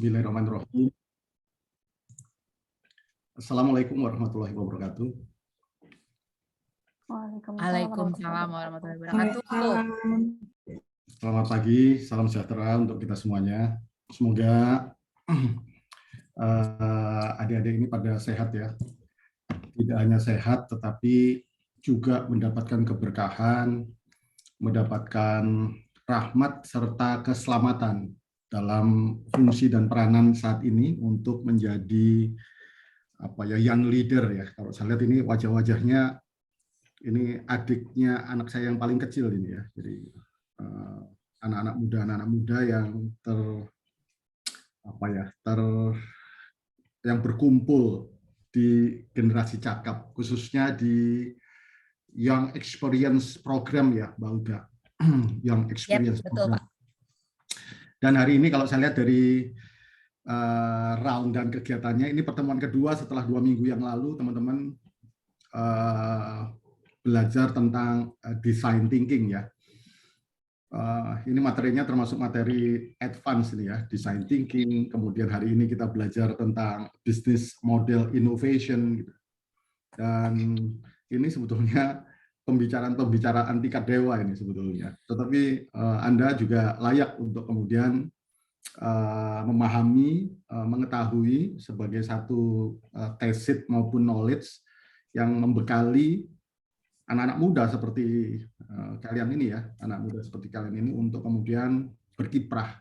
Bismillahirrahmanirrahim. Assalamualaikum warahmatullahi wabarakatuh. Waalaikumsalam warahmatullahi wabarakatuh. Selamat pagi, salam sejahtera untuk kita semuanya. Semoga adik-adik ini pada sehat ya. Tidak hanya sehat, tetapi juga mendapatkan keberkahan, mendapatkan rahmat serta keselamatan dalam fungsi dan peranan saat ini untuk menjadi young leader ya. Kalau saya lihat ini wajah-wajahnya, ini adiknya anak saya yang paling kecil ini ya. Jadi anak-anak muda yang yang berkumpul di generasi cakap, khususnya di Young Experience Program ya, Mbak Uda. Young Experience betul, Program. Pak. Dan hari ini kalau saya lihat dari round dan kegiatannya, ini pertemuan kedua setelah 2 minggu yang lalu, teman-teman belajar tentang design thinking ya. Ini materinya termasuk materi advance ini ya, design thinking. Kemudian hari ini kita belajar tentang business model innovation gitu. Dan ini sebetulnya pembicaraan tingkat dewa ini sebetulnya. Tetapi Anda juga layak untuk kemudian memahami, mengetahui sebagai satu tesit maupun knowledge yang membekali anak-anak muda seperti kalian ini ya, anak muda seperti kalian ini untuk kemudian berkiprah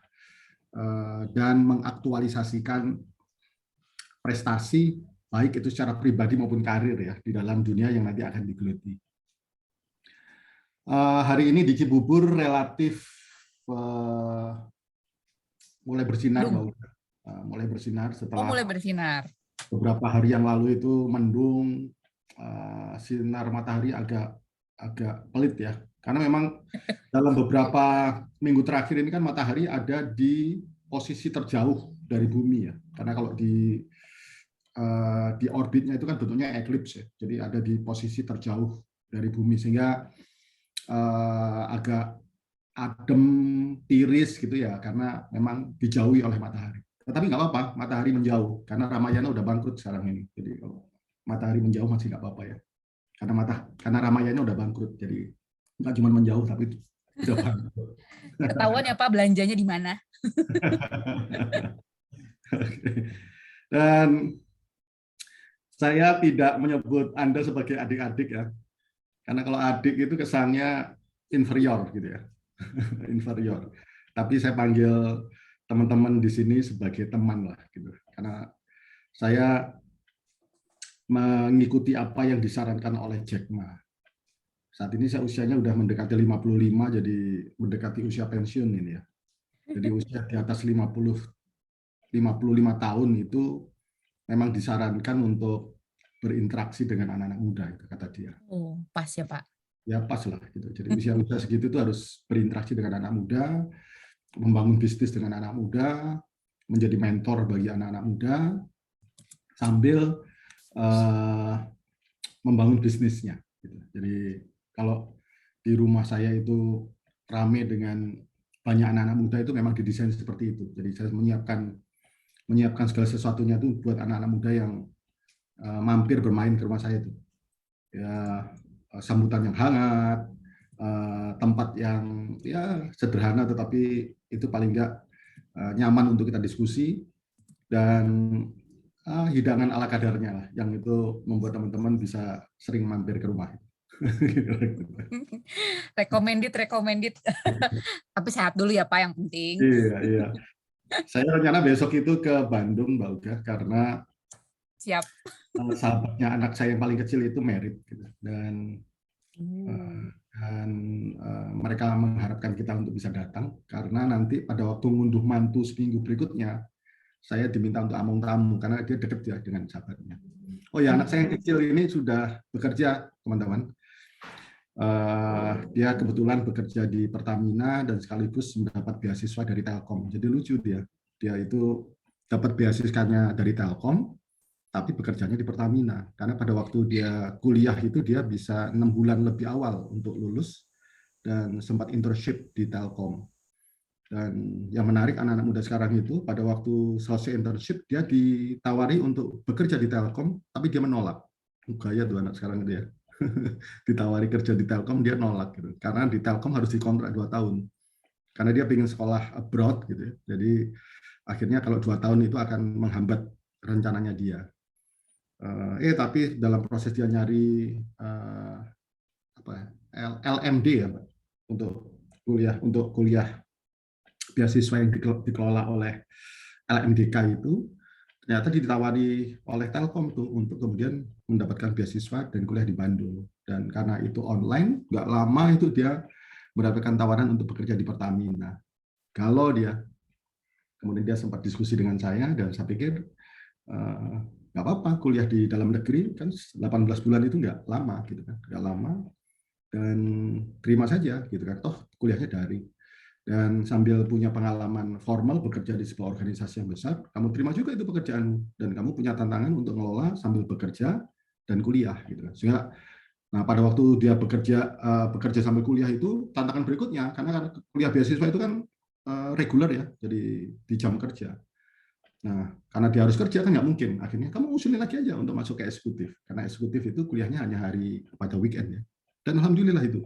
dan mengaktualisasikan prestasi baik itu secara pribadi maupun karir ya di dalam dunia yang nanti akan digeluti. Hari ini di Cibubur relatif mulai bersinar, Mbak Uda. Mulai bersinar setelah mulai bersinar. Beberapa hari yang lalu itu mendung, sinar matahari agak pelit ya. Karena memang dalam beberapa minggu terakhir ini kan matahari ada di posisi terjauh dari bumi ya. Karena kalau di orbitnya itu kan bentuknya eclipse ya. Jadi ada di posisi terjauh dari bumi sehingga agak adem, tiris gitu ya, karena memang dijauhi oleh matahari. Tetapi nggak apa-apa, matahari menjauh, karena Ramayana udah bangkrut sekarang ini. Jadi kalau matahari menjauh masih nggak apa-apa ya, karena Ramayana udah bangkrut, jadi nggak cuma menjauh, tapi udah bangkrut. Ketahuan ya Pak, belanjanya di mana? Dan saya tidak menyebut Anda sebagai adik-adik ya, karena kalau adik itu kesannya inferior gitu ya. Inferior. Tapi saya panggil teman-teman di sini sebagai teman lah gitu. Karena saya mengikuti apa yang disarankan oleh Jack Ma. Saat ini saya usianya udah mendekati 55, jadi mendekati usia pensiun ini ya. Jadi usia di atas 55 tahun itu memang disarankan untuk berinteraksi dengan anak-anak muda itu kata dia. Oh, pas ya Pak. Ya pas lah gitu. Jadi usia segitu itu harus berinteraksi dengan anak muda, membangun bisnis dengan anak muda, menjadi mentor bagi anak-anak muda, sambil membangun bisnisnya. Gitu. Jadi kalau di rumah saya itu ramai dengan banyak anak-anak muda itu memang didesain seperti itu. Jadi saya menyiapkan segala sesuatunya itu buat anak-anak muda yang mampir bermain ke rumah saya itu. Ya, sambutan yang hangat, tempat yang ya sederhana tetapi itu paling enggak nyaman untuk kita diskusi, dan hidangan ala kadarnya lah yang itu membuat teman-teman bisa sering mampir ke rumah. recommended. Tapi sehat dulu ya Pak, yang penting. Iya. Saya rencana besok itu ke Bandung, Mbak Uga, karena siap. Sahabatnya anak saya yang paling kecil itu married gitu. Dan mereka mengharapkan kita untuk bisa datang karena nanti pada waktu ngunduh mantu seminggu berikutnya saya diminta untuk among tamu karena dia dekat ya dengan sahabatnya. Oh ya, anak saya yang kecil ini sudah bekerja, teman-teman. Dia kebetulan bekerja di Pertamina dan sekaligus mendapat beasiswa dari Telkom. Jadi lucu dia itu dapat beasiswanya dari Telkom, tapi bekerjanya di Pertamina. Karena pada waktu dia kuliah itu dia bisa 6 bulan lebih awal untuk lulus dan sempat internship di Telkom. Dan yang menarik anak-anak muda sekarang itu pada waktu selesai internship dia ditawari untuk bekerja di Telkom, tapi dia menolak. Gaya tuh anak sekarang itu ya. Ditawari kerja di Telkom dia nolak gitu. Karena di Telkom harus dikontrak 2 tahun. Karena dia ingin sekolah abroad gitu ya. Jadi akhirnya kalau 2 tahun itu akan menghambat rencananya dia. Tapi dalam proses dia nyari apa LMD ya Pak, untuk kuliah beasiswa yang dikelola oleh LMDK itu ternyata ditawari oleh Telkom tuh untuk kemudian mendapatkan beasiswa dan kuliah di Bandung. Dan karena itu online, nggak lama itu dia mendapatkan tawaran untuk bekerja di Pertamina. Kalau dia kemudian dia sempat diskusi dengan saya dan saya pikir nggak apa-apa kuliah di dalam negeri kan 18 bulan itu nggak lama gitu kan, nggak lama dan terima saja gitu kan, toh kuliahnya daring. Dan sambil punya pengalaman formal bekerja di sebuah organisasi yang besar, kamu terima juga itu pekerjaan dan kamu punya tantangan untuk ngelola sambil bekerja dan kuliah gitu kan. Sehingga nah pada waktu dia bekerja sambil kuliah itu tantangan berikutnya karena kuliah beasiswa itu kan reguler ya, jadi di jam kerja. Nah, karena dia harus kerja kan nggak mungkin. Akhirnya kamu usulin lagi aja untuk masuk ke eksekutif. Karena eksekutif itu kuliahnya hanya hari pada weekend ya. Dan alhamdulillah itu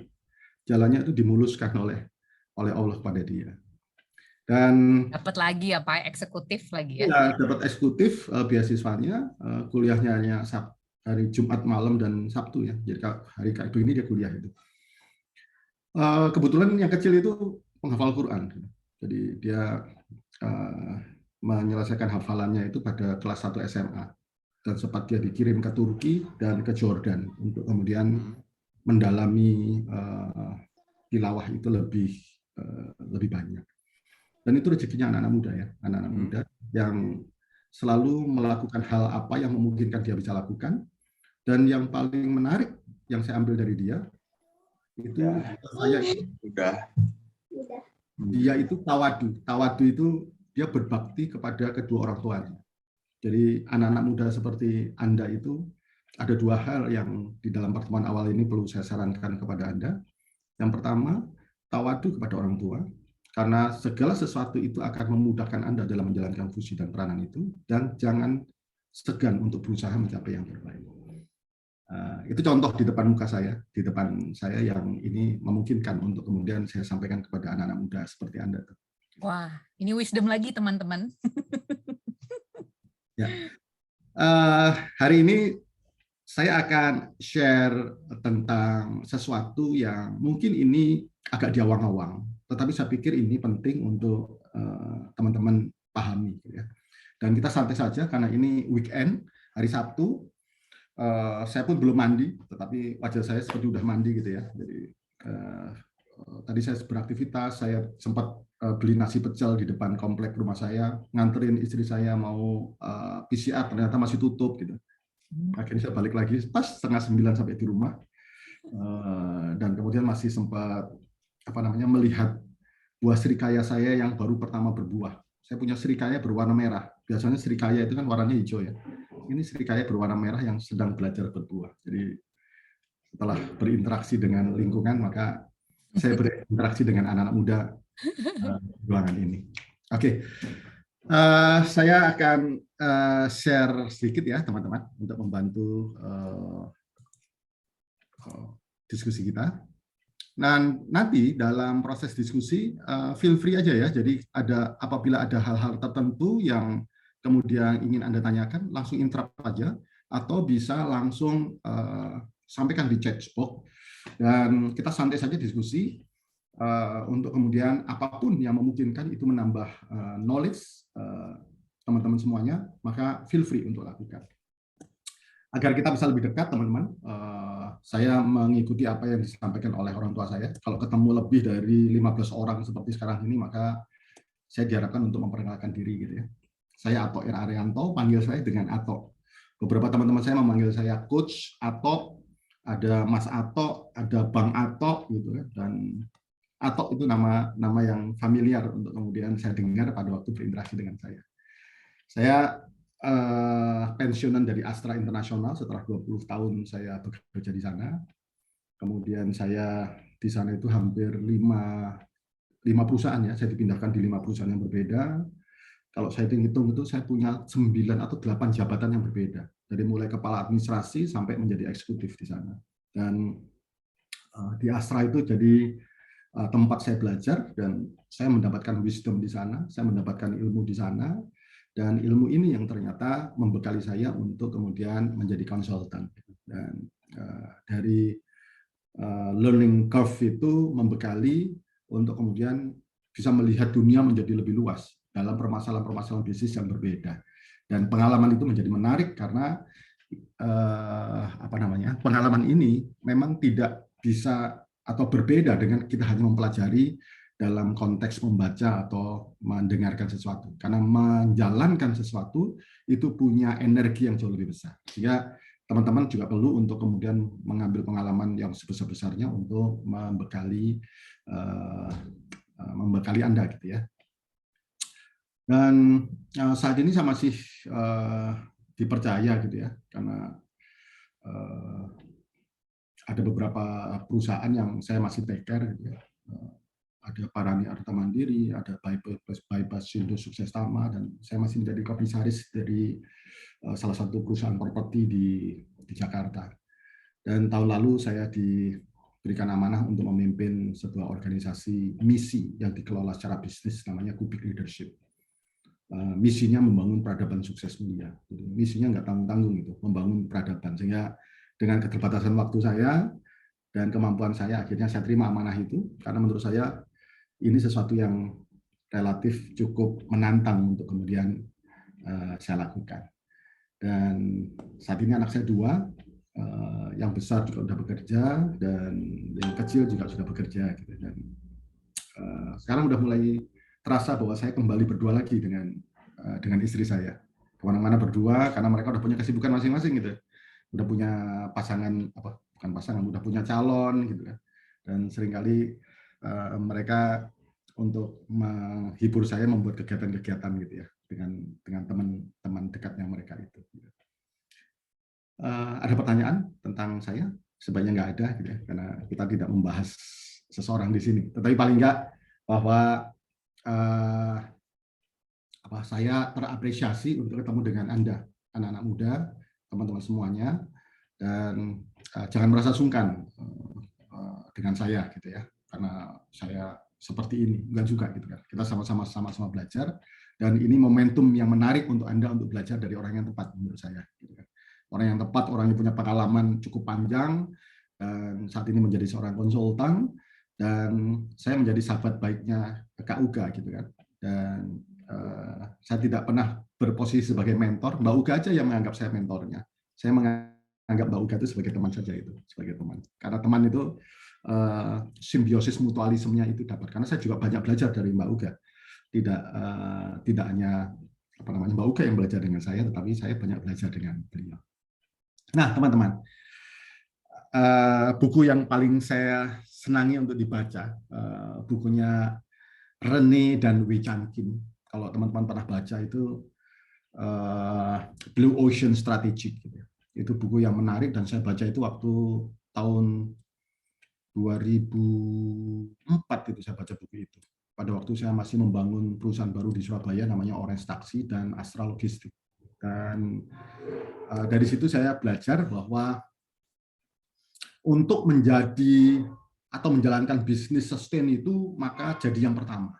jalannya itu dimuluskan oleh Allah pada dia. Dan Dapat lagi ya Pak, eksekutif lagi ya. ya dapat eksekutif beasiswanya, kuliahnya hanya hari Jumat malam dan Sabtu ya. Jadi hari kayak begini dia kuliah itu. Kebetulan yang kecil itu penghafal Quran. Jadi dia menyelesaikan hafalannya itu pada kelas 1 SMA. Dan sempat dia dikirim ke Turki dan ke Jordan untuk kemudian mendalami tilawah itu lebih banyak. Dan itu rezekinya anak-anak muda ya, anak-anak muda yang selalu melakukan hal apa yang memungkinkan dia bisa lakukan. Dan yang paling menarik yang saya ambil dari dia itu dia itu tawadu. Tawadu itu dia berbakti kepada kedua orang tuanya. Jadi anak-anak muda seperti Anda itu ada 2 hal yang di dalam pertemuan awal ini perlu saya sarankan kepada Anda. Yang pertama, tawadu kepada orang tua, karena segala sesuatu itu akan memudahkan Anda dalam menjalankan fungsi dan peranan itu, dan jangan segan untuk berusaha mencapai yang terbaik. Itu contoh di depan muka saya, di depan saya yang ini memungkinkan untuk kemudian saya sampaikan kepada anak-anak muda seperti Anda. Wah, ini wisdom lagi teman-teman. Ya. Hari ini saya akan share tentang sesuatu yang mungkin ini agak diawang-awang, tetapi saya pikir ini penting untuk teman-teman pahami. Ya. Dan kita santai saja karena ini weekend, hari Sabtu. Saya pun belum mandi, tetapi wajah saya seperti udah mandi gitu ya. Jadi tadi saya beraktivitas, saya sempat beli nasi pecel di depan komplek rumah saya, nganterin istri saya mau PCR, ternyata masih tutup gitu. Akhirnya saya balik lagi pas 8:30 sampai di rumah, dan kemudian masih sempat melihat buah srikaya saya yang baru pertama berbuah. Saya punya srikaya berwarna merah. Biasanya srikaya itu kan warnanya hijau ya. Ini srikaya berwarna merah yang sedang belajar berbuah. Jadi setelah berinteraksi dengan lingkungan, maka saya berinteraksi dengan anak-anak muda ruangan ini. Oke. Saya akan share sedikit ya teman-teman untuk membantu diskusi kita. Nah, nanti dalam proses diskusi feel free aja ya. Jadi apabila ada hal-hal tertentu yang kemudian ingin Anda tanyakan, langsung interrupt aja atau bisa langsung sampaikan di chat box dan kita santai saja diskusi untuk kemudian apapun yang memungkinkan itu menambah knowledge teman-teman semuanya, maka feel free untuk lakukan. Agar kita bisa lebih dekat, teman-teman, saya mengikuti apa yang disampaikan oleh orang tua saya. Kalau ketemu lebih dari 15 orang seperti sekarang ini, maka saya diharapkan untuk memperkenalkan diri gitu ya. Saya Ato R. Arianto, panggil saya dengan Ato. Beberapa teman-teman saya memanggil saya Coach Ato, ada Mas Ato, ada Bang Ato gitu ya. Dan Ato itu nama yang familiar untuk kemudian saya dengar pada waktu berinteraksi dengan saya. Saya pensiunan dari Astra Internasional setelah 20 tahun saya bekerja di sana. Kemudian saya di sana itu hampir 5 5 perusahaan ya, saya dipindahkan di 5 perusahaan yang berbeda. Kalau saya hitung itu saya punya 9 atau 8 jabatan yang berbeda. Dari mulai kepala administrasi sampai menjadi eksekutif di sana. Dan di Astra itu jadi tempat saya belajar dan saya mendapatkan wisdom di sana, saya mendapatkan ilmu di sana, dan ilmu ini yang ternyata membekali saya untuk kemudian menjadi konsultan. Dan dari learning curve itu membekali untuk kemudian bisa melihat dunia menjadi lebih luas dalam permasalahan-permasalahan bisnis yang berbeda. Dan pengalaman itu menjadi menarik karena pengalaman ini memang tidak bisa atau berbeda dengan kita hanya mempelajari dalam konteks membaca atau mendengarkan sesuatu. Karena menjalankan sesuatu itu punya energi yang jauh lebih besar. Sehingga teman-teman juga perlu untuk kemudian mengambil pengalaman yang sebesar-besarnya untuk membekali Anda gitu ya. Dan saat ini saya masih dipercaya gitu ya, karena ada beberapa perusahaan yang saya masih take care gitu ya. Ada Parani Arta Mandiri, ada Bypass Indo Sukses Tama, dan saya masih menjadi komisaris dari salah satu perusahaan properti di Jakarta. Dan tahun lalu saya diberikan amanah untuk memimpin sebuah organisasi misi yang dikelola secara bisnis, namanya Kubik Leadership. Misinya membangun peradaban sukses mulia. Jadi, misinya nggak tanggung-tanggung itu, membangun peradaban. Sehingga dengan keterbatasan waktu saya dan kemampuan saya, akhirnya saya terima amanah itu, karena menurut saya ini sesuatu yang relatif cukup menantang untuk kemudian saya lakukan. Dan saat ini anak saya 2, yang besar juga sudah bekerja dan yang kecil juga sudah bekerja. Gitu. Dan sekarang udah mulai terasa bahwa saya kembali berdua lagi dengan istri saya. Kemana-mana berdua karena mereka udah punya kesibukan masing-masing gitu. Udah punya pasangan, bukan pasangan, udah punya calon gitu kan. Dan seringkali mereka untuk menghibur saya membuat kegiatan-kegiatan gitu ya dengan teman-teman dekatnya mereka itu. Ada pertanyaan tentang saya? Sebaiknya nggak ada gitu ya, karena kita tidak membahas seseorang di sini. Tetapi paling nggak bahwa saya terapresiasi untuk ketemu dengan Anda, anak-anak muda, teman-teman semuanya, dan jangan merasa sungkan dengan saya gitu ya, karena saya seperti ini, enggak juga gitu kan. Kita sama-sama belajar, dan ini momentum yang menarik untuk Anda untuk belajar dari orang yang tepat menurut saya. Gitu kan. Orang yang tepat, orang yang punya pengalaman cukup panjang, dan saat ini menjadi seorang konsultan, dan saya menjadi sahabat baiknya Kak Uga gitu kan. Dan saya tidak pernah berposisi sebagai mentor. Mbak Uga aja yang menganggap saya mentornya. Saya menganggap Mbak Uga itu sebagai teman saja, itu sebagai teman. Karena teman itu simbiosis mutualismenya itu dapat. Karena saya juga banyak belajar dari Mbak Uga. Tidak hanya Mbak Uga yang belajar dengan saya, tetapi saya banyak belajar dengan beliau. Nah, teman-teman, buku yang paling saya senangi untuk dibaca, bukunya Rene dan Wei Chan Kim. Kalau teman-teman pernah baca itu Blue Ocean Strategic. Itu buku yang menarik dan saya baca itu waktu tahun 2004 itu saya baca buku itu. Pada waktu saya masih membangun perusahaan baru di Surabaya namanya Orange Taxi dan Astra Logistik. Dan dari situ saya belajar bahwa untuk menjadi atau menjalankan bisnis sustain itu maka jadi yang pertama.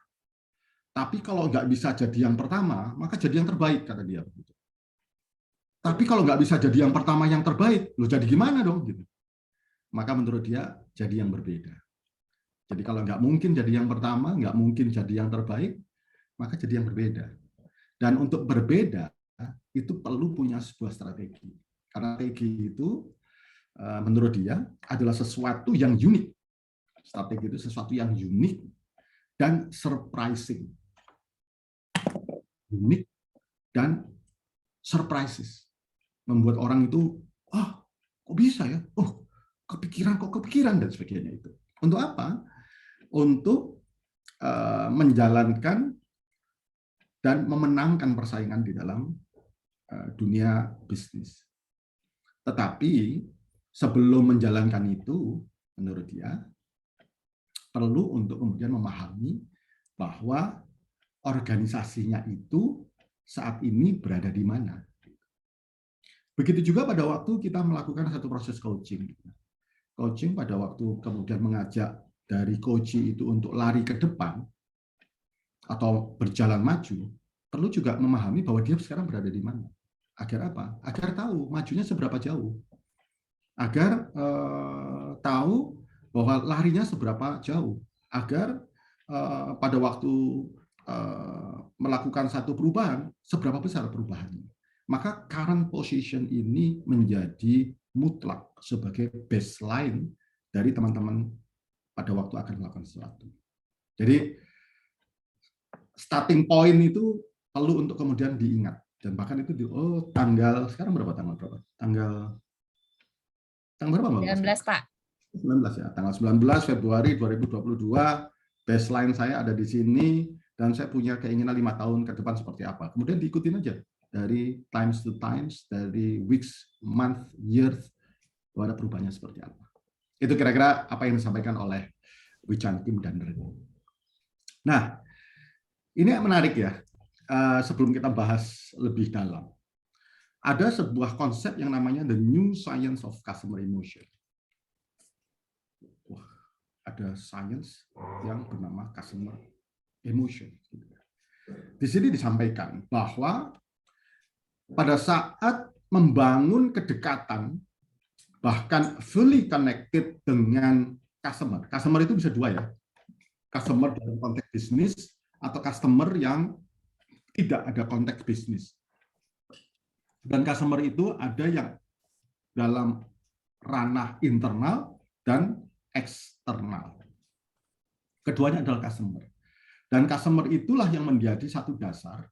Tapi kalau nggak bisa jadi yang pertama, maka jadi yang terbaik, kata dia. Tapi kalau nggak bisa jadi yang pertama yang terbaik, lo jadi gimana dong? Gitu. Maka menurut dia, jadi yang berbeda. Jadi kalau nggak mungkin jadi yang pertama, nggak mungkin jadi yang terbaik, maka jadi yang berbeda. Dan untuk berbeda, itu perlu punya sebuah strategi. Karena strategi itu, menurut dia, adalah sesuatu yang unik. Strategi itu sesuatu yang unik dan surprising. Unik dan surprises, membuat orang itu kok bisa ya, kepikiran dan sebagainya. Itu untuk apa? Untuk menjalankan dan memenangkan persaingan di dalam dunia bisnis. Tetapi sebelum menjalankan itu, menurut dia perlu untuk kemudian memahami bahwa organisasinya itu saat ini berada di mana. Begitu juga pada waktu kita melakukan satu proses coaching. Coaching pada waktu kemudian mengajak dari coach itu untuk lari ke depan atau berjalan maju, perlu juga memahami bahwa dia sekarang berada di mana. Agar apa? Agar tahu majunya seberapa jauh. Agar tahu bahwa larinya seberapa jauh. Agar pada waktu melakukan satu perubahan, seberapa besar perubahannya. Maka current position ini menjadi mutlak sebagai baseline dari teman-teman pada waktu akan melakukan sesuatu. Jadi starting point itu perlu untuk kemudian diingat, dan bahkan itu tanggal sekarang berapa, tanggal berapa Mbak? 19, Pak. 19 ya, tanggal 19 Februari 2022 baseline saya ada di sini, dan saya punya keinginan 5 tahun ke depan seperti apa. Kemudian diikutin aja dari times to times, dari weeks, month, years, bahwa ada perubahannya seperti apa. Itu kira-kira apa yang disampaikan oleh Wichan Kim dan Reno. Nah, ini menarik ya. Sebelum kita bahas lebih dalam, ada sebuah konsep yang namanya the new science of customer emotion. Wah, ada science yang bernama customer emotion. Di sini disampaikan bahwa pada saat membangun kedekatan, bahkan fully connected dengan customer. Customer itu bisa dua ya. Customer dalam konteks bisnis atau customer yang tidak ada konteks bisnis. Dan customer itu ada yang dalam ranah internal dan eksternal. Keduanya adalah customer. Dan customer itulah yang menjadi satu dasar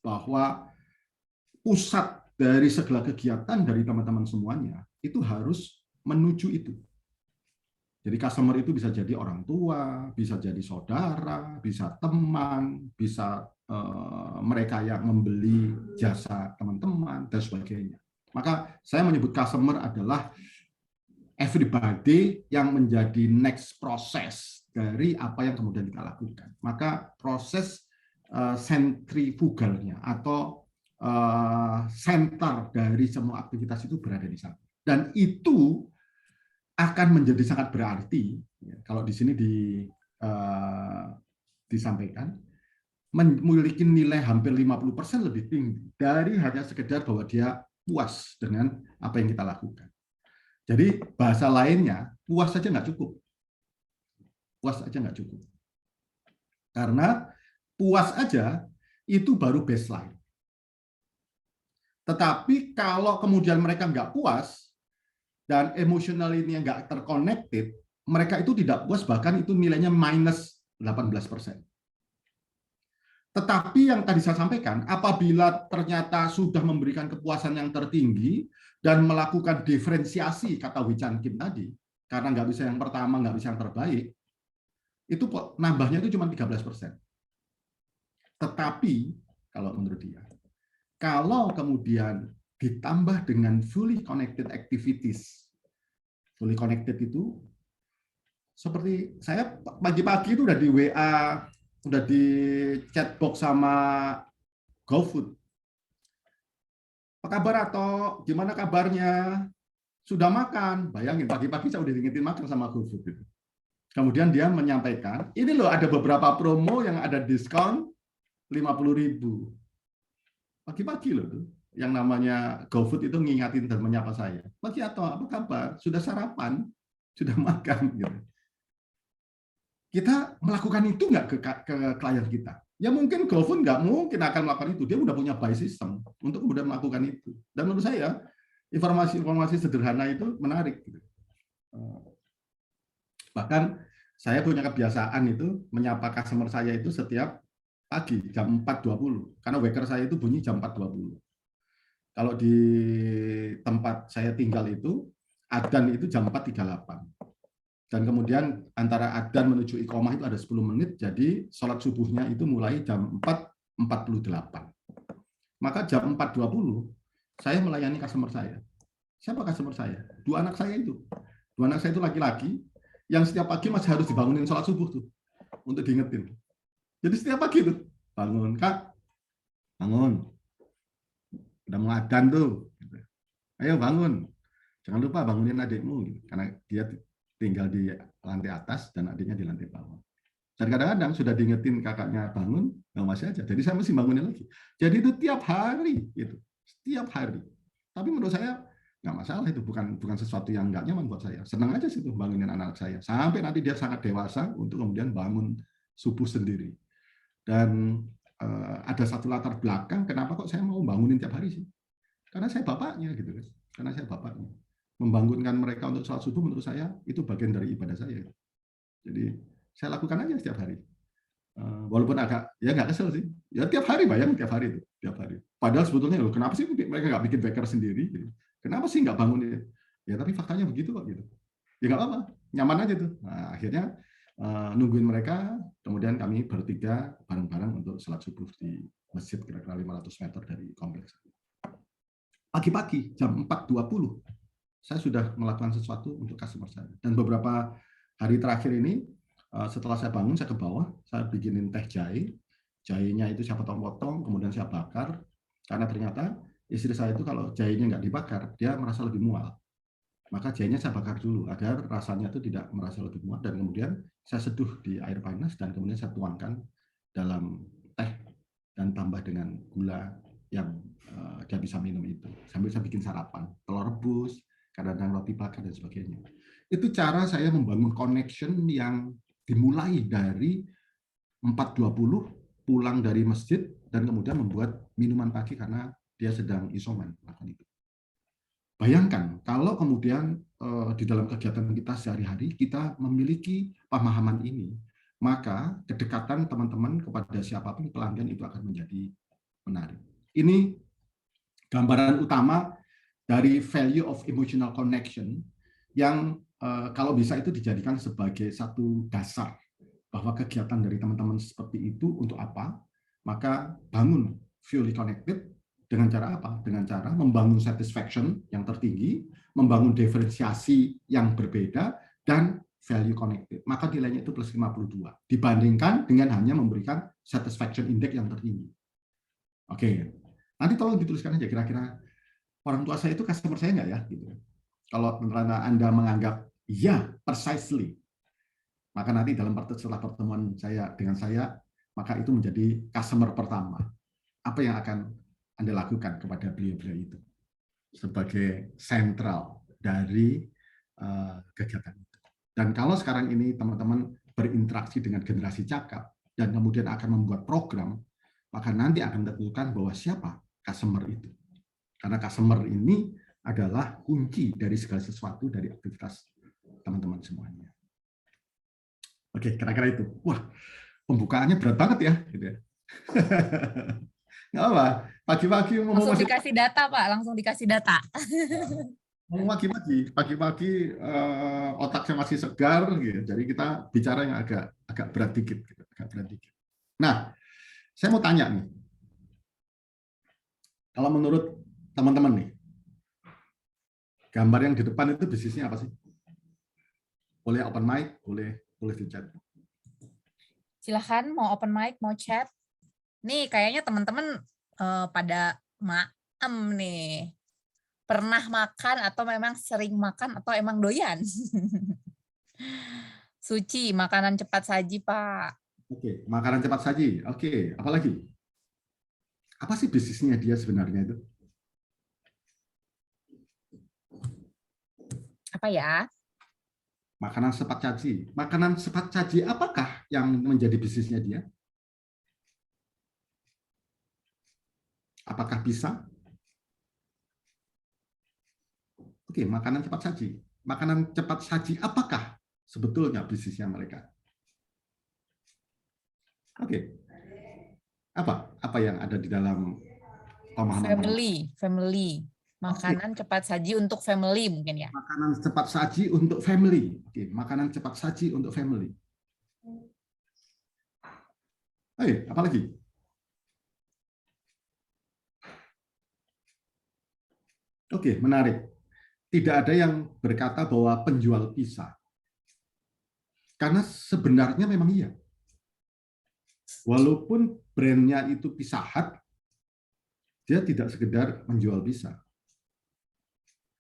bahwa pusat dari segala kegiatan dari teman-teman semuanya itu harus menuju itu. Jadi customer itu bisa jadi orang tua, bisa jadi saudara, bisa teman, bisa mereka yang membeli jasa teman-teman, dan sebagainya. Maka saya menyebut customer adalah everybody yang menjadi next proses dari apa yang kemudian kita lakukan. Maka proses sentrifugalnya atau center dari semua aktivitas itu berada di sana. Dan itu akan menjadi sangat berarti, kalau di sini disampaikan, memiliki nilai hampir 50% lebih tinggi dari hanya sekedar bahwa dia puas dengan apa yang kita lakukan. Jadi bahasa lainnya, puas saja nggak cukup. Puas aja nggak cukup. Karena puas aja itu baru baseline. Tetapi kalau kemudian mereka nggak puas dan emosional ini nggak terconnected, mereka itu tidak puas, bahkan itu nilainya minus 18%. Tetapi yang tadi saya sampaikan, apabila ternyata sudah memberikan kepuasan yang tertinggi dan melakukan diferensiasi, kata Wichan Kim tadi, karena nggak bisa yang pertama, nggak bisa yang terbaik, itu nambahnya itu cuma 13%. Tetapi kalau menurut dia, kalau kemudian ditambah dengan fully connected activities, fully connected itu seperti saya pagi-pagi itu udah di WA, udah di chatbox sama GoFood. Apa kabar atau gimana kabarnya? Sudah makan? Bayangin pagi-pagi saya udah diingetin makan sama GoFood itu. Kemudian dia menyampaikan, ini loh ada beberapa promo yang ada diskon 50.000. Pagi-pagi loh tuh. Yang namanya GoFood itu ngingatin dan menyapa saya. Pagi atau apa kabar? Sudah sarapan? Sudah makan? Gitu. Kita melakukan itu nggak ke klien kita? Ya mungkin GoFood nggak mungkin akan melakukan itu. Dia udah punya buy system untuk kemudian melakukan itu. Dan menurut saya informasi-informasi sederhana itu menarik. Bahkan saya punya kebiasaan itu menyapa customer saya itu setiap pagi jam 4.20. Karena waker saya itu bunyi jam 4.20. Kalau di tempat saya tinggal itu, adzan itu jam 4.38. Dan kemudian antara adzan menuju iqomah itu ada 10 menit, jadi sholat subuhnya itu mulai jam 4.48. Maka jam 4.20, saya melayani customer saya. Siapa customer saya? Dua anak saya itu. Dua anak saya itu laki-laki, yang setiap pagi masih harus dibangunin sholat subuh tuh, untuk diingetin. Jadi setiap pagi tuh bangun, Kak, bangun, udah mau adzan tuh, ayo bangun, jangan lupa bangunin adikmu, karena dia tinggal di lantai atas dan adiknya di lantai bawah. Dan kadang-kadang sudah diingetin kakaknya bangun, masih aja. Jadi saya mesti bangunin lagi. Jadi itu tiap hari, itu setiap hari. Tapi menurut saya nggak masalah, itu bukan sesuatu yang nggak nyaman buat saya. Senang aja sih tuh bangunin anak saya. Sampai nanti dia sangat dewasa untuk kemudian bangun subuh sendiri. Dan ada satu latar belakang kenapa kok saya mau bangunin tiap hari sih. Karena saya bapaknya gitu kan. Karena saya bapaknya. Membangunkan mereka untuk sholat subuh menurut saya itu bagian dari ibadah saya. Jadi saya lakukan aja setiap hari. Walaupun agak ya nggak kesel sih. Ya tiap hari bayang tiap hari itu, tiap hari. Padahal sebetulnya loh kenapa sih mereka nggak bikin beker sendiri? Gitu. Kenapa sih nggak bangun? Ya tapi faktanya begitu kok gitu. Ya nggak apa-apa, nyaman aja tuh. Nah, akhirnya nungguin mereka, kemudian kami bertiga bareng-bareng untuk sholat subuh di masjid kira-kira 500 meter dari kompleks. Pagi-pagi jam 4.20 saya sudah melakukan sesuatu untuk customer saya. Dan beberapa hari terakhir ini, setelah saya bangun, saya ke bawah, saya bikinin teh jahe. Jahenya itu saya potong-potong, kemudian saya bakar. Karena ternyata istri saya itu kalau jahenya nggak dibakar, dia merasa lebih mual. Maka jahenya saya bakar dulu, agar rasanya itu tidak merasa lebih mual. Dan kemudian saya seduh di air panas, dan kemudian saya tuangkan dalam teh, dan tambah dengan gula yang dia bisa minum itu. Sambil saya bikin sarapan, telur rebus, kadang-kadang roti bakar dan sebagainya. Itu cara saya membangun connection yang dimulai dari 4.20 pulang dari masjid dan kemudian membuat minuman pagi karena dia sedang isoman. Bayangkan kalau kemudian di dalam kegiatan kita sehari-hari kita memiliki pemahaman ini, maka kedekatan teman-teman kepada siapapun pelanggan itu akan menjadi menarik. Ini gambaran utama dari value of emotional connection yang kalau bisa itu dijadikan sebagai satu dasar bahwa kegiatan dari teman-teman seperti itu untuk apa, maka bangun fully connected dengan cara apa? Dengan cara membangun satisfaction yang tertinggi, membangun diferensiasi yang berbeda, dan value connected. Maka nilainya itu plus 52 dibandingkan dengan hanya memberikan satisfaction index yang tertinggi. Oke, nanti tolong dituliskan aja kira-kira orang tua saya itu customer saya nggak ya? Gitu. Kalau Anda menganggap iya, precisely, maka nanti setelah pertemuan saya dengan saya, maka itu menjadi customer pertama. Apa yang akan Anda lakukan kepada beliau-beliau itu sebagai sentral dari kegiatan itu? Dan kalau sekarang ini teman-teman berinteraksi dengan generasi cakap dan kemudian akan membuat program, maka nanti akan ditentukan bahwa siapa customer itu. Karena customer ini adalah kunci dari segala sesuatu dari aktivitas teman-teman semuanya. Oke, kira-kira itu. Wah, pembukaannya berat banget ya. Gitu ya. Nggak apa, pagi-pagi langsung dikasih data, Pak. Langsung dikasih data. Pagi-pagi otaknya masih segar, gitu. Jadi kita bicara yang agak berat dikit. Gitu. Nah, saya mau tanya nih. Kalau menurut teman-teman nih, gambar yang di depan itu bisnisnya apa sih? Boleh open mic, boleh di chat. Silahkan mau open mic, mau chat. Nih kayaknya teman-teman pada maem nih. Pernah makan atau memang sering makan atau emang doyan? Suci, makanan cepat saji, Pak. Oke, makanan cepat saji. Oke, apalagi? Apa sih bisnisnya dia sebenarnya itu? Apa ya? Makanan cepat saji. Makanan cepat saji apakah yang menjadi bisnisnya dia? Apakah bisa? Oke, makanan cepat saji. Makanan cepat saji apakah sebetulnya bisnisnya mereka? Oke. Apa yang ada di dalam pemahaman Family. Makanan cepat saji untuk family mungkin ya. Makanan cepat saji untuk family. Oke, makanan cepat saji untuk family. Apa lagi? Oke, menarik. Tidak ada yang berkata bahwa penjual pizza. Karena sebenarnya memang iya. Walaupun brandnya itu Pizza Hut, dia tidak sekedar menjual pizza.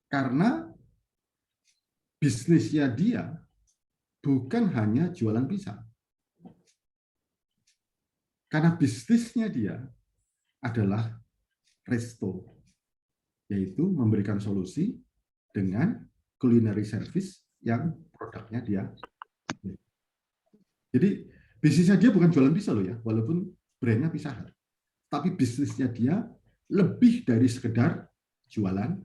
Karena bisnisnya dia bukan hanya jualan pizza. Karena bisnisnya dia adalah resto, yaitu memberikan solusi dengan culinary service yang produknya dia. Jadi bisnisnya dia bukan jualan pizza loh ya, walaupun brandnya Pizza Hut. Tapi bisnisnya dia lebih dari sekedar jualan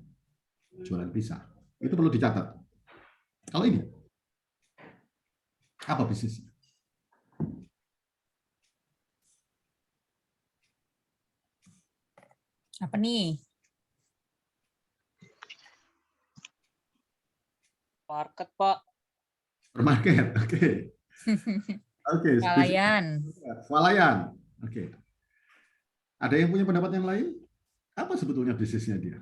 pizza. Itu perlu dicatat. Kalau ini, apa bisnisnya? Apa nih? Market, Pak. Supermarket, oke. Oke, Swalayan. swalayan. Oke. Ada yang punya pendapat yang lain? Apa sebetulnya bisnisnya dia?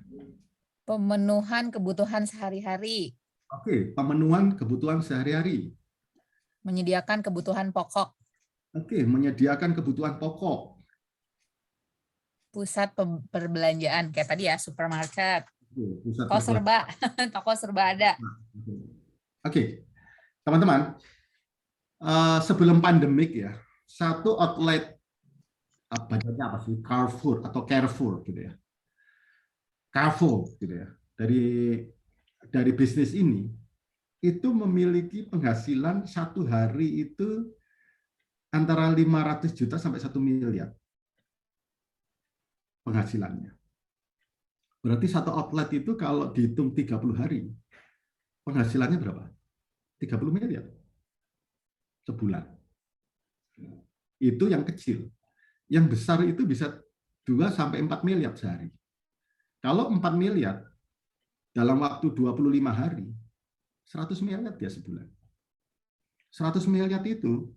Pemenuhan kebutuhan sehari-hari. Oke, pemenuhan kebutuhan sehari-hari. Menyediakan kebutuhan pokok. Oke, menyediakan kebutuhan pokok. Pusat perbelanjaan. Kayak tadi ya, supermarket. Pusat Toko serba. Toko serba ada. Oke, teman-teman. Sebelum pandemik ya, satu outlet bacanya apa sih? Carrefour atau Carrefour gitu ya. Carrefour gitu ya. Dari bisnis ini itu memiliki penghasilan satu hari itu antara 500 juta sampai 1 miliar penghasilannya. Berarti satu outlet itu kalau dihitung 30 hari, penghasilannya berapa? 30 miliar sebulan. Itu yang kecil. Yang besar itu bisa 2 sampai 4 miliar sehari. Kalau 4 miliar dalam waktu 25 hari, 100 miliar dia sebulan. 100 miliar itu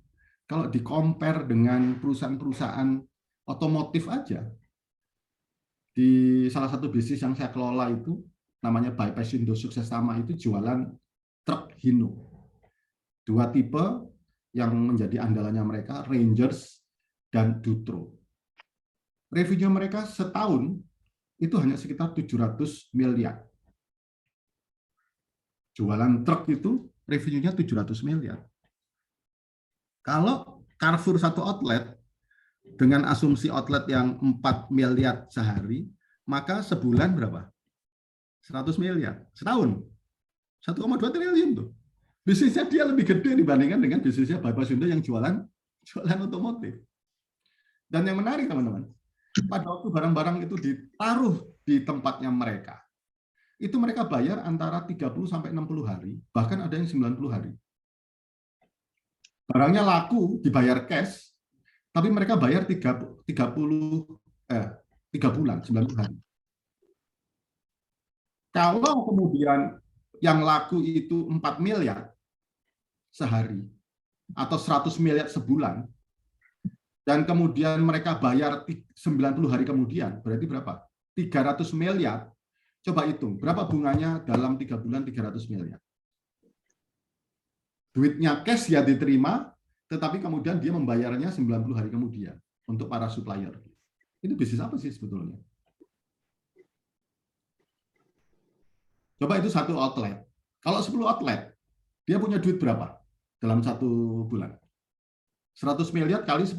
kalau di-compare dengan perusahaan-perusahaan otomotif aja, di salah satu bisnis yang saya kelola itu, namanya Baipaisindo Sukses Tama, itu jualan truk Hino. 2 tipe yang menjadi andalannya mereka, Rangers dan Dutro. Revenue mereka setahun itu hanya sekitar 700 miliar. Jualan truk itu revenue-nya 700 miliar. Kalau Carrefour satu outlet, dengan asumsi outlet yang 4 miliar sehari, maka sebulan berapa? 100 miliar. Setahun. 1,2 triliun tuh. Bisnisnya dia lebih gede dibandingkan dengan bisnisnya Baipaisindo yang jualan otomotif. Dan yang menarik teman-teman, pada waktu barang-barang itu ditaruh di tempatnya mereka, itu mereka bayar antara 30 sampai 60 hari, bahkan ada yang 90 hari. Barangnya laku, dibayar cash, tapi mereka bayar 3 bulan, 90 hari. Kalau kemudian yang laku itu 4 miliar sehari, atau 100 miliar sebulan, dan kemudian mereka bayar 90 hari kemudian, berarti berapa? 300 miliar. Coba hitung, berapa bunganya dalam 3 bulan 300 miliar? Duitnya cash ya diterima, tetapi kemudian dia membayarnya 90 hari kemudian untuk para supplier. Itu bisnis apa sih sebetulnya? Coba itu satu outlet. Kalau 10 outlet, dia punya duit berapa dalam 1 bulan? 100 miliar kali 10.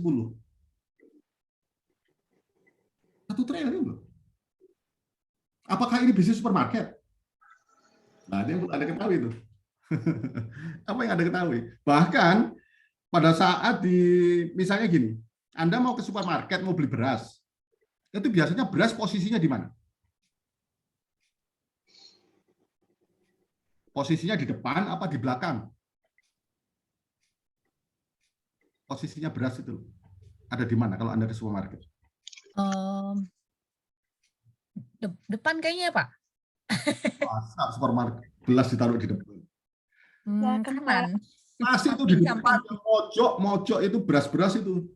1 triliun loh. Apakah ini bisnis supermarket? Nah, dia Anda ketahui itu. Apa yang Anda ketahui? Bahkan pada saat misalnya gini, Anda mau ke supermarket mau beli beras, itu biasanya beras posisinya di mana? Posisinya di depan apa di belakang? Posisinya beras itu ada di mana kalau Anda ke supermarket? Depan kayaknya, Pak. Masa supermarket beras ditaruh di depan? Kanan. Masih itu di depan, mojok itu beras-beras itu.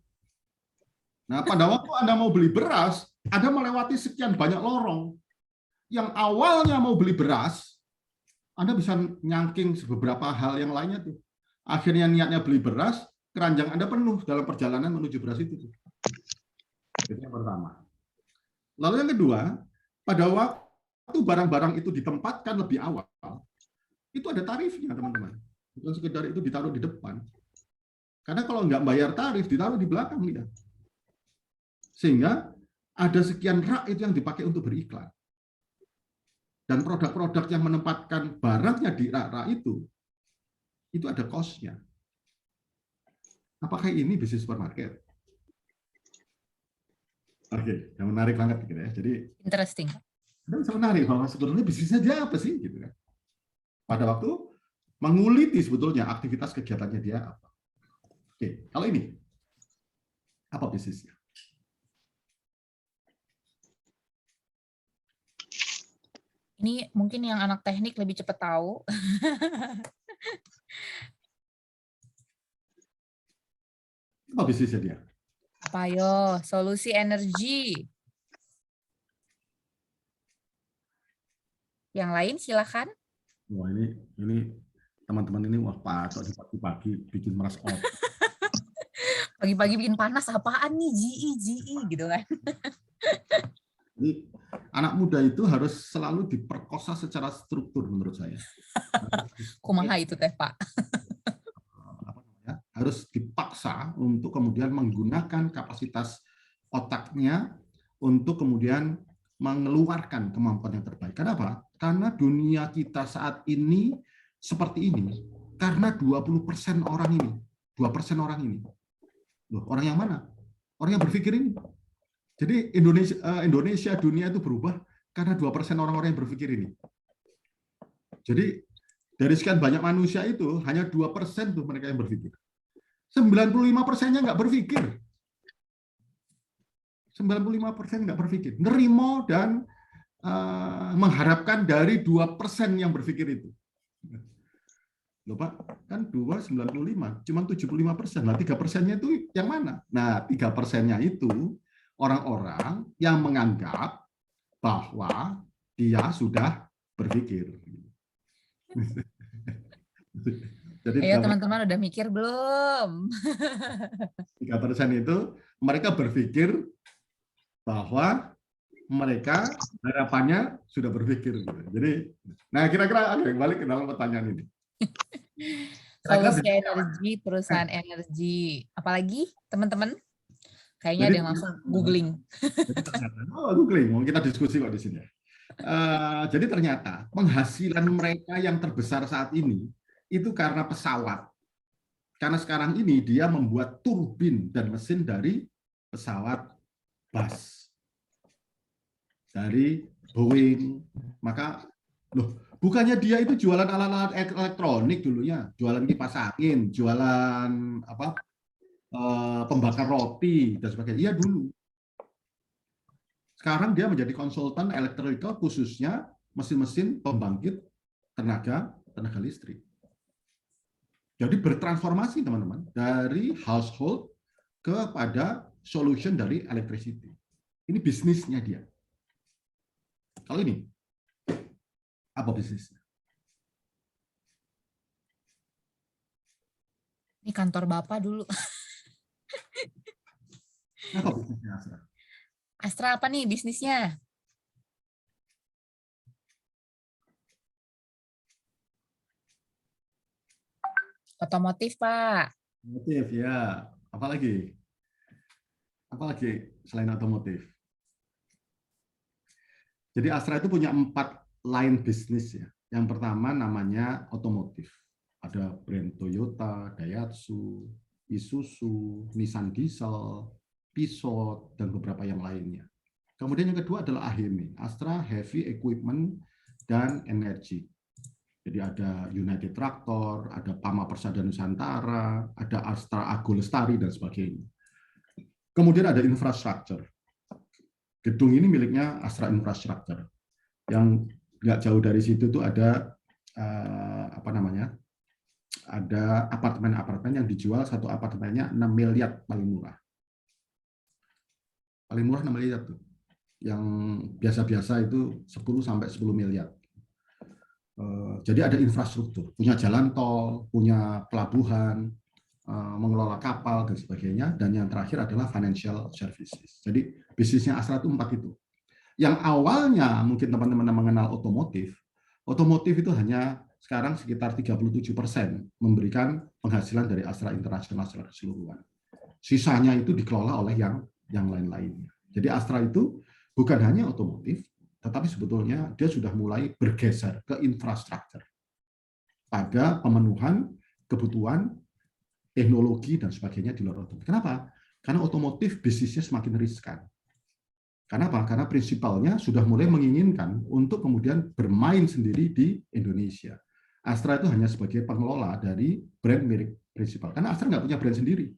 Nah, pada waktu Anda mau beli beras, Anda melewati sekian banyak lorong. Yang awalnya mau beli beras, Anda bisa nyangking beberapa hal yang lainnya tuh. Akhirnya niatnya beli beras, keranjang Anda penuh dalam perjalanan menuju beras itu. Itu yang pertama. Lalu yang kedua, pada waktu barang-barang itu ditempatkan lebih awal, itu ada tarifnya, teman-teman. Bukan sekedar itu ditaruh di depan. Karena kalau nggak bayar tarif, ditaruh di belakang. Ya. Sehingga ada sekian rak itu yang dipakai untuk beriklan. Dan produk-produk yang menempatkan barangnya di rak-rak itu ada cost-nya. Apakah ini bisnis supermarket? Oke, yang menarik banget gitu ya. Jadi Interesting. Anda bisa menarik bahwa sebetulnya bisnisnya dia apa sih gitu kan. Pada waktu menguliti sebetulnya aktivitas kegiatannya dia apa. Oke, kalau ini apa bisnisnya? Ini mungkin yang anak teknik lebih cepat tahu. Apa bisnisnya dia? Apa yo? Solusi energi. Yang lain silakan. Wah ini teman-teman ini wah patut di pagi-pagi bikin meras otak. Pagi-pagi bikin panas apaan nih GE gitu kan. Jadi anak muda itu harus selalu diperkosa secara struktur menurut saya. Kumaha itu teh Pak? Harus dipaksa untuk kemudian menggunakan kapasitas otaknya untuk kemudian mengeluarkan kemampuan yang terbaik. Kenapa? Karena dunia kita saat ini seperti ini karena 20% orang ini. 2% orang ini. Loh, orang yang mana? Orang yang berpikir ini. Jadi Indonesia dunia itu berubah karena 2% orang-orang yang berpikir ini. Jadi dari sekian banyak manusia itu hanya 2% tuh mereka yang berpikir. 95%-nya nggak berpikir. 95% nggak berpikir. Nerimo dan mengharapkan dari 2% yang berpikir itu. Loh Pak, kan 2, 95, cuma 75%. Nah 3%-nya itu yang mana? Nah 3%-nya itu orang-orang yang menganggap bahwa dia sudah berpikir. Jadi Ayo teman-teman udah mikir belum? 3% itu mereka berpikir bahwa mereka harapannya sudah berpikir. Jadi, nah kira-kira balik ke dalam pertanyaan ini. Solusi energi, perusahaan energi. Apalagi teman-teman? Kayaknya ada yang langsung googling. Googling, mau kita diskusi kok di sini. Jadi ternyata penghasilan mereka yang terbesar saat ini itu karena pesawat. Karena sekarang ini dia membuat turbin dan mesin dari pesawat Bus. Dari Boeing. Maka loh, bukannya dia itu jualan alat-alat elektronik dulunya, jualan kipas angin, jualan apa? Pembakar roti dan sebagainya. Iya dulu. Sekarang dia menjadi konsultan elektronika khususnya mesin-mesin pembangkit tenaga listrik. Jadi bertransformasi teman-teman dari household kepada solution dari electricity. Ini bisnisnya dia. Kalau ini apa bisnisnya? Ini kantor Bapak dulu. Apa bisnisnya Astra? Astra apa nih bisnisnya? Otomotif, Pak. Otomotif ya. Apalagi selain otomotif? Jadi Astra itu punya 4 line bisnis ya. Yang pertama namanya otomotif. Ada brand Toyota, Daihatsu, Isuzu, Nissan Diesel, Peugeot, dan beberapa yang lainnya. Kemudian yang kedua adalah AHEME, Astra Heavy Equipment dan Energy. Jadi ada United Tractor, ada Pama Persada Nusantara, ada Astra Ago Lestari, dan sebagainya. Kemudian ada infrastruktur. Gedung ini miliknya Astra Infrastructure. Yang nggak jauh dari situ tuh ada ada apartemen-apartemen yang dijual, satu apartemennya 6 miliar paling murah. Paling murah 6 miliar tuh. Yang biasa-biasa itu 10 sampai 10 miliar. Jadi ada infrastruktur, punya jalan tol, punya pelabuhan, mengelola kapal dan sebagainya, dan yang terakhir adalah financial services. Jadi bisnisnya Astra itu 4 itu. Yang awalnya mungkin teman-teman mengenal otomotif itu hanya sekarang sekitar 37% memberikan penghasilan dari Astra International secara keseluruhan. Sisanya itu dikelola oleh yang lain-lainnya. Jadi Astra itu bukan hanya otomotif, tetapi sebetulnya dia sudah mulai bergeser ke infrastruktur pada pemenuhan kebutuhan teknologi dan sebagainya di luar otomotif. Kenapa? Karena otomotif bisnisnya semakin riskan. Kenapa? Karena prinsipalnya sudah mulai menginginkan untuk kemudian bermain sendiri di Indonesia. Astra itu hanya sebagai pengelola dari brand milik prinsipal. Karena Astra nggak punya brand sendiri.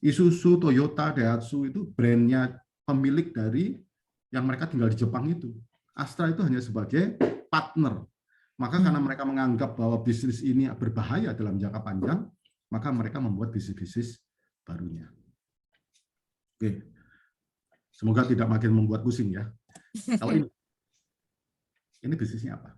Isuzu, Toyota, Daihatsu itu brandnya pemilik dari yang mereka tinggal di Jepang itu. Astra itu hanya sebagai partner. Maka karena mereka menganggap bahwa bisnis ini berbahaya dalam jangka panjang, maka mereka membuat bisnis-bisnis barunya. Oke, semoga tidak makin membuat pusing ya. Kalau ini bisnisnya apa?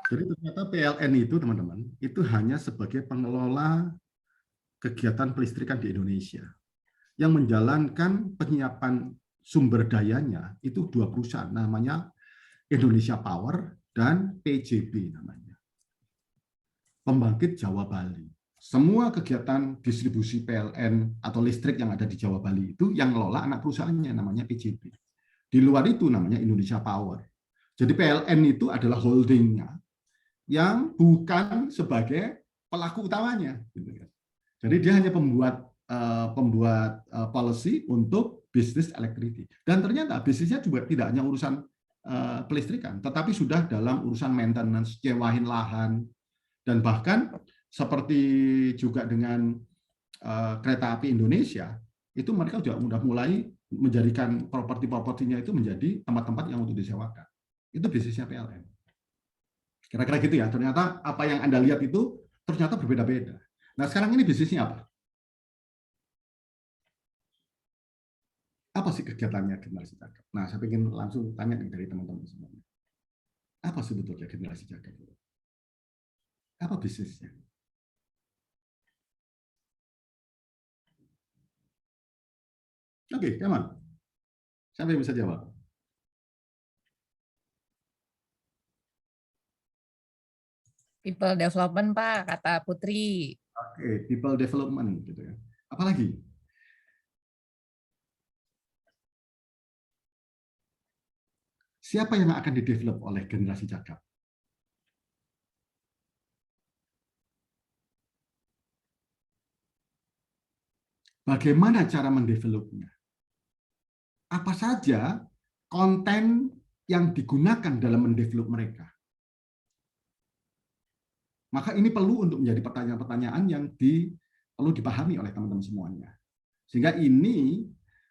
Jadi ternyata PLN itu teman-teman, itu hanya sebagai pengelola kegiatan kelistrikan di Indonesia. Yang menjalankan penyiapan sumber dayanya itu 2 perusahaan, namanya Indonesia Power dan PJB namanya. Pembangkit Jawa Bali. Semua kegiatan distribusi PLN atau listrik yang ada di Jawa Bali itu yang ngelola anak perusahaannya namanya PJB. Di luar itu namanya Indonesia Power. Jadi PLN itu adalah holdingnya yang bukan sebagai pelaku utamanya. Jadi dia hanya pembuat policy untuk bisnis elektrik. Dan ternyata bisnisnya juga tidak hanya urusan pelistrikan, tetapi sudah dalam urusan maintenance, nyewain lahan, dan bahkan seperti juga dengan kereta api Indonesia, itu mereka sudah mulai menjadikan properti-propertinya itu menjadi tempat-tempat yang untuk disewakan. Itu bisnisnya PLN. Kira-kira gitu ya, ternyata apa yang Anda lihat itu ternyata berbeda-beda. Nah sekarang ini bisnisnya apa? Apa sih kegiatannya generasi cakep? Nah, saya ingin langsung tanya nih dari teman-teman semuanya. Apa sebetulnya generasi cakep? Apa bisnisnya? Oke, come on. Siapa yang bisa jawab? People development, Pak, kata Putri. Oke, people development gitu ya. Apalagi? Siapa yang akan didevelop oleh generasi cakep? Bagaimana cara mendevelopnya? Apa saja konten yang digunakan dalam mendevelop mereka? Maka ini perlu untuk menjadi pertanyaan-pertanyaan yang perlu dipahami oleh teman-teman semuanya. Sehingga ini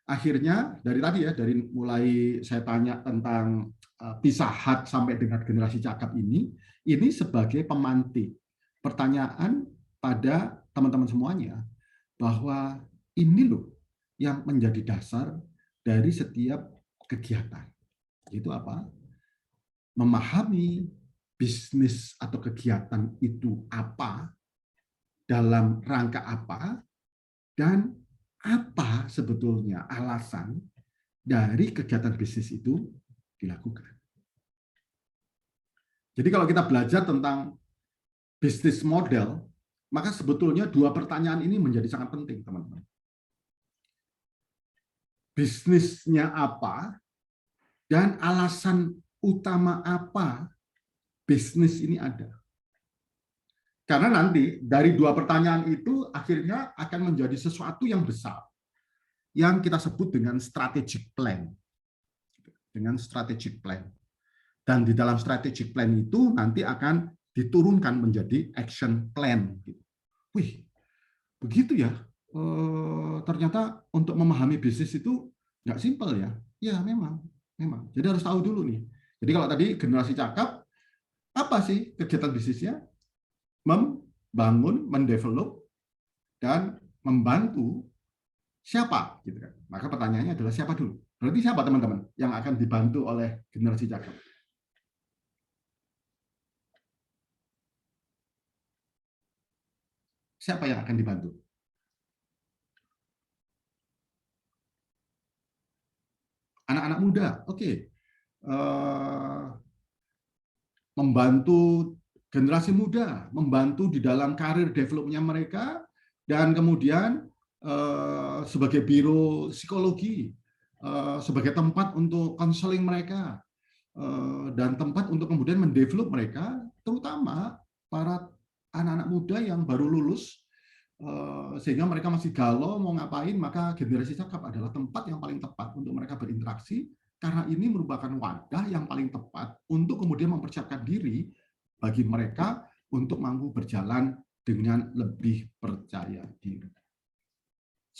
akhirnya dari tadi ya, dari mulai saya tanya tentang Pizza Hut sampai dengan generasi cakep ini sebagai pemantik pertanyaan pada teman-teman semuanya bahwa ini loh yang menjadi dasar dari setiap kegiatan. Itu apa? Memahami bisnis atau kegiatan itu apa, dalam rangka apa, dan apa sebetulnya alasan dari kegiatan bisnis itu dilakukan. Jadi kalau kita belajar tentang bisnis model, maka sebetulnya 2 pertanyaan ini menjadi sangat penting, teman-teman. Bisnisnya apa, dan alasan utama apa bisnis ini ada. Karena nanti dari 2 pertanyaan itu akhirnya akan menjadi sesuatu yang besar yang kita sebut dengan strategic plan. Dengan strategic plan. Dan di dalam strategic plan itu nanti akan diturunkan menjadi action plan. Wih, begitu ya. Ternyata untuk memahami bisnis itu nggak simpel ya. Ya memang. Jadi harus tahu dulu nih. Jadi kalau tadi generasi cakep, apa sih kegiatan bisnisnya? Membangun, mendevelop, dan membantu siapa? Gitu kan. Maka pertanyaannya adalah siapa dulu? Berarti siapa teman-teman yang akan dibantu oleh generasi cakap? Siapa yang akan dibantu? Anak-anak muda, oke. Membantu generasi muda, membantu di dalam karir developnya mereka, dan kemudian sebagai biro psikologi, sebagai tempat untuk konseling mereka, dan tempat untuk kemudian mendevelop mereka, terutama para anak-anak muda yang baru lulus, sehingga mereka masih galau mau ngapain, maka generasi cakap adalah tempat yang paling tepat untuk mereka berinteraksi, karena ini merupakan wadah yang paling tepat untuk kemudian mempersiapkan diri bagi mereka untuk mampu berjalan dengan lebih percaya diri.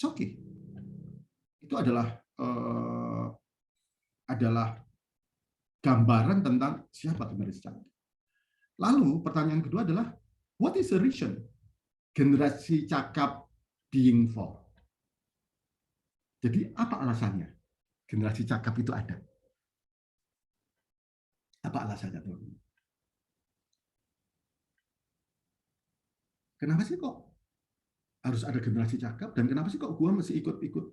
Oke. Itu adalah gambaran tentang siapa generasi cakap. Lalu pertanyaan kedua adalah, what is the reason generasi cakap being for? Jadi apa alasannya generasi cakap itu ada? Apa alasannya, teman-teman? Kenapa sih kok harus ada generasi cakap, dan kenapa sih kok gue masih ikut-ikut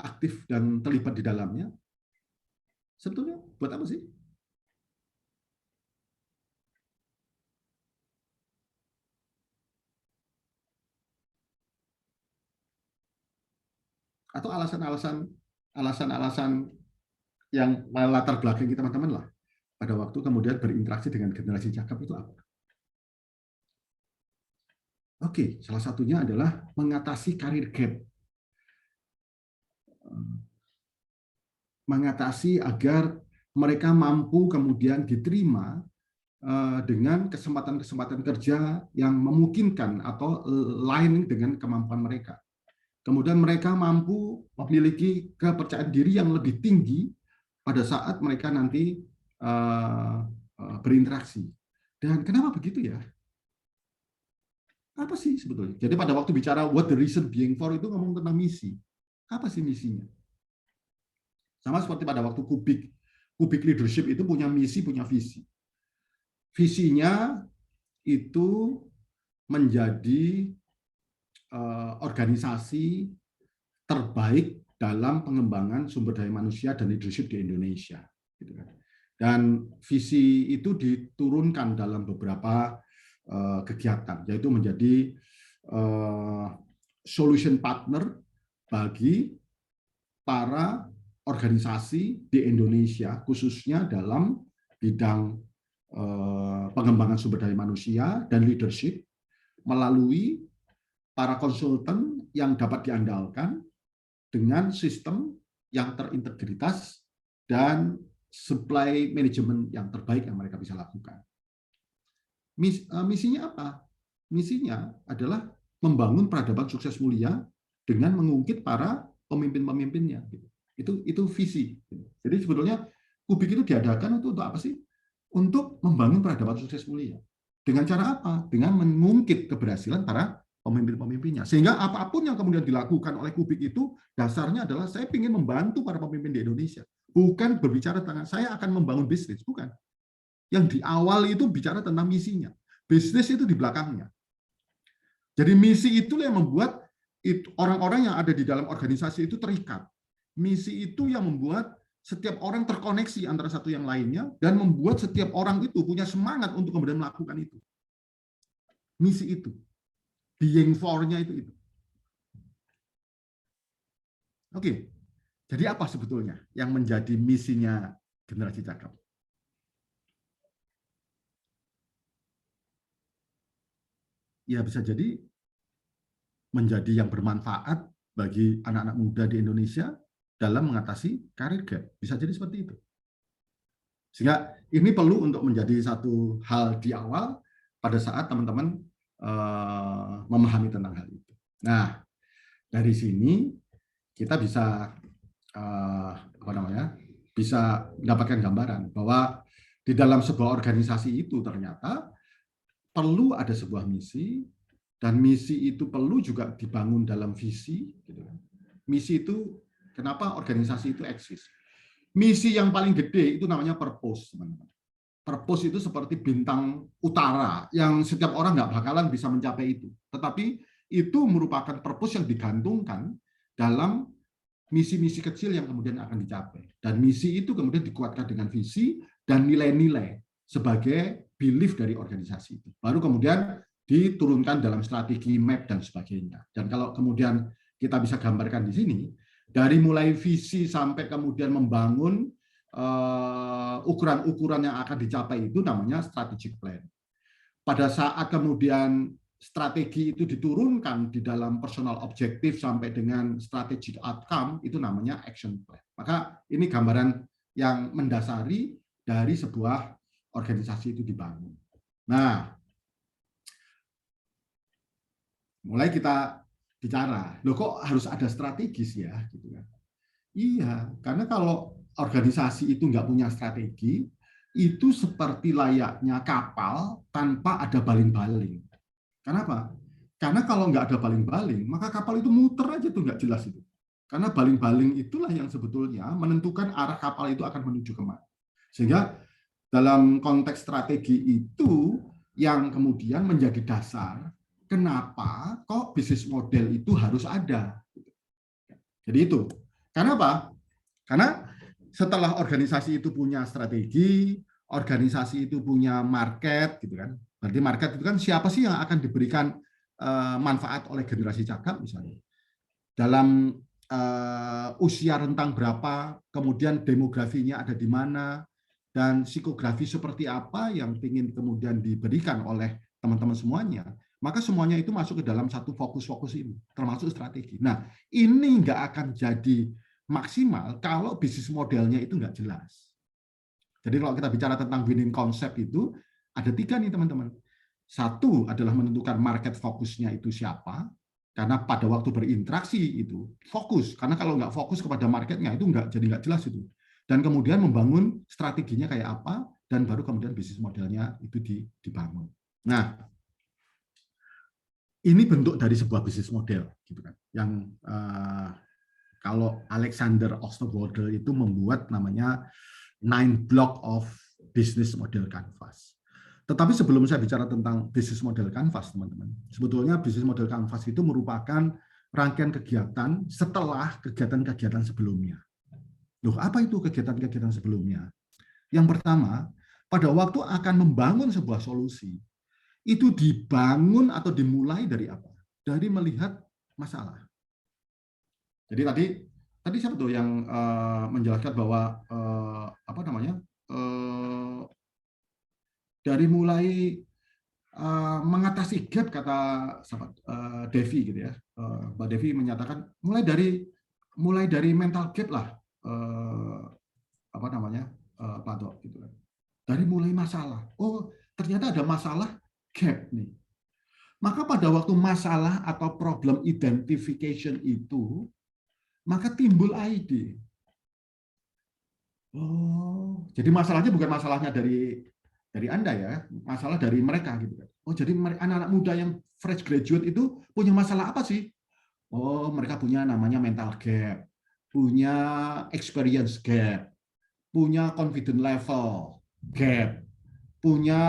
aktif dan terlibat di dalamnya? Sebetulnya buat apa sih? Atau alasan-alasan yang latar belakang kita teman-teman lah pada waktu kemudian berinteraksi dengan generasi cakap itu apa? Oke, salah satunya adalah mengatasi karir gap. Mengatasi agar mereka mampu kemudian diterima dengan kesempatan-kesempatan kerja yang memungkinkan atau lain dengan kemampuan mereka. Kemudian mereka mampu memiliki kepercayaan diri yang lebih tinggi pada saat mereka nanti berinteraksi. Dan kenapa begitu ya? Apa sih sebetulnya? Jadi pada waktu bicara what the reason being for itu ngomong tentang misi. Apa sih misinya? Sama seperti pada waktu Kubik leadership itu punya misi, punya visi. Visinya itu menjadi organisasi terbaik dalam pengembangan sumber daya manusia dan leadership di Indonesia. Dan visi itu diturunkan dalam beberapa kegiatan, yaitu menjadi solution partner bagi para organisasi di Indonesia, khususnya dalam bidang pengembangan sumber daya manusia dan leadership, melalui para konsultan yang dapat diandalkan dengan sistem yang terintegritas dan supply management yang terbaik yang mereka bisa lakukan. Misinya apa? Misinya adalah membangun peradaban sukses mulia dengan mengungkit para pemimpin-pemimpinnya. Itu visi. Jadi sebetulnya Kubik itu diadakan untuk apa sih? Untuk membangun peradaban sukses mulia. Dengan cara apa? Dengan mengungkit keberhasilan para pemimpin-pemimpinnya. Sehingga apapun yang kemudian dilakukan oleh Kubik itu, dasarnya adalah saya ingin membantu para pemimpin di Indonesia. Bukan berbicara tentang saya akan membangun bisnis, bukan. Yang di awal itu bicara tentang misinya. Bisnis itu di belakangnya. Jadi misi itulah yang membuat orang-orang yang ada di dalam organisasi itu terikat. Misi itu yang membuat setiap orang terkoneksi antara satu yang lainnya dan membuat setiap orang itu punya semangat untuk kemudian melakukan itu. Misi itu. Being for-nya itu. Oke. Jadi apa sebetulnya yang menjadi misinya generasi cakap? Ya bisa jadi menjadi yang bermanfaat bagi anak-anak muda di Indonesia dalam mengatasi karir gap. Bisa jadi seperti itu. Sehingga ini perlu untuk menjadi satu hal di awal pada saat teman-teman memahami tentang hal itu. Nah, dari sini kita bisa bisa mendapatkan gambaran bahwa di dalam sebuah organisasi itu ternyata perlu ada sebuah misi, dan misi itu perlu juga dibangun dalam visi, gitu kan. Misi itu, kenapa organisasi itu eksis? Misi yang paling gede itu namanya purpose, teman-teman. Purpose itu seperti bintang utara yang setiap orang nggak bakalan bisa mencapai itu. Tetapi itu merupakan purpose yang digantungkan dalam misi-misi kecil yang kemudian akan dicapai. Dan misi itu kemudian dikuatkan dengan visi dan nilai-nilai sebagai belief dari organisasi itu. Baru kemudian diturunkan dalam strategi, map, dan sebagainya. Dan kalau kemudian kita bisa gambarkan di sini, dari mulai visi sampai kemudian membangun ukuran-ukuran yang akan dicapai itu namanya strategic plan. Pada saat kemudian strategi itu diturunkan di dalam personal objektif sampai dengan strategic outcome, itu namanya action plan. Maka ini gambaran yang mendasari dari sebuah organisasi itu dibangun. Nah, mulai kita bicara, loh kok harus ada strategis ya, gitu kan? Iya, karena kalau organisasi itu nggak punya strategi, itu seperti layaknya kapal tanpa ada baling-baling. Kenapa? Karena kalau nggak ada baling-baling, maka kapal itu muter aja tuh nggak jelas itu. Karena baling-baling itulah yang sebetulnya menentukan arah kapal itu akan menuju kemana. Sehingga dalam konteks strategi itu yang kemudian menjadi dasar kenapa kok bisnis model itu harus ada. Jadi itu. Karena apa? Karena setelah organisasi itu punya strategi, organisasi itu punya market, gitu kan? Berarti market itu kan siapa sih yang akan diberikan manfaat oleh generasi cakap misalnya. Dalam usia rentang berapa, kemudian demografinya ada di mana, dan psikografi seperti apa yang ingin kemudian diberikan oleh teman-teman semuanya, maka semuanya itu masuk ke dalam satu fokus-fokus ini, termasuk strategi. Nah, ini nggak akan jadi maksimal kalau bisnis modelnya itu nggak jelas. Jadi kalau kita bicara tentang winning concept itu, ada 3 nih teman-teman. 1 adalah menentukan market fokusnya itu siapa, karena pada waktu berinteraksi itu fokus, karena kalau nggak fokus kepada marketnya itu nggak jelas itu. Dan kemudian membangun strateginya kayak apa, dan baru kemudian bisnis modelnya itu dibangun. Nah, ini bentuk dari sebuah bisnis model, gitu kan? Yang kalau Alexander Osterwalder itu membuat namanya 9 block of business model canvas. Tetapi sebelum saya bicara tentang business model canvas, teman-teman, sebetulnya business model canvas itu merupakan rangkaian kegiatan setelah kegiatan-kegiatan sebelumnya. Loh, apa itu kegiatan-kegiatan sebelumnya? Yang pertama, pada waktu akan membangun sebuah solusi, itu dibangun atau dimulai dari apa? Dari melihat masalah. Jadi tadi siapa tuh yang menjelaskan bahwa apa namanya? Dari mulai mengatasi gap, kata sahabat Devi gitu ya. Mbak Devi menyatakan mulai dari mental gap lah, apa namanya, Pak Dok, gitu kan. Dari mulai masalah. Oh, ternyata ada masalah gap nih. Maka pada waktu masalah atau problem identification itu, maka timbul ide. Oh, jadi masalahnya bukan masalahnya dari Anda ya, masalah dari mereka gitu kan. Oh, jadi anak-anak muda yang fresh graduate itu punya masalah apa sih? Oh, mereka punya namanya mental gap, punya experience gap, punya confidence level gap, punya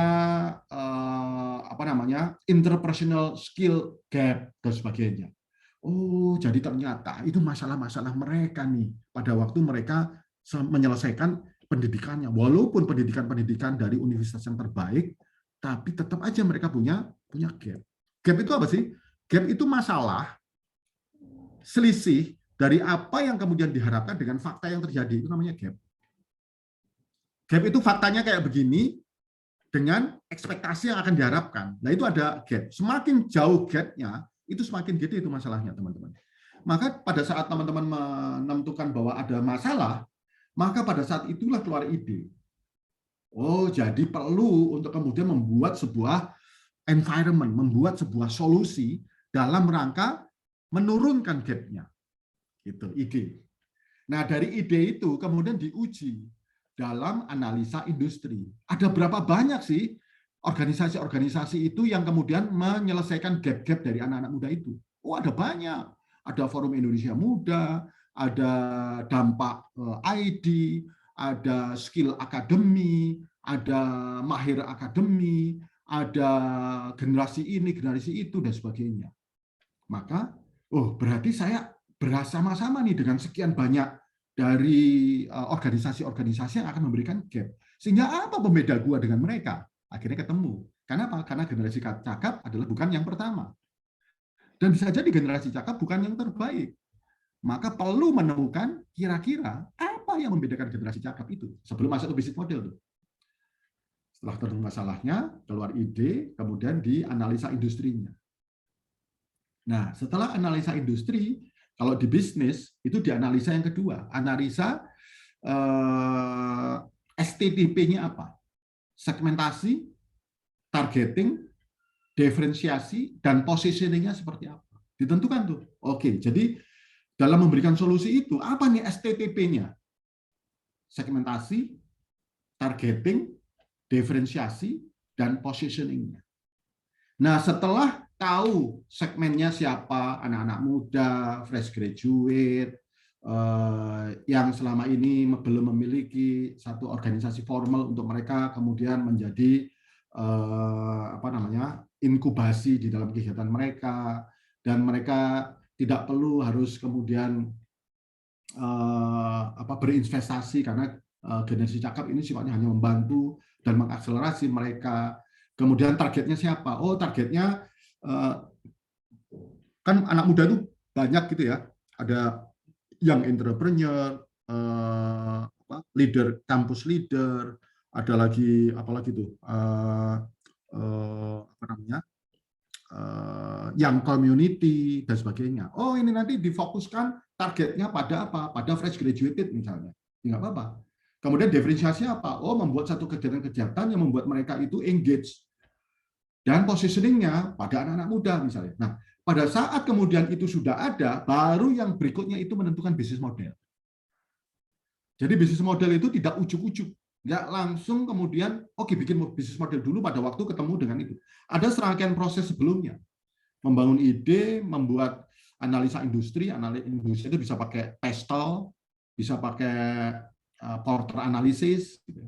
apa namanya interpersonal skill gap dan sebagainya. Oh, jadi ternyata itu masalah-masalah mereka nih pada waktu mereka menyelesaikan pendidikannya. Walaupun pendidikan dari universitas yang terbaik, tapi tetap aja mereka punya gap. Gap itu apa sih? Gap itu masalah selisih dari apa yang kemudian diharapkan dengan fakta yang terjadi. Itu namanya gap. Gap itu faktanya kayak begini dengan ekspektasi yang akan diharapkan. Nah, itu ada gap. Semakin jauh gapnya, itu semakin gede itu masalahnya, teman-teman. Maka pada saat teman-teman menentukan bahwa ada masalah, maka pada saat itulah keluar ide. Oh, jadi perlu untuk kemudian membuat sebuah environment, membuat sebuah solusi dalam rangka menurunkan gap-nya. Gitu, ide. Nah, dari ide itu kemudian diuji dalam analisa industri. Ada berapa banyak sih organisasi-organisasi itu yang kemudian menyelesaikan gap-gap dari anak-anak muda itu? Oh, ada banyak. ada Forum Indonesia Muda, ada Dampak ID, ada Skill Academy, ada Mahir Academy, ada generasi ini, generasi itu, dan sebagainya. Maka, berarti saya bersama-sama nih dengan sekian banyak dari organisasi-organisasi yang akan memberikan gap. Sehingga apa pembeda gua dengan mereka? Akhirnya ketemu. Karena apa? Karena generasi cakap adalah bukan yang pertama. Dan bisa jadi generasi cakap bukan yang terbaik. Maka perlu menemukan kira-kira apa yang membedakan generasi cakap itu sebelum masuk ke bisnis model. Setelah ketemu masalahnya, keluar ide, kemudian dianalisa industrinya. Nah, setelah analisa industri, kalau di bisnis itu dianalisa yang kedua, analisa STTP-nya apa? Segmentasi, targeting, diferensiasi, dan positioning-nya seperti apa? Ditentukan tuh. Oke, jadi dalam memberikan solusi itu, apa nih STTP-nya? Segmentasi, targeting, diferensiasi, dan positioning-nya. Nah, setelah tahu segmennya siapa, anak-anak muda, fresh graduate, yang selama ini belum memiliki satu organisasi formal untuk mereka kemudian menjadi inkubasi di dalam kegiatan mereka, dan mereka tidak perlu harus kemudian berinvestasi karena generasi cakap ini sifatnya hanya membantu dan mengakselerasi mereka. Kemudian targetnya siapa? Targetnya kan anak muda itu banyak gitu ya. Ada young entrepreneur, leader, campus leader, ada lagi apalagi tuh young community dan sebagainya. Ini nanti difokuskan targetnya pada apa? Pada fresh graduated misalnya. Nggak apa-apa. Kemudian diferensiasi apa? Membuat satu kegiatan-kegiatan yang membuat mereka itu engage. Dan positioningnya pada anak-anak muda misalnya. Nah, pada saat kemudian itu sudah ada, baru yang berikutnya itu menentukan bisnis model. Jadi bisnis model itu tidak ujuk-ujuk, nggak langsung kemudian bikin bisnis model dulu pada waktu ketemu dengan itu. Ada serangkaian proses sebelumnya, membangun ide, membuat analisa industri itu bisa pakai PESTEL, bisa pakai Porter Analysis, gitu.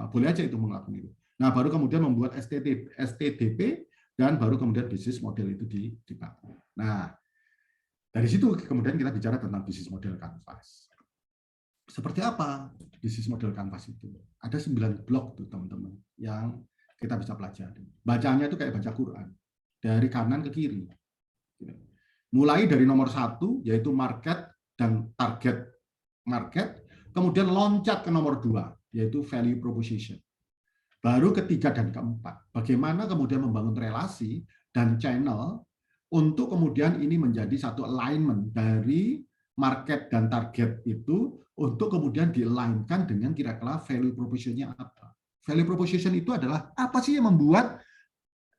Boleh aja itu melakukan itu. Nah, baru kemudian membuat STDP, dan baru kemudian bisnis model itu dibangun. Nah, dari situ kemudian kita bicara tentang bisnis model kanvas. Seperti apa bisnis model kanvas itu? Ada 9 blok tuh teman-teman yang kita bisa pelajari. Bacanya itu kayak baca Quran, dari kanan ke kiri. Mulai dari nomor 1, yaitu market dan target market, kemudian loncat ke nomor 2, yaitu value proposition. Baru ketiga dan keempat, bagaimana kemudian membangun relasi dan channel untuk kemudian ini menjadi satu alignment dari market dan target itu untuk kemudian di-align-kan dengan kira-kira value proposition-nya apa. Value proposition itu adalah apa sih yang membuat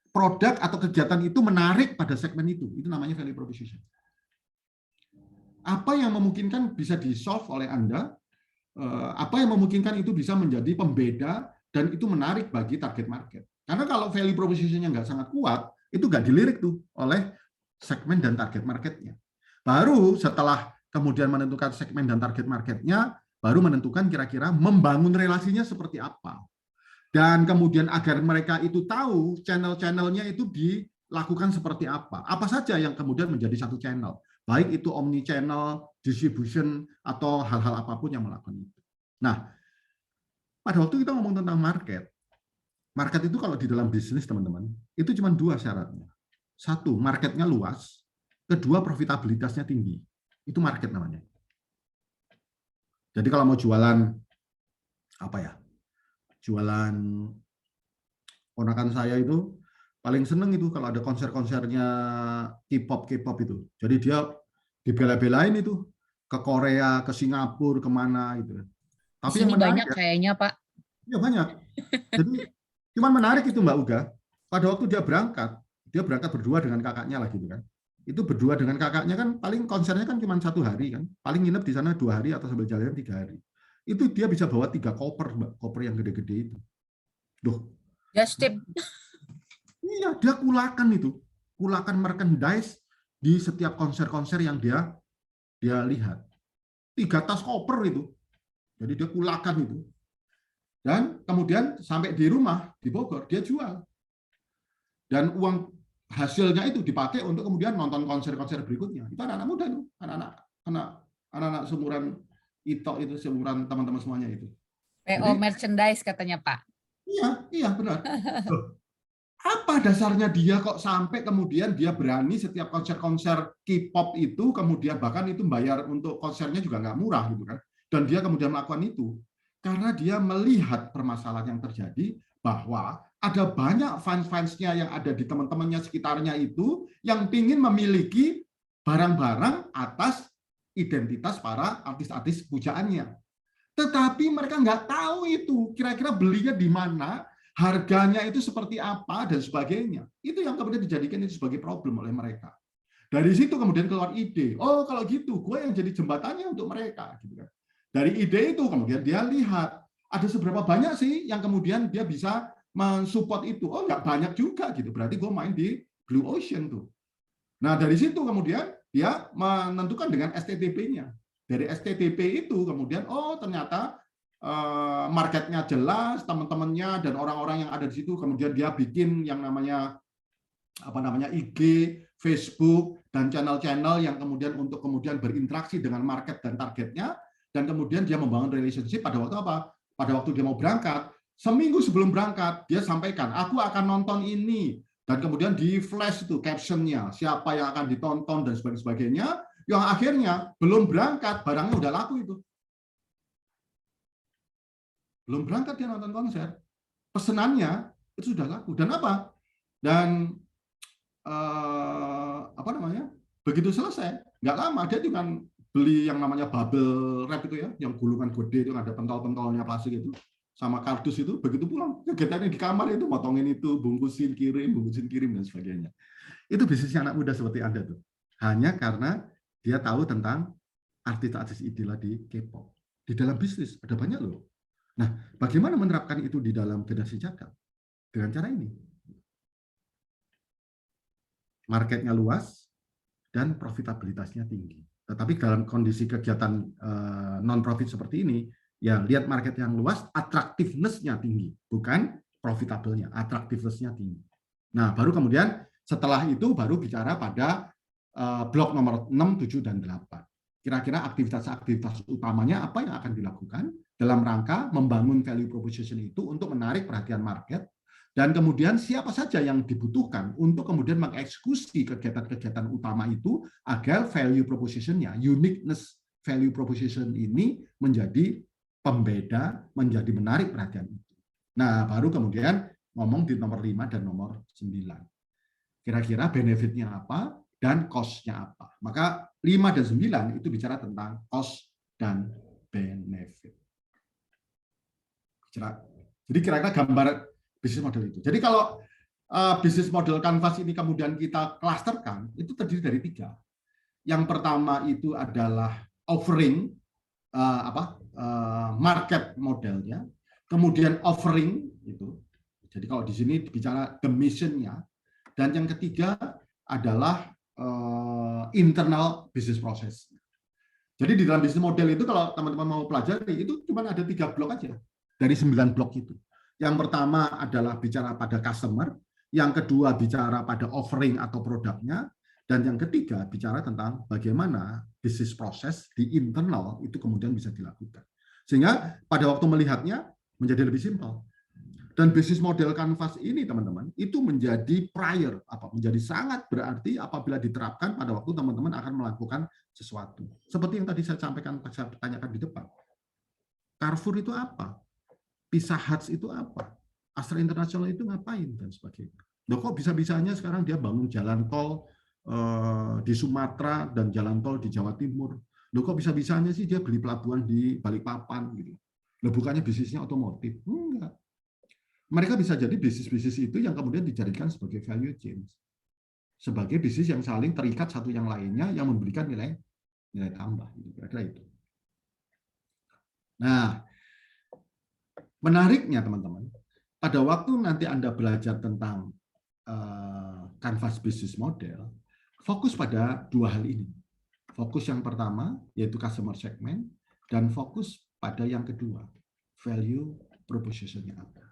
produk atau kegiatan itu menarik pada segmen itu. Itu namanya value proposition. Apa yang memungkinkan bisa di-solve oleh Anda, apa yang memungkinkan itu bisa menjadi pembeda dan itu menarik bagi target market. Karena kalau value proposition-nya nggak sangat kuat, itu nggak dilirik tuh oleh segmen dan target marketnya. Baru setelah kemudian menentukan segmen dan target marketnya, baru menentukan kira-kira membangun relasinya seperti apa. Dan kemudian agar mereka itu tahu channel-channelnya itu dilakukan seperti apa. Apa saja yang kemudian menjadi satu channel. Baik itu omni-channel, distribution, atau hal-hal apapun yang melakukan itu. Nah, pada waktu kita ngomong tentang market itu kalau di dalam bisnis teman-teman, itu cuma 2 syaratnya. 1, marketnya luas. 2, profitabilitasnya tinggi. Itu market namanya. Jadi kalau mau jualan, jualan ponakan saya itu, paling seneng itu kalau ada konser-konsernya K-pop itu. Jadi dia dibela-belain itu, ke Korea, ke Singapura, kemana gitu. Tapi yang menarik banyak kayaknya, Pak. Ya banyak. Jadi cuman menarik itu Mbak Uga. Pada waktu dia berangkat berdua dengan kakaknya lah gitu kan. Itu berdua dengan kakaknya kan paling konsernya kan cuma 1 hari kan. Paling nginep di sana 2 hari atau sambil jalan 3 hari. Itu dia bisa bawa 3 koper Mbak, koper yang gede-gede itu. Just tip. Iya, dia kulakan itu. Kulakan merchandise di setiap konser-konser yang dia lihat. 3 tas koper itu. Jadi dia kulakan itu. Dan kemudian sampai di rumah di Bogor dia jual. Dan uang hasilnya itu dipakai untuk kemudian nonton konser-konser berikutnya. Itu anak-anak muda itu, anak-anak seumuran Ito itu, seumuran teman-teman semuanya itu. PO merchandise katanya Pak. Iya benar. Apa dasarnya dia kok sampai kemudian dia berani setiap konser-konser K-pop itu kemudian bahkan itu bayar untuk konsernya juga nggak murah gitu kan. Dan dia kemudian melakukan itu karena dia melihat permasalahan yang terjadi bahwa ada banyak fans-fansnya yang ada di teman-temannya sekitarnya itu yang ingin memiliki barang-barang atas identitas para artis-artis pujaannya. Tetapi mereka nggak tahu itu kira-kira belinya di mana, harganya itu seperti apa dan sebagainya. Itu yang kemudian dijadikan itu sebagai problem oleh mereka. Dari situ kemudian keluar ide, oh kalau gitu gue yang jadi jembatannya untuk mereka gitu kan. Dari ide itu kemudian dia lihat ada seberapa banyak sih yang kemudian dia bisa mensupport itu. Oh nggak banyak juga gitu, berarti gue main di Blue Ocean tuh. Nah dari situ kemudian dia menentukan dengan STTP-nya. Dari STTP itu kemudian oh ternyata marketnya jelas, teman-temannya dan orang-orang yang ada di situ, kemudian dia bikin yang namanya IG, Facebook dan channel-channel yang kemudian untuk kemudian berinteraksi dengan market dan targetnya, dan kemudian dia membangun relationship pada waktu apa? Pada waktu dia mau berangkat, seminggu sebelum berangkat dia sampaikan, aku akan nonton ini, dan kemudian di flash itu captionnya, siapa yang akan ditonton dan sebagainya, yang akhirnya belum berangkat barangnya udah laku itu. Belum berangkat dia nonton konser, pesenannya itu sudah laku. Dan apa? Dan begitu selesai, nggak lama dia juga beli yang namanya bubble wrap itu ya, yang gulungan gede itu ada pentol-pentolnya plastik itu, sama kardus itu. Begitu pulang, kegiatannya di kamar itu motongin itu, bungkusin kirim dan sebagainya. Itu bisnisnya anak muda seperti Anda tuh. Hanya karena dia tahu tentang artis-artis idola di K-pop. Di dalam bisnis ada banyak loh. Nah, bagaimana menerapkan itu di dalam generasi jagal? Dengan cara ini. Marketnya luas dan profitabilitasnya tinggi. Tetapi dalam kondisi kegiatan non-profit seperti ini, ya lihat market yang luas, attractiveness-nya tinggi, bukan profitable-nya, attractiveness-nya tinggi. Nah, baru kemudian setelah itu baru bicara pada blok nomor 6, 7, dan 8. Kira-kira aktivitas-aktivitas utamanya apa yang akan dilakukan dalam rangka membangun value proposition itu untuk menarik perhatian market, dan kemudian siapa saja yang dibutuhkan untuk kemudian mengeksekusi kegiatan-kegiatan utama itu agar value proposition-nya, uniqueness value proposition ini menjadi pembeda, menjadi menarik perhatian itu. Nah, baru kemudian ngomong di nomor 5 dan nomor 9. Kira-kira benefit-nya apa dan cost-nya apa. Maka 5 dan 9 itu bicara tentang cost dan benefit. Jadi kira-kira gambar bisnis model itu. Jadi kalau bisnis model Canvas ini kemudian kita klasterkan, itu terdiri dari 3. Yang pertama itu adalah offering, market modelnya, kemudian offering itu. Jadi kalau di sini bicara the mission-nya, dan yang ketiga adalah internal business process. Jadi di dalam bisnis model itu kalau teman-teman mau pelajari itu cuma ada 3 blok aja dari 9 blok itu. Yang pertama adalah bicara pada customer, yang kedua bicara pada offering atau produknya, dan yang ketiga bicara tentang bagaimana bisnis proses di internal itu kemudian bisa dilakukan. Sehingga pada waktu melihatnya menjadi lebih simpel. Dan bisnis model Canvas ini teman-teman itu menjadi menjadi sangat berarti apabila diterapkan pada waktu teman-teman akan melakukan sesuatu. Seperti yang tadi saya sampaikan, saya tanyakan di depan. Carrefour itu apa? Pizza Hut itu apa? Astra International itu ngapain dan sebagainya. Loh kok bisa-bisanya sekarang dia bangun jalan tol di Sumatera dan jalan tol di Jawa Timur. Loh kok bisa-bisanya sih dia beli pelabuhan di Balikpapan gitu. Loh bukannya bisnisnya otomotif? Enggak. Mereka bisa jadi bisnis-bisnis itu yang kemudian dijadikan sebagai value chain. Sebagai bisnis yang saling terikat satu yang lainnya yang memberikan nilai tambah. Kira-kira itu. Nah, menariknya teman-teman, pada waktu nanti Anda belajar tentang Canvas business model, fokus pada dua hal ini. Fokus yang pertama, yaitu customer segment, dan fokus pada yang kedua, value proposition-nya apa.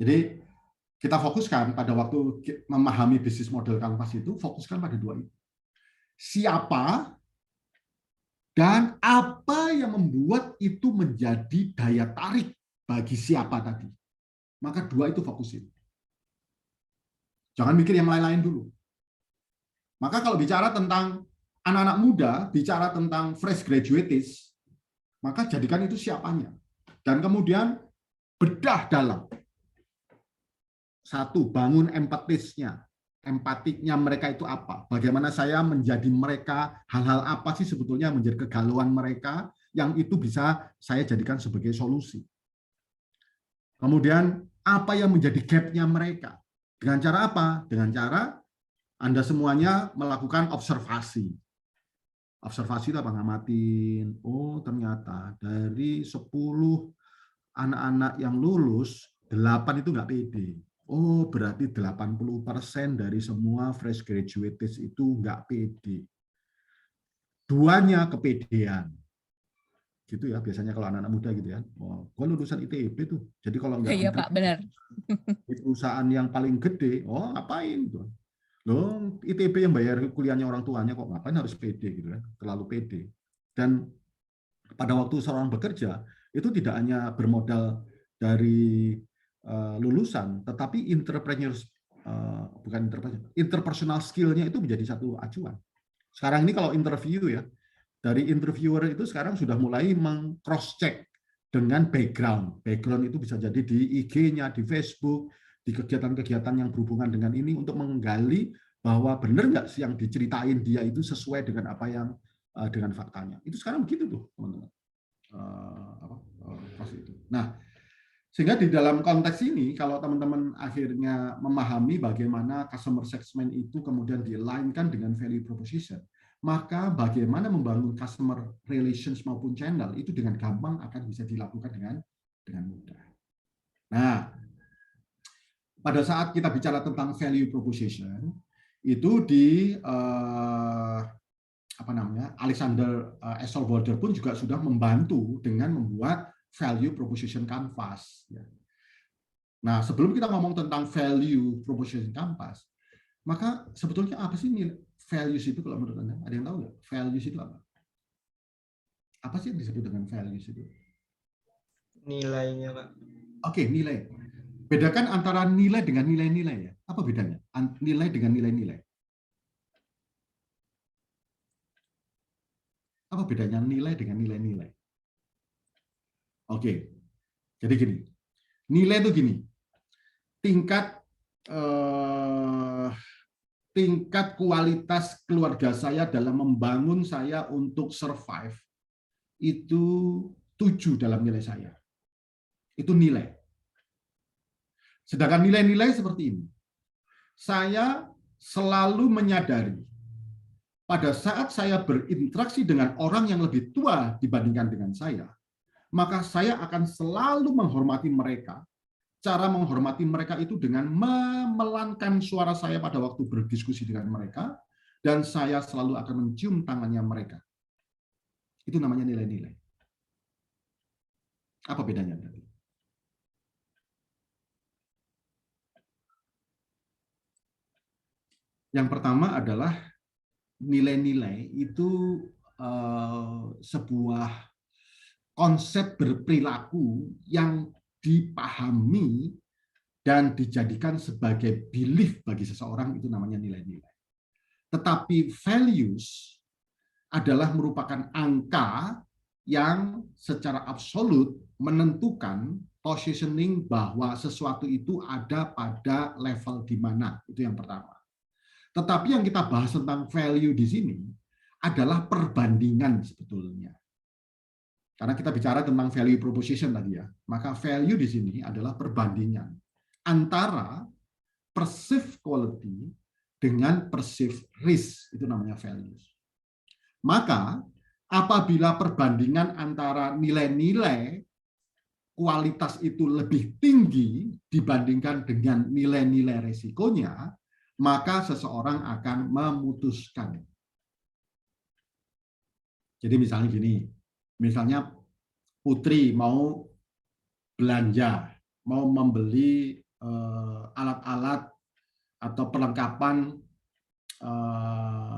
Jadi, kita fokuskan pada waktu memahami bisnis model Canvas itu, fokuskan pada dua itu. Siapa dan apa yang membuat itu menjadi daya tarik bagi siapa tadi. Maka dua itu fokusin. Jangan mikir yang lain-lain dulu. Maka kalau bicara tentang anak-anak muda, bicara tentang fresh graduates, maka jadikan itu siapanya. Dan kemudian bedah dalam. Satu, bangun empatiknya mereka itu apa? Bagaimana saya menjadi mereka, hal-hal apa sih sebetulnya menjadi kegalauan mereka yang itu bisa saya jadikan sebagai solusi. Kemudian apa yang menjadi gap-nya mereka? Dengan cara apa? Dengan cara Anda semuanya melakukan observasi. Observasi itu apa? Ngamatin. Oh, ternyata dari 10 anak-anak yang lulus, 8 itu nggak pede. Oh, berarti 80% dari semua fresh graduates itu nggak pede. Duanya kepedean. Gitu ya, biasanya kalau anak-anak muda gitu ya. Oh, gue lulusan ITB tuh. Jadi kalau nggak Iya, Pak, benar. di perusahaan yang paling gede, oh ngapain tuh? Loh, ITB yang bayar kuliahnya orang tuanya kok ngapain harus pede gitu kan? Terlalu pede. Dan pada waktu seorang bekerja, itu tidak hanya bermodal dari lulusan, tetapi interpersonal skill-nya itu menjadi satu acuan. Sekarang ini kalau interview ya, dari interviewer itu sekarang sudah mulai meng-cross-check dengan background. Background itu bisa jadi di IG-nya, di Facebook, di kegiatan-kegiatan yang berhubungan dengan ini untuk menggali bahwa benar nggak sih yang diceritain dia itu sesuai dengan apa yang dengan faktanya. Itu sekarang begitu tuh, teman-teman. Nah, sehingga di dalam konteks ini, kalau teman-teman akhirnya memahami bagaimana customer segment itu kemudian di-align-kan dengan value proposition, maka bagaimana membangun customer relations maupun channel itu dengan gampang akan bisa dilakukan dengan mudah. Nah, pada saat kita bicara tentang value proposition, itu di Alexander Esselbolder pun juga sudah membantu dengan membuat value proposition canvas. Nah, sebelum kita ngomong tentang value proposition canvas, maka sebetulnya apa sih nilai values itu kalau menurut Anda? Ada yang tahu nggak? Values itu apa? Apa sih yang disebut dengan values itu? Nilainya, Pak. Oke, nilai. Bedakan antara nilai dengan nilai-nilai ya. Apa bedanya? Nilai dengan nilai-nilai. Apa bedanya nilai dengan nilai-nilai? Oke, jadi gini, nilai itu gini, tingkat kualitas keluarga saya dalam membangun saya untuk survive itu 7 dalam nilai saya, itu nilai. Sedangkan nilai-nilai seperti ini, saya selalu menyadari pada saat saya berinteraksi dengan orang yang lebih tua dibandingkan dengan saya, maka saya akan selalu menghormati mereka. Cara menghormati mereka itu dengan memelankan suara saya pada waktu berdiskusi dengan mereka, dan saya selalu akan mencium tangannya mereka. Itu namanya nilai-nilai. Apa bedanya tadi? Yang pertama adalah nilai-nilai itu sebuah konsep berperilaku yang dipahami dan dijadikan sebagai belief bagi seseorang, itu namanya nilai-nilai. Tetapi values adalah merupakan angka yang secara absolut menentukan positioning bahwa sesuatu itu ada pada level di mana, itu yang pertama. Tetapi yang kita bahas tentang value di sini adalah perbandingan sebetulnya. Karena kita bicara tentang value proposition tadi ya, maka value di sini adalah perbandingan antara perceived quality dengan perceived risk, itu namanya values. Maka apabila perbandingan antara nilai-nilai kualitas itu lebih tinggi dibandingkan dengan nilai-nilai resikonya, maka seseorang akan memutuskan. Jadi misalnya gini, misalnya Putri mau belanja, mau membeli alat-alat atau perlengkapan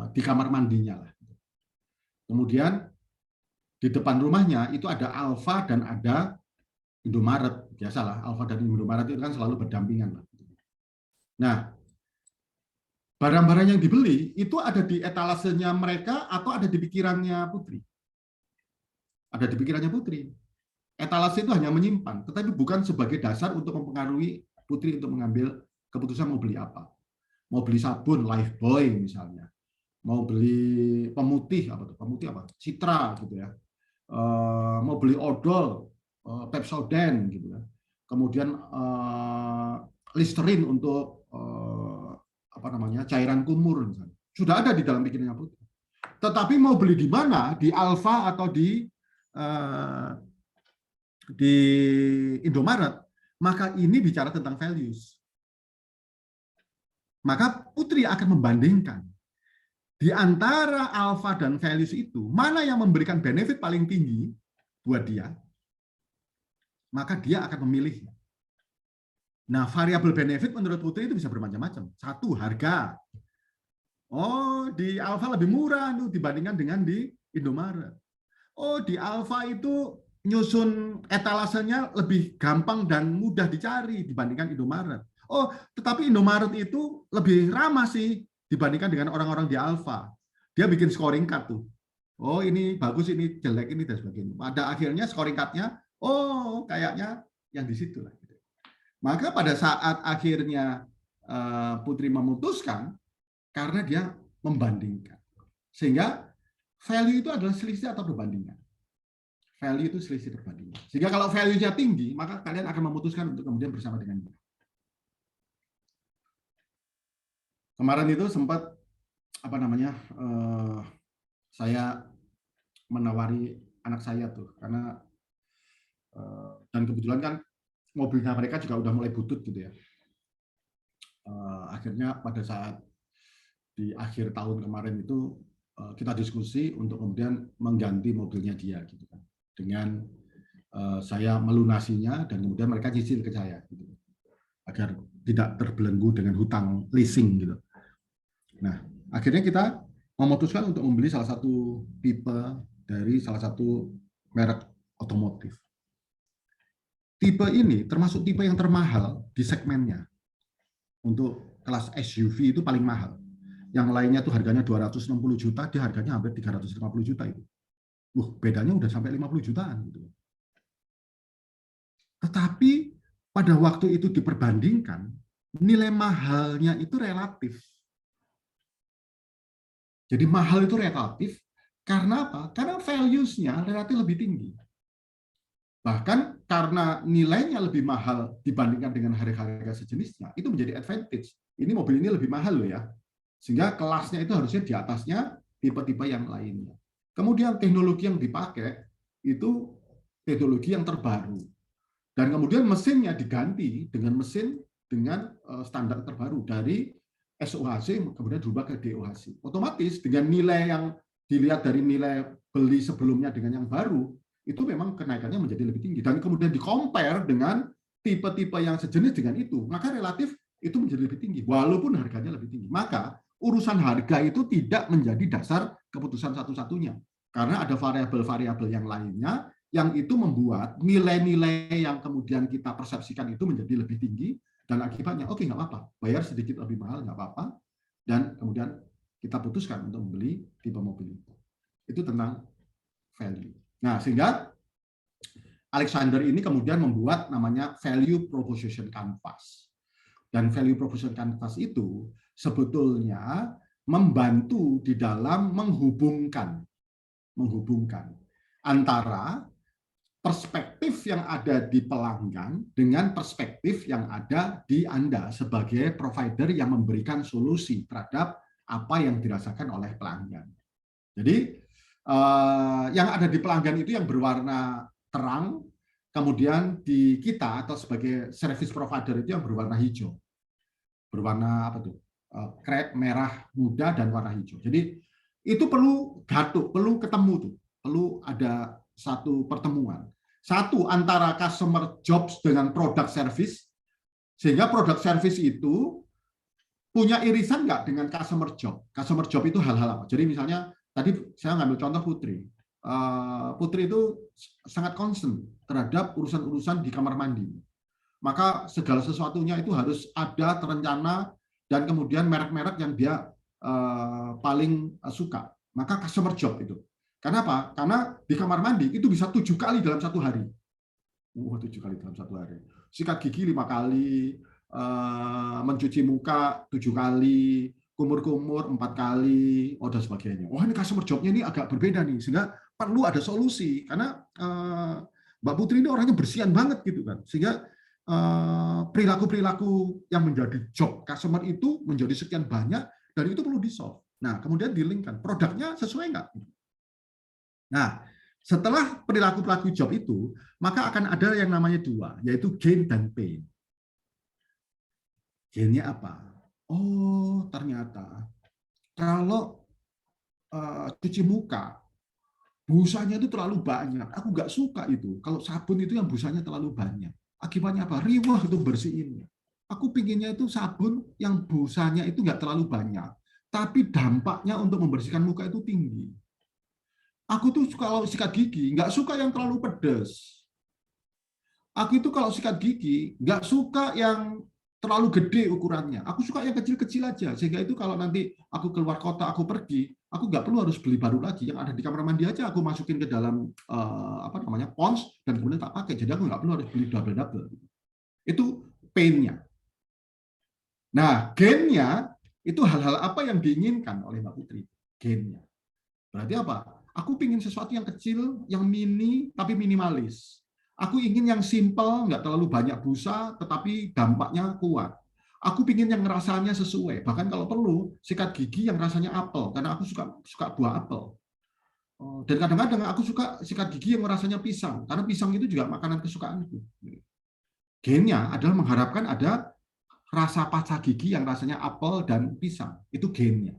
di kamar mandinya lah. Kemudian di depan rumahnya itu ada Alfa dan ada Indomaret, biasalah Alfa dan Indomaret itu kan selalu berdampingan. Nah, barang-barang yang dibeli itu ada di etalasenya mereka atau ada di pikirannya Putri? Ada di pikirannya Putri. Etalase itu hanya menyimpan, tetapi bukan sebagai dasar untuk mempengaruhi Putri untuk mengambil keputusan mau beli apa. Mau beli sabun Lifebuoy misalnya, mau beli pemutih apa tuh? Pemutih apa? Citra gitu ya. Mau beli odol Pepsodent gitu ya. Kemudian Listerine untuk apa namanya? Cairan kumur misalnya. Sudah ada di dalam pikirannya Putri. Tetapi mau beli di mana? Di Alfa atau di Indomaret, maka ini bicara tentang values. Maka Putri akan membandingkan di antara alpha dan values itu, mana yang memberikan benefit paling tinggi buat dia, maka dia akan memilih. Nah, variabel benefit menurut Putri itu bisa bermacam-macam. Satu, harga. Oh, di alpha lebih murah tuh dibandingkan dengan di Indomaret. Oh, di alpha itu nyusun etalasenya lebih gampang dan mudah dicari dibandingkan Indomaret. Oh, tetapi Indomaret itu lebih ramah sih dibandingkan dengan orang-orang di Alfa. Dia bikin scoring card tuh. Oh, ini bagus, ini jelek, ini dan sebagainya. Pada akhirnya scoring card-nya, oh kayaknya yang di situ lah. Maka pada saat akhirnya Putri memutuskan, karena dia membandingkan. Sehingga value itu adalah selisih atau perbandingan. Value itu selisih perbandingan. Sehingga kalau value-nya tinggi, maka kalian akan memutuskan untuk kemudian bersama dengan dia. Kemarin itu sempat apa namanya saya menawari anak saya tuh karena dan kebetulan kan mobilnya mereka juga udah mulai butut gitu ya. Akhirnya pada saat di akhir tahun kemarin itu kita diskusi untuk kemudian mengganti mobilnya dia gitu kan dengan saya melunasinya dan kemudian mereka cicil ke saya gitu agar tidak terbelenggu dengan hutang leasing gitu. Nah, akhirnya kita memutuskan untuk membeli salah satu tipe dari salah satu merek otomotif. Tipe ini termasuk tipe yang termahal di segmennya. Untuk kelas SUV itu paling mahal. Yang lainnya tuh harganya 260 juta, dia harganya hampir 350 juta itu. Bedanya udah sampai 50 jutaan gitu. Tetapi pada waktu itu diperbandingkan, nilai mahalnya itu relatif. Jadi mahal itu relatif karena apa? Karena values-nya relatif lebih tinggi. Bahkan karena nilainya lebih mahal dibandingkan dengan harga-harga sejenisnya, itu menjadi advantage. Ini mobil ini lebih mahal loh ya. Sehingga kelasnya itu harusnya di atasnya tipe-tipe yang lainnya. Kemudian teknologi yang dipakai itu teknologi yang terbaru. Dan kemudian mesinnya diganti dengan mesin dengan standar terbaru dari SOHC kemudian berubah ke DOHC. Otomatis dengan nilai yang dilihat dari nilai beli sebelumnya dengan yang baru, itu memang kenaikannya menjadi lebih tinggi. Dan kemudian di-compare dengan tipe-tipe yang sejenis dengan itu, maka relatif itu menjadi lebih tinggi, walaupun harganya lebih tinggi. Maka urusan harga itu tidak menjadi dasar keputusan satu-satunya. Karena ada variabel-variabel yang lainnya, yang itu membuat nilai-nilai yang kemudian kita persepsikan itu menjadi lebih tinggi, dan akibatnya, oke, nggak apa-apa, bayar sedikit lebih mahal, nggak apa-apa, dan kemudian kita putuskan untuk membeli tipe mobil itu. Itu tentang value. Nah, sehingga Alexander ini kemudian membuat namanya Value Proposition Canvas. Dan Value Proposition Canvas itu sebetulnya membantu di dalam menghubungkan antara perspektif yang ada di pelanggan dengan perspektif yang ada di Anda sebagai provider yang memberikan solusi terhadap apa yang dirasakan oleh pelanggan. Jadi yang ada di pelanggan itu yang berwarna terang, kemudian di kita atau sebagai service provider itu yang berwarna hijau. Berwarna apa tuh? krep merah muda dan warna hijau. Jadi itu perlu gaduh, perlu ketemu tuh, perlu ada satu pertemuan. Satu antara customer jobs dengan product service, sehingga product service itu punya irisan nggak dengan customer job. Customer job itu hal-hal apa? Jadi misalnya tadi saya ngambil contoh Putri. Putri itu sangat concern terhadap urusan-urusan di kamar mandi. Maka segala sesuatunya itu harus ada terencana dan kemudian merek-merek yang dia paling suka. Maka customer job itu. Kenapa? Karena di kamar mandi itu bisa 7 kali dalam satu hari. 7 kali dalam satu hari. Sikat gigi 5 kali, mencuci muka 7 kali, kumur-kumur 4 kali, dan sebagainya. Wah, ini customer job-nya ini agak berbeda nih, sehingga perlu ada solusi. Karena Mbak Putri ini orangnya bersihan banget gitu kan, sehingga perilaku-perilaku yang menjadi job customer itu menjadi sekian banyak, dan itu perlu di-solve. Nah, kemudian di-link-kan, produknya sesuai nggak? Nah, setelah perilaku-perilaku job itu, maka akan ada yang namanya 2, yaitu gain dan pain. Gain-nya apa? Oh, ternyata kalau cuci muka, busanya itu terlalu banyak. Aku nggak suka itu. Kalau sabun itu yang busanya terlalu banyak. Akibatnya apa? Riwah itu bersihinnya. Aku pinginnya itu sabun yang busanya itu nggak terlalu banyak, tapi dampaknya untuk membersihkan muka itu tinggi. Aku tuh kalau sikat gigi nggak suka yang terlalu pedas. Aku itu kalau sikat gigi nggak suka yang terlalu gede ukurannya. Aku suka yang kecil-kecil aja. Sehingga itu kalau nanti aku keluar kota, aku pergi, aku nggak perlu harus beli baru lagi. Yang ada di kamar mandi aja aku masukin ke dalam pons dan kemudian tak pakai. Jadi aku nggak perlu harus beli double-double. Itu pain-nya. Nah, gain-nya itu hal-hal apa yang diinginkan oleh Mbak Putri? Gain-nya. Berarti apa? Aku ingin sesuatu yang kecil, yang mini, tapi minimalis. Aku ingin yang simple, nggak terlalu banyak busa, tetapi dampaknya kuat. Aku ingin yang rasanya sesuai. Bahkan kalau perlu, sikat gigi yang rasanya apel, karena aku suka buah apel. Dan kadang-kadang aku suka sikat gigi yang rasanya pisang, karena pisang itu juga makanan kesukaanku. Gain-nya adalah mengharapkan ada rasa pasta gigi yang rasanya apel dan pisang. Itu gain-nya.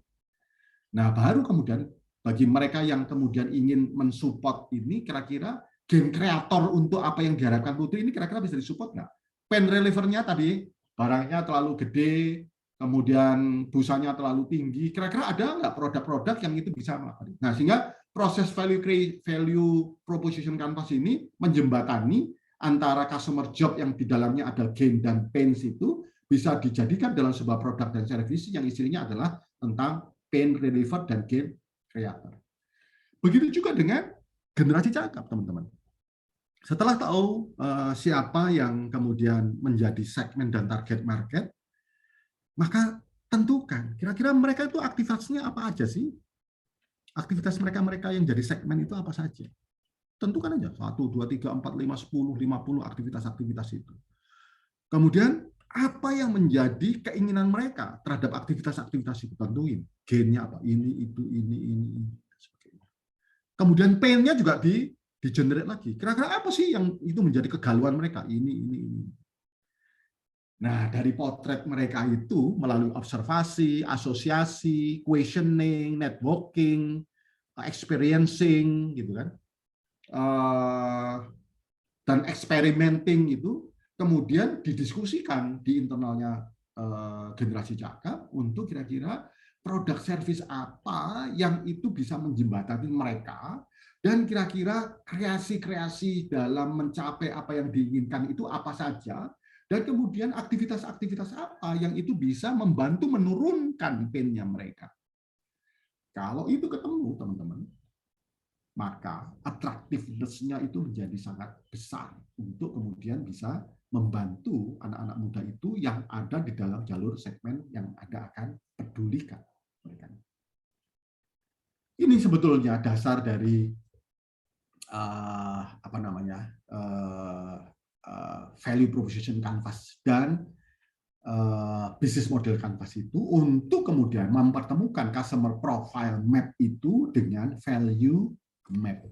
Nah, baru kemudian bagi mereka yang kemudian ingin mensupport ini, kira-kira gain kreator untuk apa yang diharapkan Putri ini kira-kira bisa disupport nggak? Pain reliever-nya tadi, barangnya terlalu gede, kemudian busanya terlalu tinggi, kira-kira ada nggak produk-produk yang itu bisa melakukan? Nah, sehingga proses value proposition canvas ini menjembatani antara customer job yang di dalamnya ada gain dan pains itu bisa dijadikan dalam sebuah produk dan service yang istilahnya adalah tentang pain reliever dan gain kreator. Begitu juga dengan generasi cakap, teman-teman. Setelah tahu siapa yang kemudian menjadi segmen dan target market, maka tentukan kira-kira mereka itu aktivitasnya apa aja sih? Aktivitas mereka yang jadi segmen itu apa saja? Tentukan aja 1, 2, 3, 4, 5, 10, 50 aktivitas-aktivitas itu. Kemudian apa yang menjadi keinginan mereka terhadap aktivitas-aktivitas itu? Tentuin gain-nya apa? Ini. Kemudian pain-nya juga di-generate lagi. Kira-kira apa sih yang itu menjadi kegalauan mereka? Ini. Nah, dari potret mereka itu melalui observasi, asosiasi, questioning, networking, experiencing, gitu kan, dan experimenting itu kemudian didiskusikan di internalnya generasi cakap untuk kira-kira produk service apa yang itu bisa menjembatani mereka, dan kira-kira kreasi-kreasi dalam mencapai apa yang diinginkan itu apa saja, dan kemudian aktivitas-aktivitas apa yang itu bisa membantu menurunkan pain-nya mereka. Kalau itu ketemu, teman-teman, maka attractiveness-nya itu menjadi sangat besar untuk kemudian bisa membantu anak-anak muda itu yang ada di dalam jalur segmen yang Anda akan pedulikan. Ini sebetulnya dasar dari value proposition canvas dan business model canvas itu untuk kemudian mempertemukan customer profile map itu dengan value map.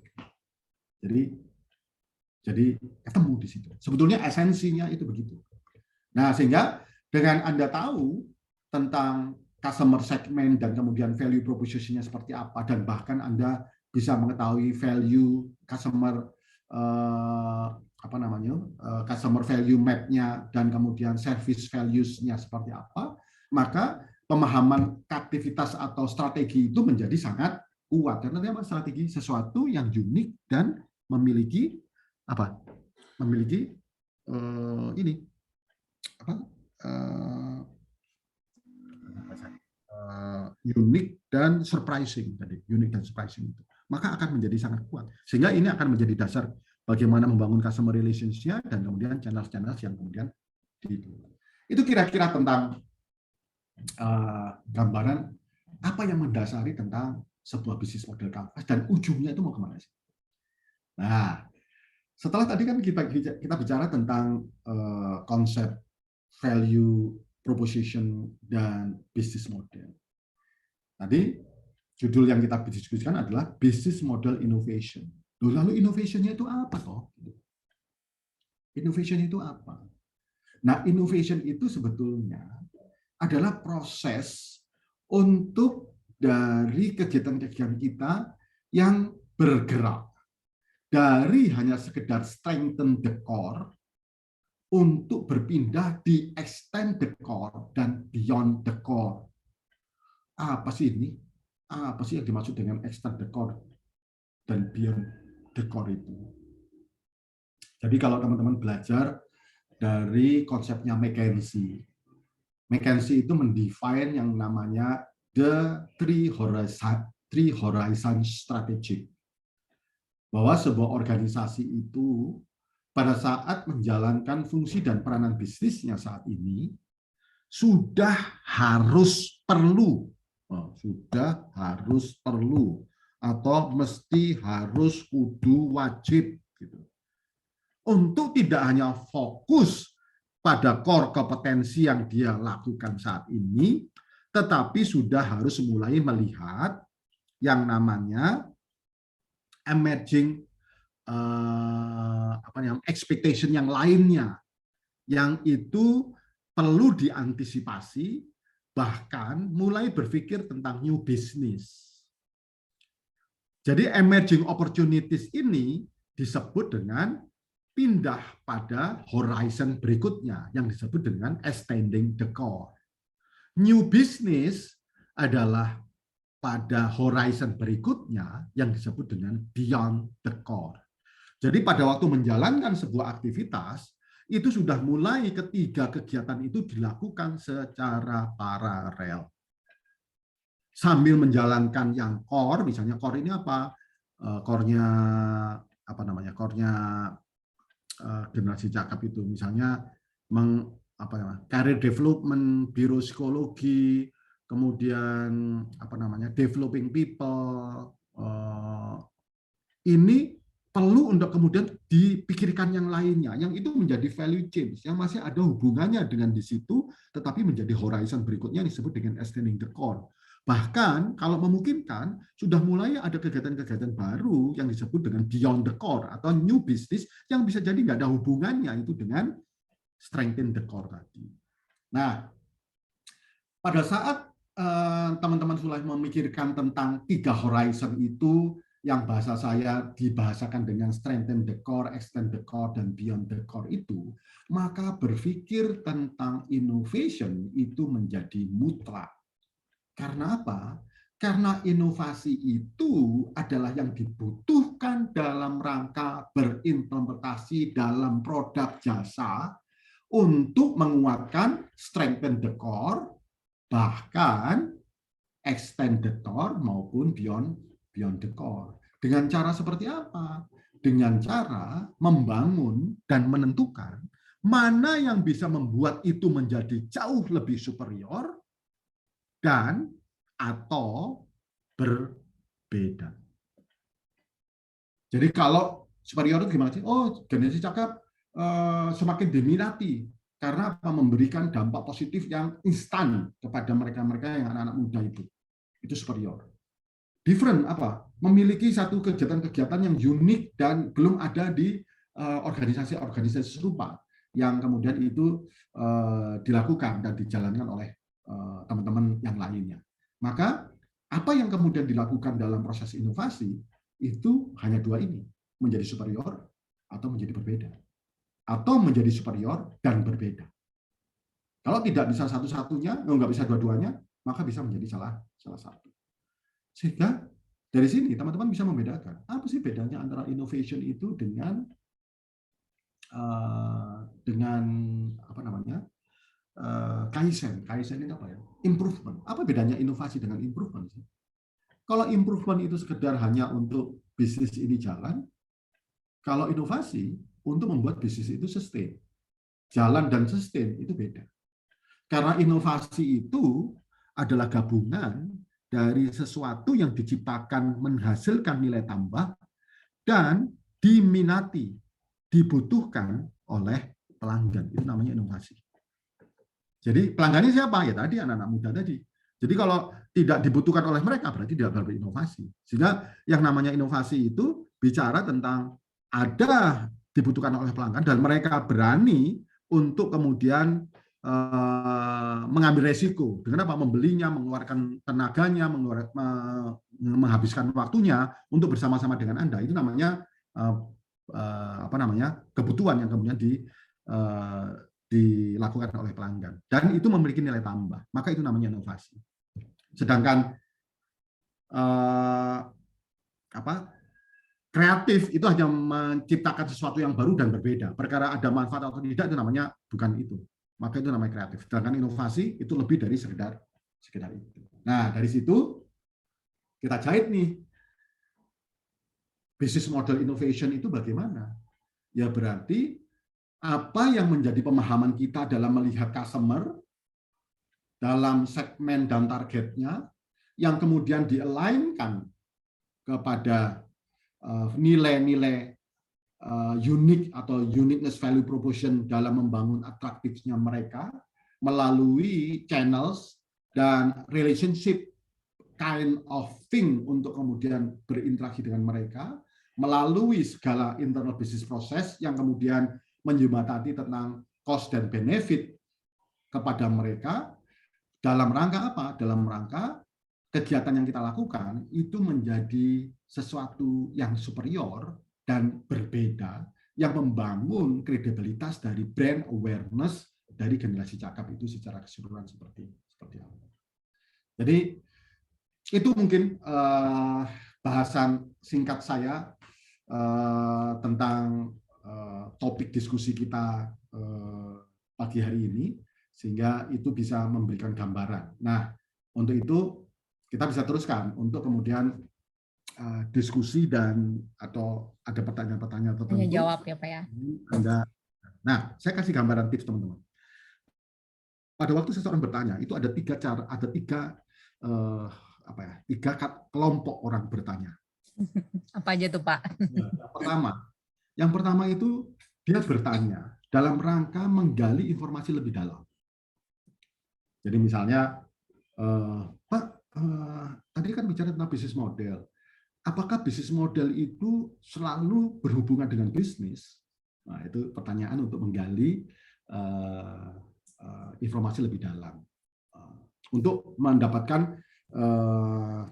Jadi ketemu di situ. Sebetulnya esensinya itu begitu. Nah, sehingga dengan Anda tahu tentang customer segment dan kemudian value proposition-nya seperti apa, dan bahkan Anda bisa mengetahui value customer customer value map-nya dan kemudian service values-nya seperti apa, maka pemahaman aktivitas atau strategi itu menjadi sangat kuat. Karena memang strategi sesuatu yang unik dan memiliki unik dan surprising tadi, unik dan surprising itu, maka akan menjadi sangat kuat. Sehingga ini akan menjadi dasar bagaimana membangun customer relations-nya dan kemudian channel-channel yang kemudian itu kira-kira tentang gambaran apa yang mendasari tentang sebuah bisnis model kanvas dan ujungnya itu mau kemana sih. Nah, setelah tadi kan kita bicara tentang konsep value proposition dan business model. Tadi judul yang kita diskusikan adalah business model innovation. Lalu innovation-nya itu apa toh? Innovation itu apa? Nah, innovation itu sebetulnya adalah proses untuk dari kegiatan-kegiatan kita yang bergerak dari hanya sekedar strengthen the core untuk berpindah di extend the core dan beyond the core. Apa sih ini? Apa sih yang dimaksud dengan extend the core dan beyond the core itu? Jadi kalau teman-teman belajar dari konsepnya McKinsey itu mendefine yang namanya the three horizon strategy. Bahwa sebuah organisasi itu pada saat menjalankan fungsi dan peranan bisnisnya saat ini sudah harus perlu atau mesti harus kudu wajib gitu. Untuk tidak hanya fokus pada core kompetensi yang dia lakukan saat ini, tetapi sudah harus mulai melihat yang namanya emerging expectation yang lainnya, yang itu perlu diantisipasi, bahkan mulai berpikir tentang new business. Jadi emerging opportunities ini disebut dengan pindah pada horizon berikutnya yang disebut dengan extending the core. New business adalah pada horizon berikutnya yang disebut dengan beyond the core. Jadi pada waktu menjalankan sebuah aktivitas, itu sudah mulai ketiga kegiatan itu dilakukan secara paralel. Sambil menjalankan yang core, misalnya core ini apa? Core-nya generasi cakap itu misalnya career development, biro psikologi, kemudian developing people, ini perlu untuk kemudian dipikirkan yang lainnya, yang itu menjadi value change, yang masih ada hubungannya dengan di situ, tetapi menjadi horizon berikutnya disebut dengan extending the core. Bahkan kalau memungkinkan, sudah mulai ada kegiatan-kegiatan baru yang disebut dengan beyond the core atau new business yang bisa jadi nggak ada hubungannya itu dengan strengthen the core tadi. Nah, pada saat teman-teman sudah memikirkan tentang 3 horizon itu, yang bahasa saya dibahasakan dengan strengthen the core, extend the core, dan beyond the core itu, maka berpikir tentang innovation itu menjadi mutlak. Karena apa? Karena inovasi itu adalah yang dibutuhkan dalam rangka berimplementasi dalam produk jasa untuk menguatkan strengthen the core, bahkan extend the core maupun beyond the core. Dengan cara seperti apa? Dengan cara membangun dan menentukan mana yang bisa membuat itu menjadi jauh lebih superior dan atau berbeda. Jadi kalau superior itu gimana sih? Oh, generasi cakap semakin diminati karena memberikan dampak positif yang instan kepada mereka-mereka yang anak-anak muda itu. Itu superior. Different apa? Memiliki satu kegiatan-kegiatan yang unik dan belum ada di organisasi-organisasi serupa yang kemudian itu dilakukan dan dijalankan oleh teman-teman yang lainnya. Maka apa yang kemudian dilakukan dalam proses inovasi itu hanya dua ini, menjadi superior atau menjadi berbeda, atau menjadi superior dan berbeda. Kalau tidak bisa satu-satunya, nggak bisa dua-duanya, maka bisa menjadi salah satu. Sehingga dari sini teman-teman bisa membedakan apa sih bedanya antara innovation itu dengan apa namanya Kaizen. Kaizen itu apa ya? Improvement. Apa bedanya inovasi dengan improvement? Kalau improvement itu sekedar hanya untuk bisnis ini jalan, kalau inovasi untuk membuat bisnis itu sustain. Jalan dan sustain itu beda. Karena inovasi itu adalah gabungan dari sesuatu yang diciptakan menghasilkan nilai tambah dan diminati, dibutuhkan oleh pelanggan. Itu namanya inovasi. Jadi pelanggannya siapa? Ya tadi anak-anak muda tadi. Jadi kalau tidak dibutuhkan oleh mereka berarti tidak berinovasi. Sehingga yang namanya inovasi itu bicara tentang ada dibutuhkan oleh pelanggan dan mereka berani untuk kemudian mengambil resiko dengan apa? Membelinya, mengeluarkan tenaganya, menghabiskan waktunya untuk bersama-sama dengan Anda. Itu namanya apa namanya? Kebutuhan yang kemudian dilakukan oleh pelanggan dan itu memiliki nilai tambah, maka itu namanya inovasi. Sedangkan kreatif itu hanya menciptakan sesuatu yang baru dan berbeda, perkara ada manfaat atau tidak itu namanya bukan itu, maka itu namanya kreatif. Sedangkan inovasi itu lebih dari sekedar itu. Nah dari situ kita jahit nih business model innovation itu bagaimana? Ya berarti apa yang menjadi pemahaman kita dalam melihat customer, dalam segmen dan targetnya, yang kemudian di-align-kan kepada nilai-nilai unik atau uniqueness value proposition dalam membangun atraktifnya mereka melalui channels dan relationship kind of thing untuk kemudian berinteraksi dengan mereka melalui segala internal business process yang kemudian menjembatani tentang cost dan benefit kepada mereka dalam rangka apa? Dalam rangka kegiatan yang kita lakukan itu menjadi sesuatu yang superior dan berbeda yang membangun kredibilitas dari brand awareness dari generasi cakap itu secara keseluruhan seperti apa. Jadi itu mungkin bahasan singkat saya tentang topik diskusi kita pagi hari ini, sehingga itu bisa memberikan gambaran. Nah, untuk itu kita bisa teruskan untuk kemudian diskusi dan atau ada pertanyaan-pertanyaan tertentu. Tanya jawab ya Pak ya. Nah, saya kasih gambaran tips teman-teman. Pada waktu seseorang bertanya, itu ada tiga kelompok orang bertanya. Apa aja tuh Pak? Yang pertama itu dia bertanya dalam rangka menggali informasi lebih dalam. Jadi misalnya, Pak, tadi kan bicara tentang bisnis model. Apakah bisnis model itu selalu berhubungan dengan bisnis? Nah, itu pertanyaan untuk menggali informasi lebih dalam. Untuk mendapatkan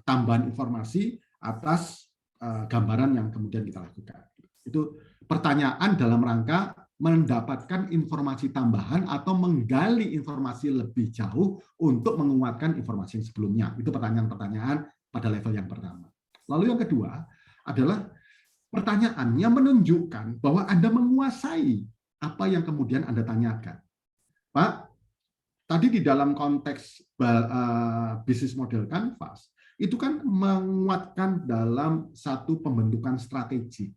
tambahan informasi atas gambaran yang kemudian kita lakukan. Itu pertanyaan dalam rangka mendapatkan informasi tambahan atau menggali informasi lebih jauh untuk menguatkan informasi yang sebelumnya. Itu pertanyaan-pertanyaan pada level yang pertama. Lalu yang kedua adalah pertanyaan yang menunjukkan bahwa Anda menguasai apa yang kemudian Anda tanyakan. Pak, tadi di dalam konteks bisnis model Canvas, itu kan menguatkan dalam satu pembentukan strategi.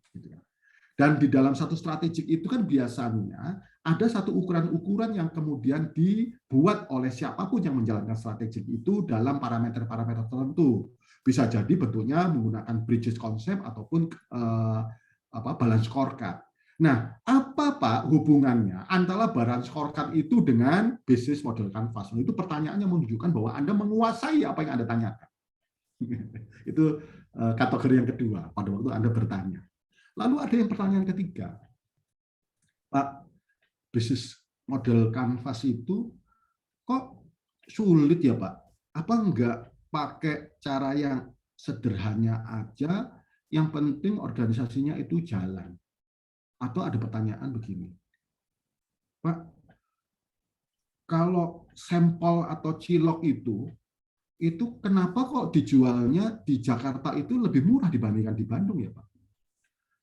Dan di dalam satu strategik itu kan biasanya ada satu ukuran-ukuran yang kemudian dibuat oleh siapapun yang menjalankan strategik itu dalam parameter-parameter tertentu. Bisa jadi bentuknya menggunakan bridges concept ataupun balance scorecard. Nah, apa Pak hubungannya antara balance scorecard itu dengan bisnis model Canvas? Itu pertanyaannya menunjukkan bahwa Anda menguasai apa yang Anda tanyakan. Itu kategori yang kedua pada waktu Anda bertanya. Lalu ada yang pertanyaan ketiga, Pak, bisnis model Canvas itu kok sulit ya Pak? Apa enggak pakai cara yang sederhana aja, yang penting organisasinya itu jalan? Atau ada pertanyaan begini, Pak, kalau sampel atau cilok itu kenapa kok dijualnya di Jakarta itu lebih murah dibandingkan di Bandung ya Pak?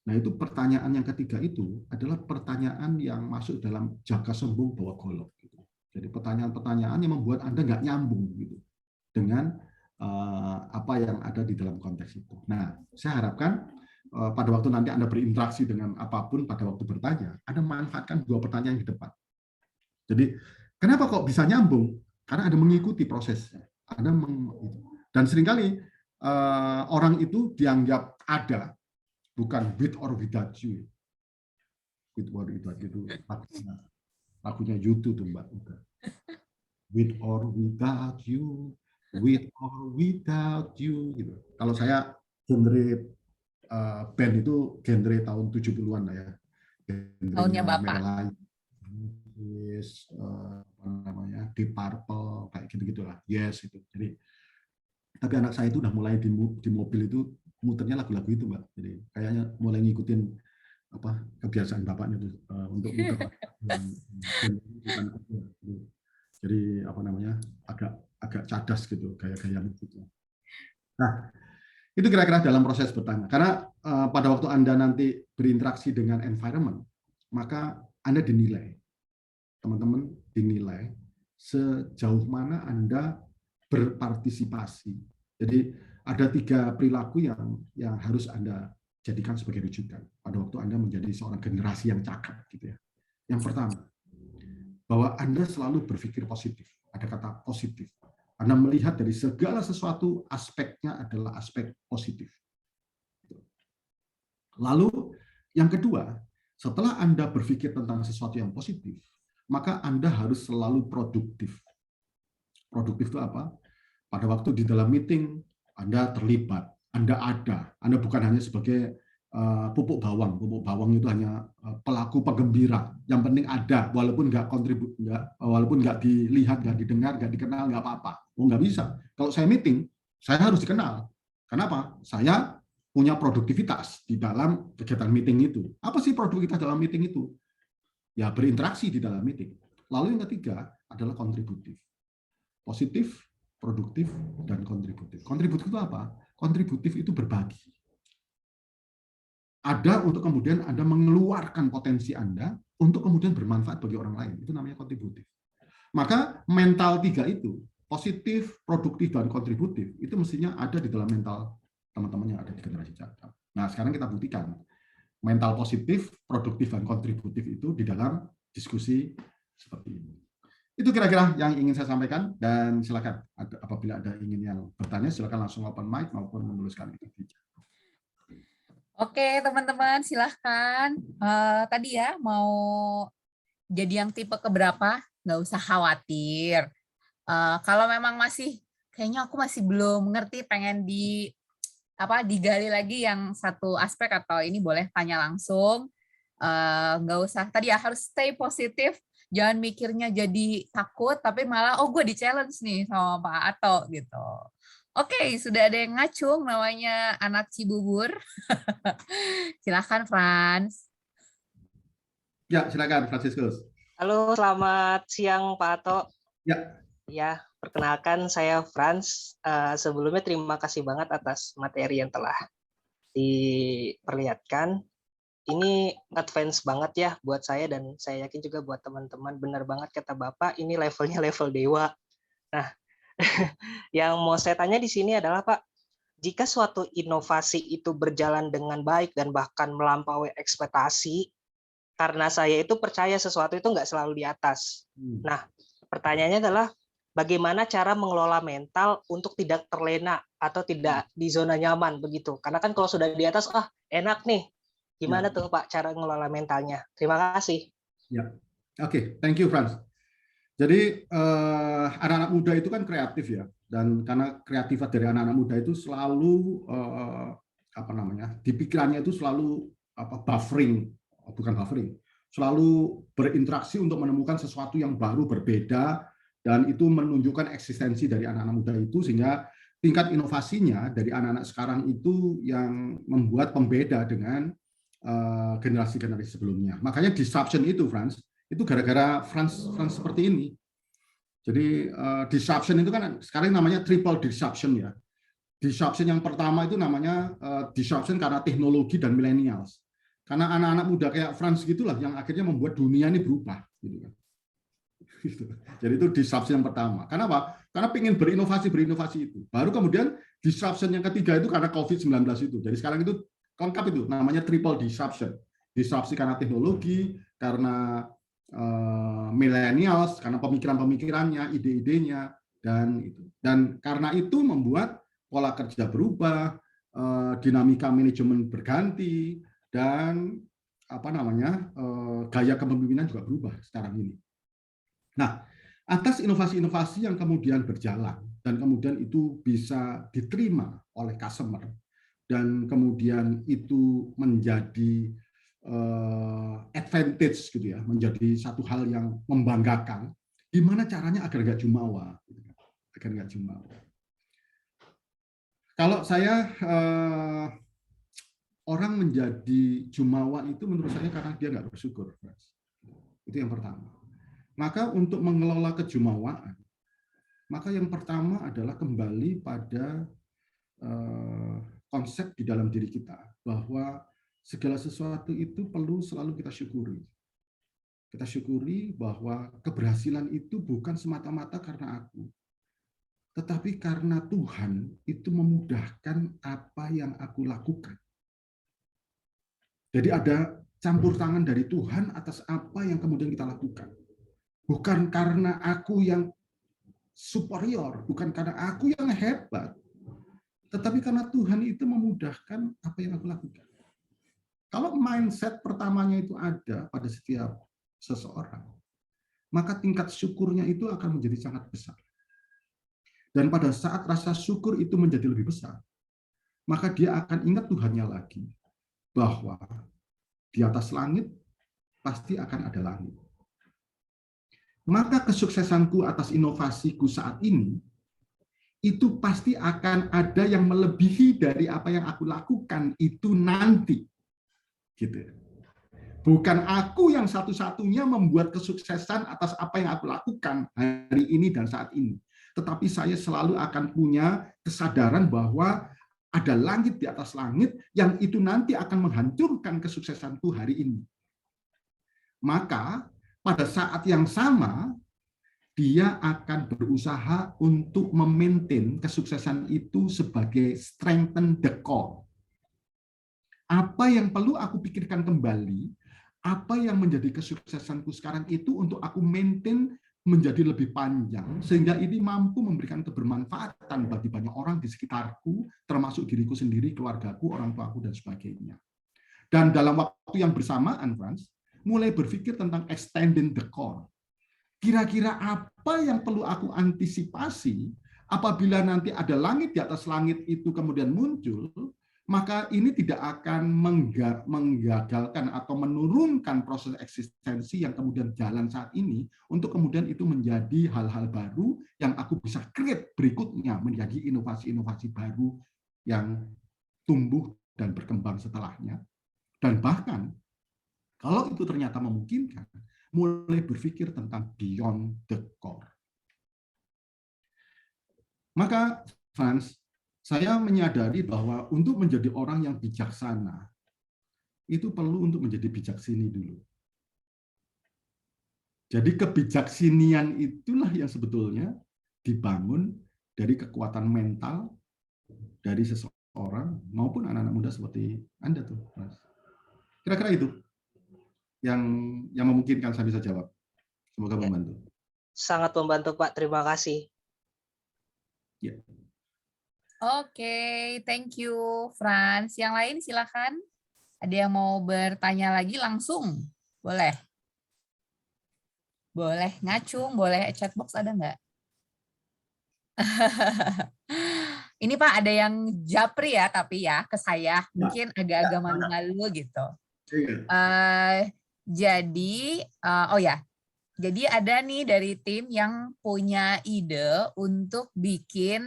Nah itu pertanyaan yang ketiga itu adalah pertanyaan yang masuk dalam jaka sembung bawa golok. Gitu. Jadi pertanyaan-pertanyaan yang membuat Anda nggak nyambung gitu dengan apa yang ada di dalam konteks itu. Nah saya harapkan pada waktu nanti Anda berinteraksi dengan apapun pada waktu bertanya, Anda manfaatkan dua pertanyaan di depan. Jadi kenapa kok bisa nyambung? Karena Anda mengikuti prosesnya. Dan seringkali orang itu dianggap ada, bukan with or without you. With or without you itu lagunya YouTube tuh Mbak. With or without you, with or without you. Gitu. Kalau saya genre band itu genre tahun 70-an lah ya. Tahunnya Bapak. Apa namanya, Deep Purple kayak gitu-gitulah. Yes itu. Jadi tapi anak saya itu udah mulai di mobil itu muternya lagu-lagu itu Mbak. Jadi kayaknya mulai ngikutin apa kebiasaan bapaknya tuh untuk muter. Jadi apa namanya agak cadas gitu gaya-gaya gitu. Nah itu kira-kira dalam proses bertanya. Karena pada waktu Anda nanti berinteraksi dengan environment, maka Anda dinilai. Teman-teman dinilai sejauh mana Anda berpartisipasi. Jadi ada 3 perilaku yang harus Anda jadikan sebagai rujukan pada waktu Anda menjadi seorang generasi yang cakap gitu ya. Yang pertama, bahwa Anda selalu berpikir positif. Ada kata positif. Anda melihat dari segala sesuatu aspeknya adalah aspek positif. Lalu yang kedua, setelah Anda berpikir tentang sesuatu yang positif, maka Anda harus selalu produktif. Produktif itu apa? Pada waktu di dalam meeting, Anda terlibat, Anda ada. Anda bukan hanya sebagai pupuk bawang. Pupuk bawang itu hanya pelaku penggembira. Yang penting ada, walaupun walaupun nggak dilihat, nggak didengar, nggak dikenal, nggak apa-apa. Oh, nggak bisa. Kalau saya meeting, saya harus dikenal. Kenapa? Saya punya produktivitas di dalam kegiatan meeting itu. Apa sih produktivitas dalam meeting itu? Ya berinteraksi di dalam meeting. Lalu yang ketiga adalah kontributif. Positif, produktif, dan kontributif. Kontributif itu apa? Kontributif itu berbagi. Ada untuk kemudian Anda mengeluarkan potensi Anda untuk kemudian bermanfaat bagi orang lain. Itu namanya kontributif. Maka mental 3 itu, positif, produktif, dan kontributif, itu mestinya ada di dalam mental teman-teman yang ada di generasi cakap. Nah, sekarang kita buktikan. Mental positif, produktif, dan kontributif itu di dalam diskusi seperti ini. Itu kira-kira yang ingin saya sampaikan, dan silakan apabila ada ingin yang bertanya, silakan langsung open mic maupun menuliskan itu. Oke, teman-teman, silahkan. Tadi ya, mau jadi yang tipe keberapa, nggak usah khawatir. Kalau memang kayaknya aku masih belum ngerti, pengen digali lagi yang satu aspek atau ini, boleh tanya langsung. Nggak usah, tadi ya harus stay positif, jangan mikirnya jadi takut, tapi malah, gue di-challenge nih sama Pak Ato, gitu. Oke, sudah ada yang ngacung, namanya anak Cibubur. Silahkan, Frans. Ya, silakan, Franciscus. Halo, selamat siang Pak Ato. Ya. Ya, perkenalkan saya Frans. Sebelumnya terima kasih banget atas materi yang telah diperlihatkan. Ini advance banget ya buat saya, dan saya yakin juga buat teman-teman. Benar banget kata Bapak, ini levelnya level dewa. Nah, yang mau saya tanya di sini adalah Pak, jika suatu inovasi itu berjalan dengan baik dan bahkan melampaui ekspektasi, karena saya itu percaya sesuatu itu nggak selalu di atas. Nah, pertanyaannya adalah bagaimana cara mengelola mental untuk tidak terlena atau tidak di zona nyaman begitu? Karena kan kalau sudah di atas, enak nih. Gimana tuh Pak cara mengelola mentalnya? Terima kasih. Ya, oke, thank you Frans. Jadi anak-anak muda itu kan kreatif ya, dan karena kreativitas dari anak-anak muda itu selalu di pikirannya itu selalu buffering, selalu berinteraksi untuk menemukan sesuatu yang baru, berbeda, Dan itu menunjukkan eksistensi dari anak-anak muda itu, sehingga tingkat inovasinya dari anak-anak sekarang itu yang membuat pembeda dengan generasi-generasi sebelumnya. Makanya disruption itu, Franz, itu gara-gara Franz seperti ini. Jadi disruption itu kan sekarang namanya triple disruption ya. Disruption yang pertama itu namanya disruption karena teknologi dan millennials. Karena anak-anak muda kayak Franz gitulah yang akhirnya membuat dunia ini berubah. Gitu kan. Jadi itu disruption yang pertama. Karena apa? Karena pengen berinovasi itu. Baru kemudian disruption yang ketiga itu karena COVID-19 itu. Jadi sekarang itu lengkap itu, namanya triple disruption. Disrupsi karena teknologi, karena millennials, karena pemikiran-pemikirannya, ide-idenya, dan itu. Dan karena itu membuat pola kerja berubah, dinamika manajemen berganti, dan gaya kepemimpinan juga berubah sekarang ini. Nah, atas inovasi-inovasi yang kemudian berjalan dan kemudian itu bisa diterima oleh customer dan kemudian itu menjadi advantage gitu ya, menjadi satu hal yang membanggakan. Gimana caranya agar nggak jumawa? Agar nggak jumawa. Kalau saya orang menjadi jumawa itu menurut saya karena dia nggak bersyukur. Itu yang pertama. Maka untuk mengelola kejumawaan, maka yang pertama adalah kembali pada konsep di dalam diri kita bahwa segala sesuatu itu perlu selalu kita syukuri. Kita syukuri bahwa keberhasilan itu bukan semata-mata karena aku, tetapi karena Tuhan itu memudahkan apa yang aku lakukan. Jadi ada campur tangan dari Tuhan atas apa yang kemudian kita lakukan. Bukan karena aku yang superior, bukan karena aku yang hebat, tetapi karena Tuhan itu memudahkan apa yang aku lakukan. Kalau mindset pertamanya itu ada pada setiap seseorang, maka tingkat syukurnya itu akan menjadi sangat besar. Dan pada saat rasa syukur itu menjadi lebih besar, maka dia akan ingat Tuhannya lagi, bahwa di atas langit pasti akan ada langit. Maka kesuksesanku atas inovasiku saat ini, itu pasti akan ada yang melebihi dari apa yang aku lakukan itu nanti. Gitu. Bukan aku yang satu-satunya membuat kesuksesan atas apa yang aku lakukan hari ini dan saat ini. Tetapi saya selalu akan punya kesadaran bahwa ada langit di atas langit yang itu nanti akan menghancurkan kesuksesanku hari ini. Maka pada saat yang sama, dia akan berusaha untuk memaintain kesuksesan itu sebagai strengthen the core. Apa yang perlu aku pikirkan kembali, apa yang menjadi kesuksesanku sekarang itu untuk aku maintain menjadi lebih panjang, sehingga ini mampu memberikan kebermanfaatan bagi banyak orang di sekitarku, termasuk diriku sendiri, keluargaku, orang tuaku, dan sebagainya. Dan dalam waktu yang bersamaan, Franz, mulai berpikir tentang extending the core. Kira-kira apa yang perlu aku antisipasi apabila nanti ada langit di atas langit itu kemudian muncul, maka ini tidak akan menggagalkan atau menurunkan proses eksistensi yang kemudian jalan saat ini untuk kemudian itu menjadi hal-hal baru yang aku bisa create berikutnya menjadi inovasi-inovasi baru yang tumbuh dan berkembang setelahnya. Dan bahkan kalau itu ternyata memungkinkan, mulai berpikir tentang beyond the core. Maka, Franz, saya menyadari bahwa untuk menjadi orang yang bijaksana, itu perlu untuk menjadi bijaksini dulu. Jadi kebijaksinian itulah yang sebetulnya dibangun dari kekuatan mental dari seseorang maupun anak-anak muda seperti Anda tuh, Mas. Kira-kira itu yang memungkinkan saya bisa jawab. Semoga membantu. Sangat membantu, Pak. Terima kasih. Ya. Oke, thank you, Franz. Yang lain silakan. Ada yang mau bertanya lagi langsung? Boleh. Boleh ngacung, boleh chatbox ada nggak? Ini Pak ada yang japri ya, tapi ya ke saya. Mungkin agak-agak malu-malu gitu. Jadi, oh ya, Jadi ada nih dari tim yang punya ide untuk bikin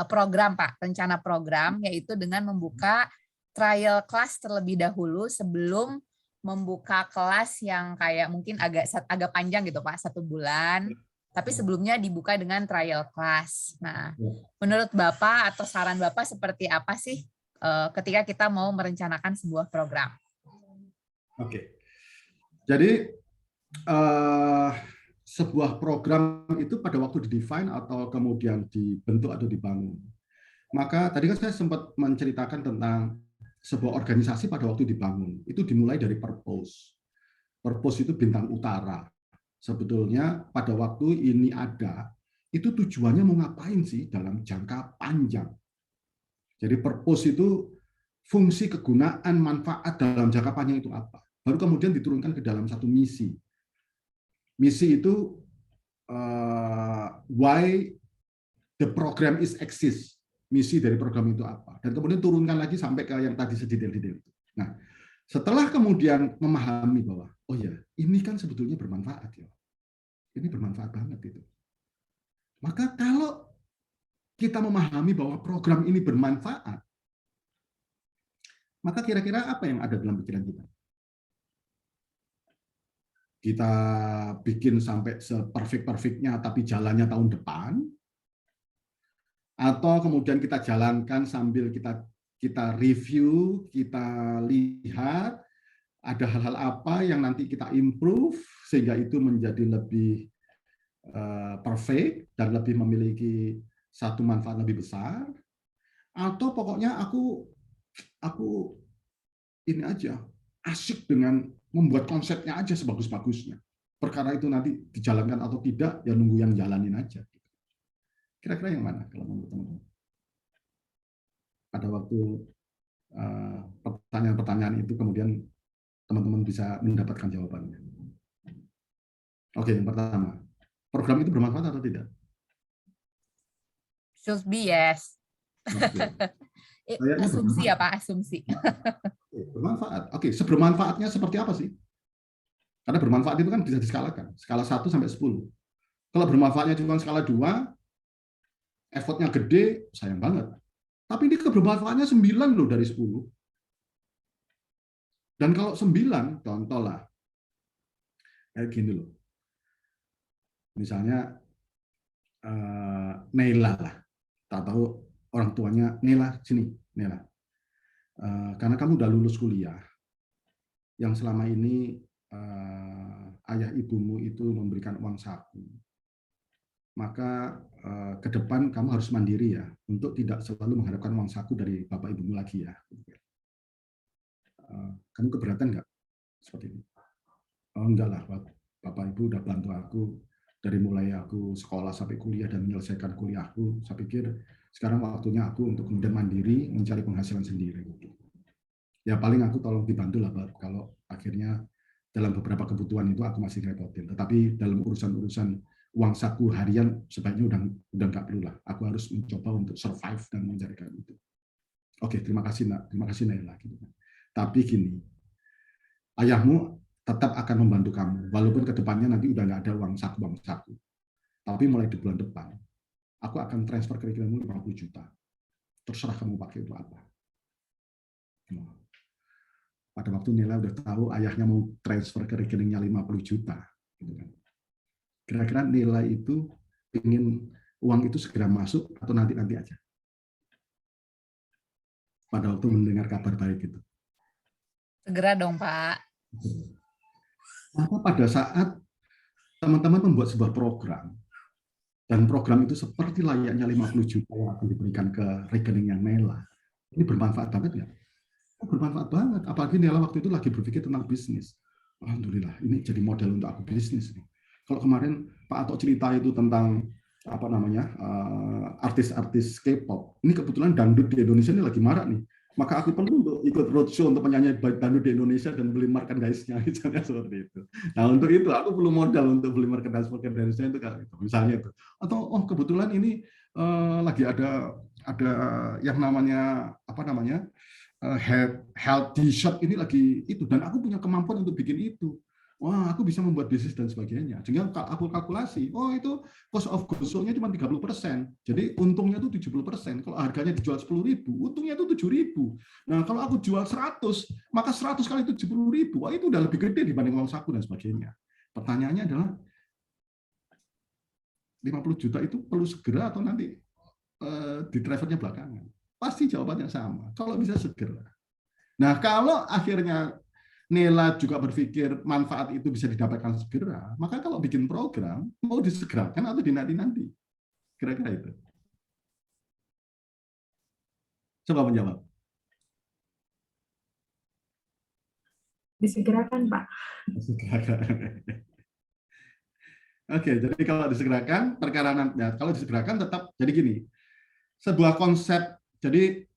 program, Pak, rencana program, yaitu dengan membuka trial class terlebih dahulu sebelum membuka kelas yang kayak mungkin agak panjang gitu, Pak, 1 bulan. Tapi sebelumnya dibuka dengan trial class. Nah, menurut Bapak atau saran Bapak seperti apa sih ketika kita mau merencanakan sebuah program? Oke. Jadi sebuah program itu pada waktu didefine atau kemudian dibentuk atau dibangun. Maka tadi kan saya sempat menceritakan tentang sebuah organisasi pada waktu dibangun. Itu dimulai dari purpose. Purpose itu bintang utara. Sebetulnya pada waktu ini ada, itu tujuannya mau ngapain sih dalam jangka panjang. Jadi purpose itu fungsi, kegunaan, manfaat dalam jangka panjang itu apa. Baru kemudian diturunkan ke dalam satu misi. Misi itu why the program is exist. Misi dari program itu apa. Dan kemudian turunkan lagi sampai ke yang tadi sedetail-detail itu. Nah, setelah kemudian memahami bahwa, oh ya, ini kan sebetulnya bermanfaat ya. Ini bermanfaat banget itu. Maka kalau kita memahami bahwa program ini bermanfaat, maka kira-kira apa yang ada dalam pikiran kita? Kita bikin sampai seperfect-perfectnya tapi jalannya tahun depan, atau kemudian kita jalankan sambil kita review, kita lihat ada hal-hal apa yang nanti kita improve sehingga itu menjadi lebih perfect dan lebih memiliki satu manfaat lebih besar, atau pokoknya aku ini aja asyik dengan membuat konsepnya aja sebagus-bagusnya. Perkara itu nanti dijalankan atau tidak, ya nunggu yang jalanin aja. Kira-kira yang mana kalau menurut teman-teman? Pada waktu pertanyaan-pertanyaan itu kemudian teman-teman bisa mendapatkan jawabannya. Oke, yang pertama, program itu bermanfaat atau tidak? Should be yes. Asumsi ya Pak, asumsi. Bermanfaat. Oke, sebermanfaatnya seperti apa sih? Karena bermanfaat itu kan bisa diskalakan, skala 1 sampai 10. Kalau bermanfaatnya cuma skala 2, effortnya gede, sayang banget. Tapi ini kebermanfaatnya 9 loh dari 10. Dan kalau 9, contoh lah, kayak gini loh. Misalnya, Nela lah. Tak tahu orang tuanya, Nela, sini, Nela. Karena kamu udah lulus kuliah, yang selama ini ayah ibumu itu memberikan uang saku, maka ke depan kamu harus mandiri ya, untuk tidak selalu mengharapkan uang saku dari bapak ibumu lagi ya. Kamu keberatan nggak seperti ini? Oh, enggak lah, bapak ibu udah bantu aku dari mulai aku sekolah sampai kuliah dan menyelesaikan kuliahku. Saya pikir sekarang waktunya aku untuk kemudian mandiri, mencari penghasilan sendiri. Ya paling aku tolong dibantu lah, Pak, kalau akhirnya dalam beberapa kebutuhan itu aku masih repotin. Tetapi dalam urusan-urusan uang saku harian sebaiknya udah nggak perlu lah. Aku harus mencoba untuk survive dan mencarikan itu. Oke, terima kasih Nak, terima kasih Naila. Tapi gini, ayahmu tetap akan membantu kamu, walaupun kedepannya nanti udah nggak ada uang saku. Tapi mulai di bulan depan, aku akan transfer curriculummu 50 juta. Terserah kamu pakai untuk apa. Pada waktu Nela udah tahu ayahnya mau transfer ke rekeningnya 50 juta. Kira-kira Nela itu ingin uang itu segera masuk atau nanti aja? Pada waktu mendengar kabar baik itu. Segera dong, Pak. Maka pada saat teman-teman membuat sebuah program, dan program itu seperti layaknya 50 juta yang akan diberikan ke rekeningnya Nela, ini bermanfaat banget ya? Bermanfaat banget, apalagi Nela waktu itu lagi berpikir tentang bisnis. Alhamdulillah, ini jadi model untuk aku bisnis. Kalau kemarin Pak Atok cerita itu tentang apa namanya artis-artis K-pop, ini kebetulan dangdut di Indonesia ini lagi marak nih. Maka aku perlu untuk ikut roadshow untuk penyanyi dangdut di Indonesia dan beli merchandise-nya, misalnya seperti itu. Nah untuk itu aku perlu modal untuk beli merchandise-nya itu, misalnya itu. Atau kebetulan ini lagi ada yang namanya apa namanya health t-shirt ini lagi itu, dan aku punya kemampuan untuk bikin itu. Wah, aku bisa membuat bisnis dan sebagainya. Sehingga aku kalkulasi, oh itu cost of goods sold-nya cuma 30%. Jadi untungnya itu 70%. Kalau harganya dijual 10.000, untungnya itu 7.000. Nah, kalau aku jual 100, maka 100 kali 70.000, wah itu udah lebih gede dibanding uang saku dan sebagainya. Pertanyaannya adalah 50 juta itu perlu segera atau nanti di drivernya belakangan? Pasti jawabannya sama. Kalau bisa segera. Nah, kalau akhirnya Nela juga berpikir manfaat itu bisa didapatkan segera, maka kalau bikin program, mau disegerakan atau dinanti-nanti? Kira-kira itu. Coba menjawab. Disegerakan, Pak. Disegerakan. Oke, jadi kalau disegerakan, perkara ya, kalau disegerakan tetap, jadi gini, sebuah konsep, jadi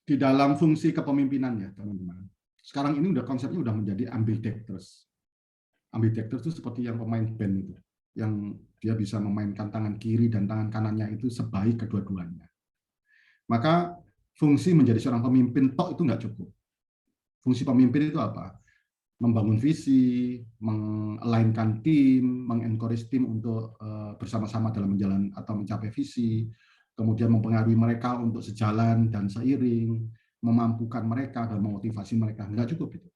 di dalam fungsi kepemimpinan ya, teman-teman. Sekarang ini konsepnya udah menjadi ambidextrous. Ambidextrous itu seperti yang pemain band itu, yang dia bisa memainkan tangan kiri dan tangan kanannya itu sebaik kedua-duanya. Maka fungsi menjadi seorang pemimpin tok itu nggak cukup. Fungsi pemimpin itu apa? Membangun visi, meng-align-kan tim, meng-encourage tim untuk bersama-sama dalam menjalan atau mencapai visi, kemudian mempengaruhi mereka untuk sejalan dan seiring, memampukan mereka dan memotivasi mereka. Nggak cukup itu.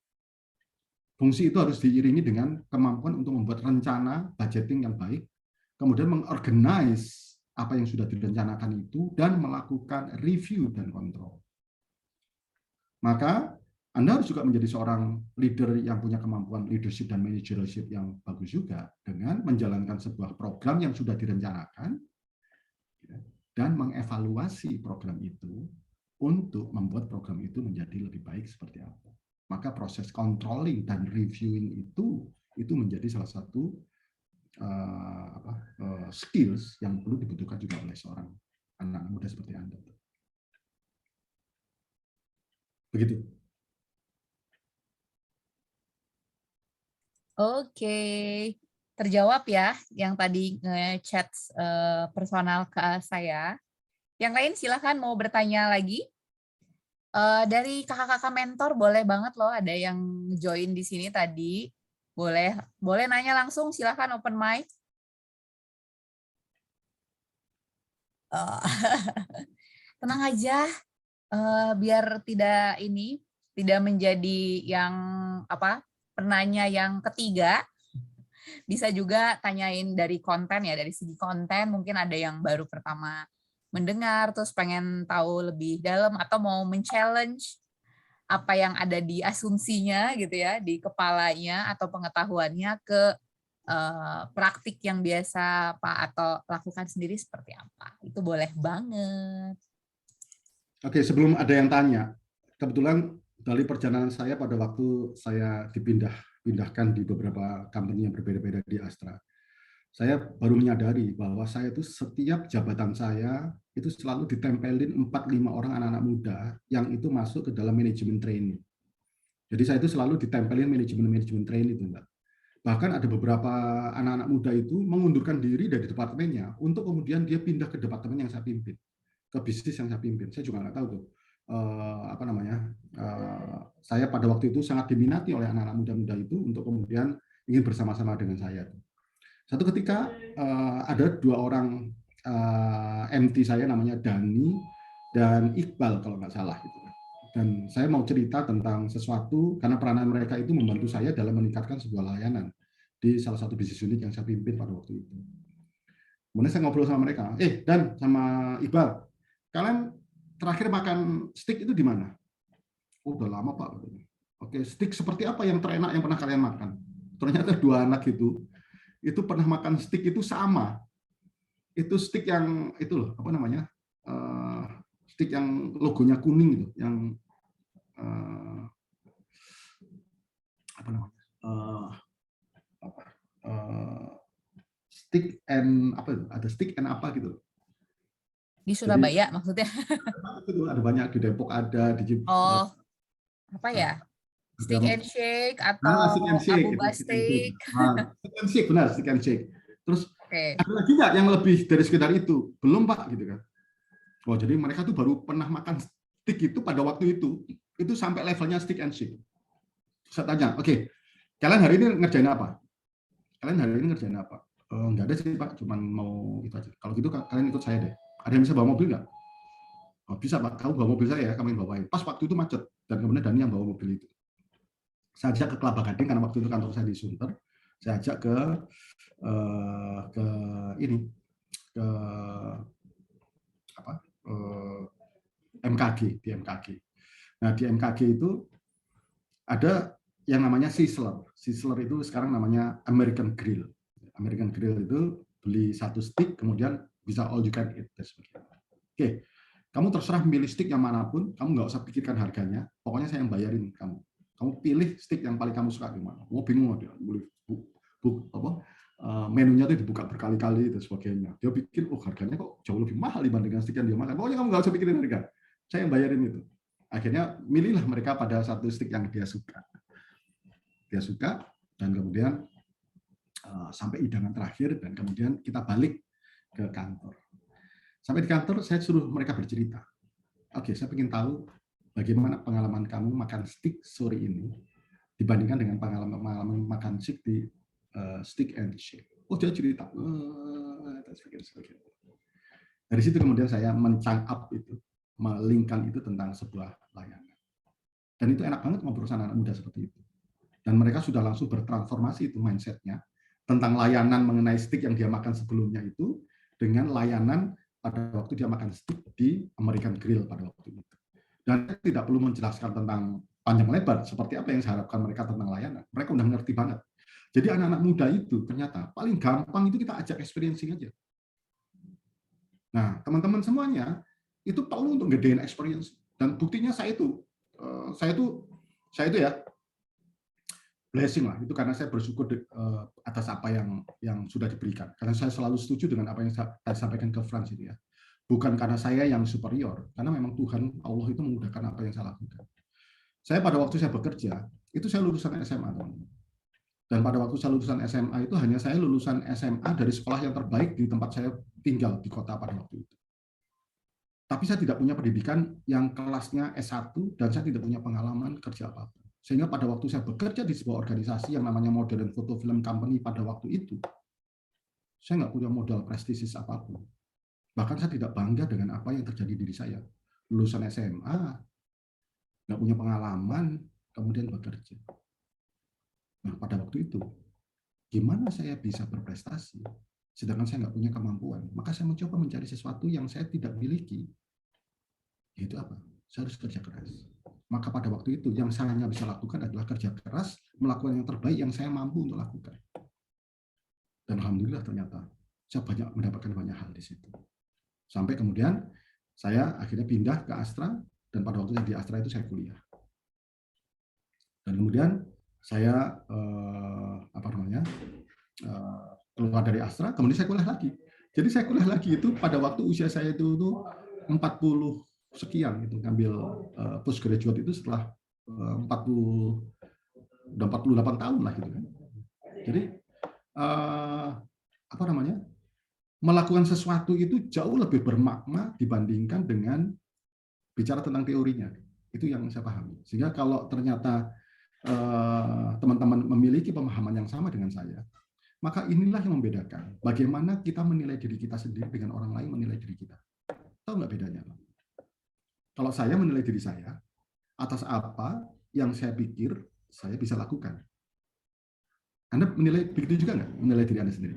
Fungsi itu harus diiringi dengan kemampuan untuk membuat rencana budgeting yang baik, kemudian mengorganize apa yang sudah direncanakan itu, dan melakukan review dan kontrol. Maka Anda harus juga menjadi seorang leader yang punya kemampuan leadership dan managership yang bagus juga, dengan menjalankan sebuah program yang sudah direncanakan, dan mengevaluasi program itu untuk membuat program itu menjadi lebih baik seperti apa. Maka proses controlling dan reviewing itu menjadi salah satu skills yang perlu dibutuhkan juga oleh seorang anak muda seperti Anda. Begitu. Oke, terjawab ya yang tadi nge-chat personal ke saya. Yang lain silakan mau bertanya lagi. Dari kakak-kakak mentor boleh banget loh, ada yang join di sini tadi. Boleh nanya langsung, silakan open mic. Tenang aja, biar tidak menjadi yang penanya yang ketiga. Bisa juga tanyain dari konten ya, dari segi konten mungkin ada yang baru pertama mendengar terus pengen tahu lebih dalam atau mau men-challenge apa yang ada di asumsinya gitu ya, di kepalanya atau pengetahuannya ke praktik yang biasa Pak atau lakukan sendiri seperti apa. Itu boleh banget. Oke, sebelum ada yang tanya, kebetulan dari perjalanan saya pada waktu saya dipindahkan di beberapa company yang berbeda-beda di Astra, saya baru menyadari bahwa saya itu setiap jabatan saya itu selalu ditempelin 4-5 orang anak-anak muda yang itu masuk ke dalam manajemen training. Jadi saya itu selalu ditempelin manajemen training itu, Mbak. Bahkan ada beberapa anak-anak muda itu mengundurkan diri dari departemennya untuk kemudian dia pindah ke departemen yang saya pimpin, ke bisnis yang saya pimpin. Saya juga nggak tahu tuh saya pada waktu itu sangat diminati oleh anak-anak muda-muda itu untuk kemudian ingin bersama-sama dengan saya. Satu ketika ada 2 orang MT saya namanya Dani dan Iqbal kalau nggak salah gitu. Dan saya mau cerita tentang sesuatu karena peranan mereka itu membantu saya dalam meningkatkan sebuah layanan di salah satu bisnis unit yang saya pimpin pada waktu itu. Kemudian saya ngobrol sama mereka, Dan sama Iqbal, kalian terakhir makan steak itu di mana? Oh, udah lama Pak. Oke, steak seperti apa yang terenak yang pernah kalian makan? Ternyata 2 anak itu pernah makan steak itu sama. Itu steak yang itu loh, steak yang logonya kuning itu, yang stick and ada stick and apa gitu. Di Surabaya. Jadi, maksudnya? Itu ada banyak di Depok, ada di apa ya? Stick and shake atau stick and shake, Abu Bastik. Stick and shake, benar, stick and shake. Terus ada lagi nggak yang lebih dari sekedar itu? Belum Pak, gitu kan. Oh, jadi mereka tuh baru pernah makan stick itu pada waktu itu sampai levelnya stick and shake. Saya tanya, oke, Kalian hari ini ngerjain apa? Kalian hari ini ngerjain apa? Nggak ada sih Pak, cuman mau itu aja. Kalau gitu kalian ikut saya deh. Ada yang bisa bawa mobil nggak? Oh, bisa Pak, kamu bawa mobil saya ya, kamu yang bawain. Pas waktu itu macet, dan kemudian Dani yang bawa mobil itu. Saya ajak ke Kelapa Gading karena waktu itu kantor saya di Sunter. Saya ajak ke ini, ke apa? MKG, di MKG. Nah, di MKG itu ada yang namanya Sizzler. Sizzler itu sekarang namanya American Grill. American Grill itu beli satu stick, kemudian bisa all you can eat. Oke, kamu terserah milih stick yang manapun, kamu nggak usah pikirkan harganya, pokoknya saya yang bayarin kamu. Kamu pilih stick yang paling kamu suka gimana. Mau bingung dia, menunya itu dibuka berkali-kali dan sebagainya. Dia pikir, oh harganya kok jauh lebih mahal dibandingkan stick yang dia makan. Pokoknya kamu nggak usah pikirin harga, saya yang bayarin itu. Akhirnya milihlah mereka pada satu stick yang dia suka. Dia suka, dan kemudian sampai hidangan terakhir, dan kemudian kita balik ke kantor. Sampai di kantor, saya suruh mereka bercerita. Oke, saya ingin tahu bagaimana pengalaman kamu makan steak sore ini dibandingkan dengan pengalaman makan steak di Steak and Shake. Oh, dia cerita. Dari situ kemudian saya mencang up itu, melingkan itu tentang sebuah layanan. Dan itu enak banget ngobrol sama anak muda seperti itu. Dan mereka sudah langsung bertransformasi itu mindset-nya tentang layanan mengenai steak yang dia makan sebelumnya itu dengan layanan pada waktu dia makan steak di American Grill pada waktu itu. Dan saya tidak perlu menjelaskan tentang panjang lebar seperti apa yang saya harapkan mereka tentang layanan. Mereka udah ngerti banget. Jadi anak-anak muda itu ternyata paling gampang itu kita ajak experiencing aja. Nah, teman-teman semuanya itu perlu untuk gedein experience. Dan buktinya saya itu ya blessing lah, itu karena saya bersyukur atas apa yang sudah diberikan. Karena saya selalu setuju dengan apa yang saya sampaikan ke Frans itu ya. Bukan karena saya yang superior, karena memang Tuhan Allah itu memudahkan apa yang saya lakukan. Saya pada waktu saya bekerja, itu saya lulusan SMA, teman-teman. Dan pada waktu saya lulusan SMA itu hanya saya lulusan SMA dari sekolah yang terbaik di tempat saya tinggal di kota pada waktu itu. Tapi saya tidak punya pendidikan yang kelasnya S1 dan saya tidak punya pengalaman kerja apa-apa. Sehingga pada waktu saya bekerja di sebuah organisasi yang namanya Modern Photo Film Company pada waktu itu, saya nggak punya modal prestisius apapun. Bahkan saya tidak bangga dengan apa yang terjadi di diri saya. Lulusan SMA, nggak punya pengalaman, kemudian bekerja. Nah, pada waktu itu, gimana saya bisa berprestasi, sedangkan saya nggak punya kemampuan? Maka saya mencoba mencari sesuatu yang saya tidak miliki. Yaitu apa? Saya harus kerja keras. Maka pada waktu itu yang saya hanya bisa lakukan adalah kerja keras, melakukan yang terbaik yang saya mampu untuk lakukan. Dan alhamdulillah ternyata saya mendapatkan banyak hal di situ. Sampai kemudian saya akhirnya pindah ke Astra, dan pada waktu di Astra itu saya kuliah. Dan kemudian saya keluar dari Astra, kemudian saya kuliah lagi. Jadi saya kuliah lagi itu pada waktu usia saya itu 40 sekian gitu, ngambil postgraduate itu setelah 48 tahun lah gitu kan. Jadi melakukan sesuatu itu jauh lebih bermakna dibandingkan dengan bicara tentang teorinya. Itu yang saya pahami. Sehingga kalau ternyata teman-teman memiliki pemahaman yang sama dengan saya, maka inilah yang membedakan bagaimana kita menilai diri kita sendiri dengan orang lain menilai diri kita. Tahu nggak bedanya? Kalau saya menilai diri saya atas apa yang saya pikir saya bisa lakukan. Anda menilai begitu juga nggak? Menilai diri Anda sendiri.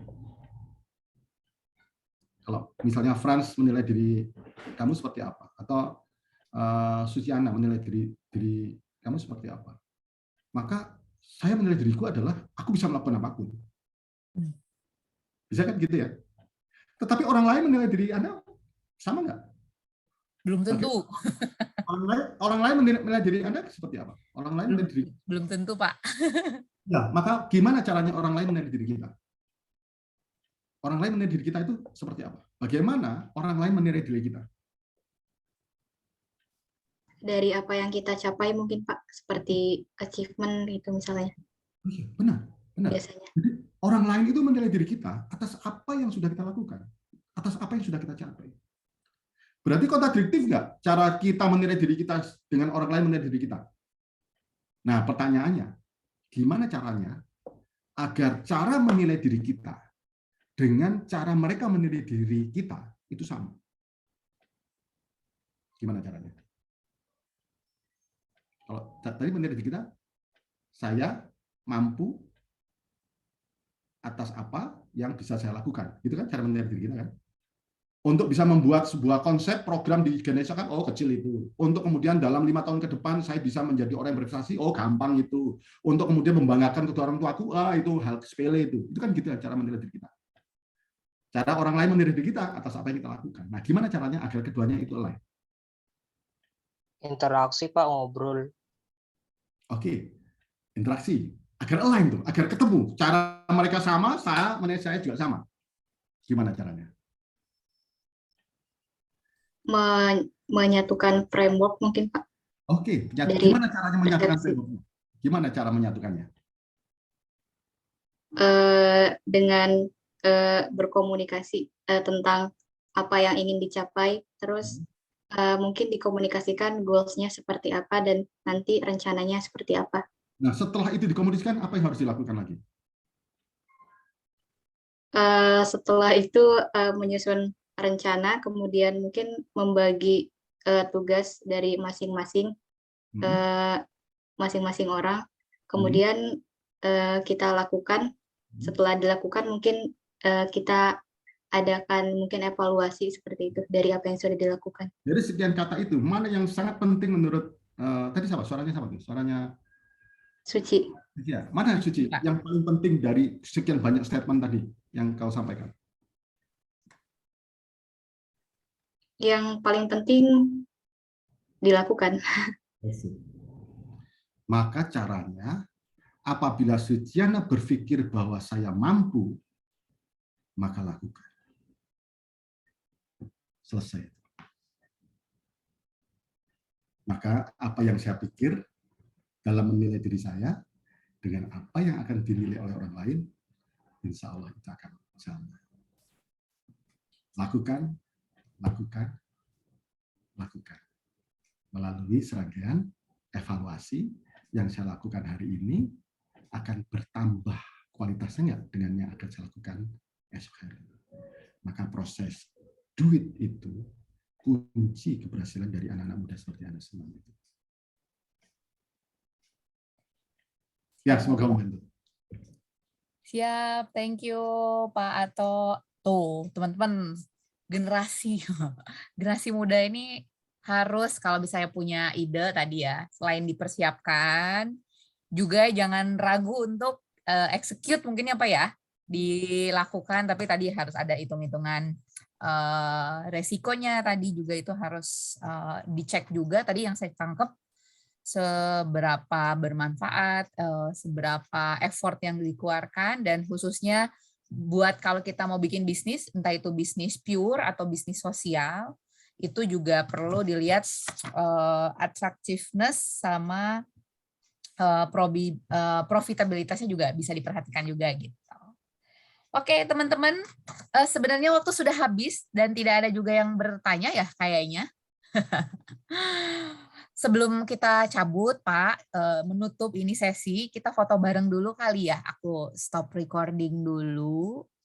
Kalau misalnya Frans menilai diri kamu seperti apa? Atau Suciana menilai diri kamu seperti apa? Maka saya menilai diriku adalah aku bisa melakukan apapun. Bisa kan gitu ya? Tetapi orang lain menilai diri Anda sama nggak? Belum tentu. Orang lain menilai diri Anda seperti apa? Orang lain menilai diri. Belum tentu, Pak. Ya, maka gimana caranya orang lain menilai diri kita? Orang lain menilai diri kita itu seperti apa? Bagaimana orang lain menilai diri kita? Dari apa yang kita capai mungkin Pak, seperti achievement gitu misalnya. Oh iya, benar. Biasanya. Jadi orang lain itu menilai diri kita atas apa yang sudah kita lakukan, atas apa yang sudah kita capai. Berarti kontradiktif nggak cara kita menilai diri kita dengan orang lain menilai diri kita? Nah, pertanyaannya, gimana caranya agar cara menilai diri kita dengan cara mereka menilai diri kita itu sama. Gimana caranya? Kalau tadi menilai diri kita, saya mampu atas apa yang bisa saya lakukan. Itu kan cara menilai diri kita kan. Untuk bisa membuat sebuah konsep program di Ganesha kan, oh kecil itu. Untuk kemudian dalam 5 tahun ke depan saya bisa menjadi orang yang berprestasi, oh gampang itu. Untuk kemudian membanggakan kedua orang tuaku, itu hal sepele itu. Itu kan gitu cara menilai diri kita. Cara orang lain menilai diri kita atas apa yang kita lakukan. Nah, gimana caranya agar keduanya itu align? Interaksi Pak, ngobrol. Oke, interaksi. Agar align tuh, agar ketemu. Cara mereka sama, saya juga sama. Gimana caranya? Menyatukan framework mungkin Pak. Oke, Dari gimana caranya menyatukan persepsi. framework? Gimana cara menyatukannya? Dengan berkomunikasi tentang apa yang ingin dicapai, terus mungkin dikomunikasikan goals-nya seperti apa dan nanti rencananya seperti apa. Nah, setelah itu dikomunikasikan, apa yang harus dilakukan lagi? Setelah itu menyusun rencana, kemudian mungkin membagi tugas dari masing-masing orang, kemudian kita lakukan. Setelah dilakukan mungkin kita adakan mungkin evaluasi seperti itu dari apa yang sudah dilakukan. Dari sekian kata itu, mana yang sangat penting menurut tadi siapa? Suaranya siapa tuh? Suaranya Suci. ya, mana Suci? Yang paling penting dari sekian banyak statement tadi yang kau sampaikan. Yang paling penting dilakukan. Maka caranya, apabila Suciana berpikir bahwa saya mampu, maka lakukan. Selesai. Maka apa yang saya pikir dalam menilai diri saya, dengan apa yang akan dinilai oleh orang lain, insya Allah itu akan sama. Lakukan, lakukan, lakukan. Melalui serangkaian evaluasi yang saya lakukan hari ini akan bertambah kualitasnya dengan yang akan saya lakukan esok hari. Maka proses duit itu kunci keberhasilan dari anak-anak muda seperti Anda semua. Ya, semoga membantu. Siap, thank you Pak Ato. Tuh, teman-teman, generasi muda ini harus kalau misalnya punya ide tadi ya, selain dipersiapkan, juga jangan ragu untuk execute mungkin ya Pak ya, dilakukan, tapi tadi harus ada hitung-hitungan resikonya tadi juga itu harus dicek juga tadi yang saya tangkap seberapa bermanfaat, seberapa effort yang dikeluarkan, dan khususnya buat kalau kita mau bikin bisnis, entah itu bisnis pure atau bisnis sosial, itu juga perlu dilihat attractiveness sama profitabilitasnya juga bisa diperhatikan juga gitu. Oke teman-teman, sebenarnya waktu sudah habis dan tidak ada juga yang bertanya ya kayaknya. Sebelum kita cabut, Pak, menutup ini sesi, kita foto bareng dulu kali ya. Aku stop recording dulu.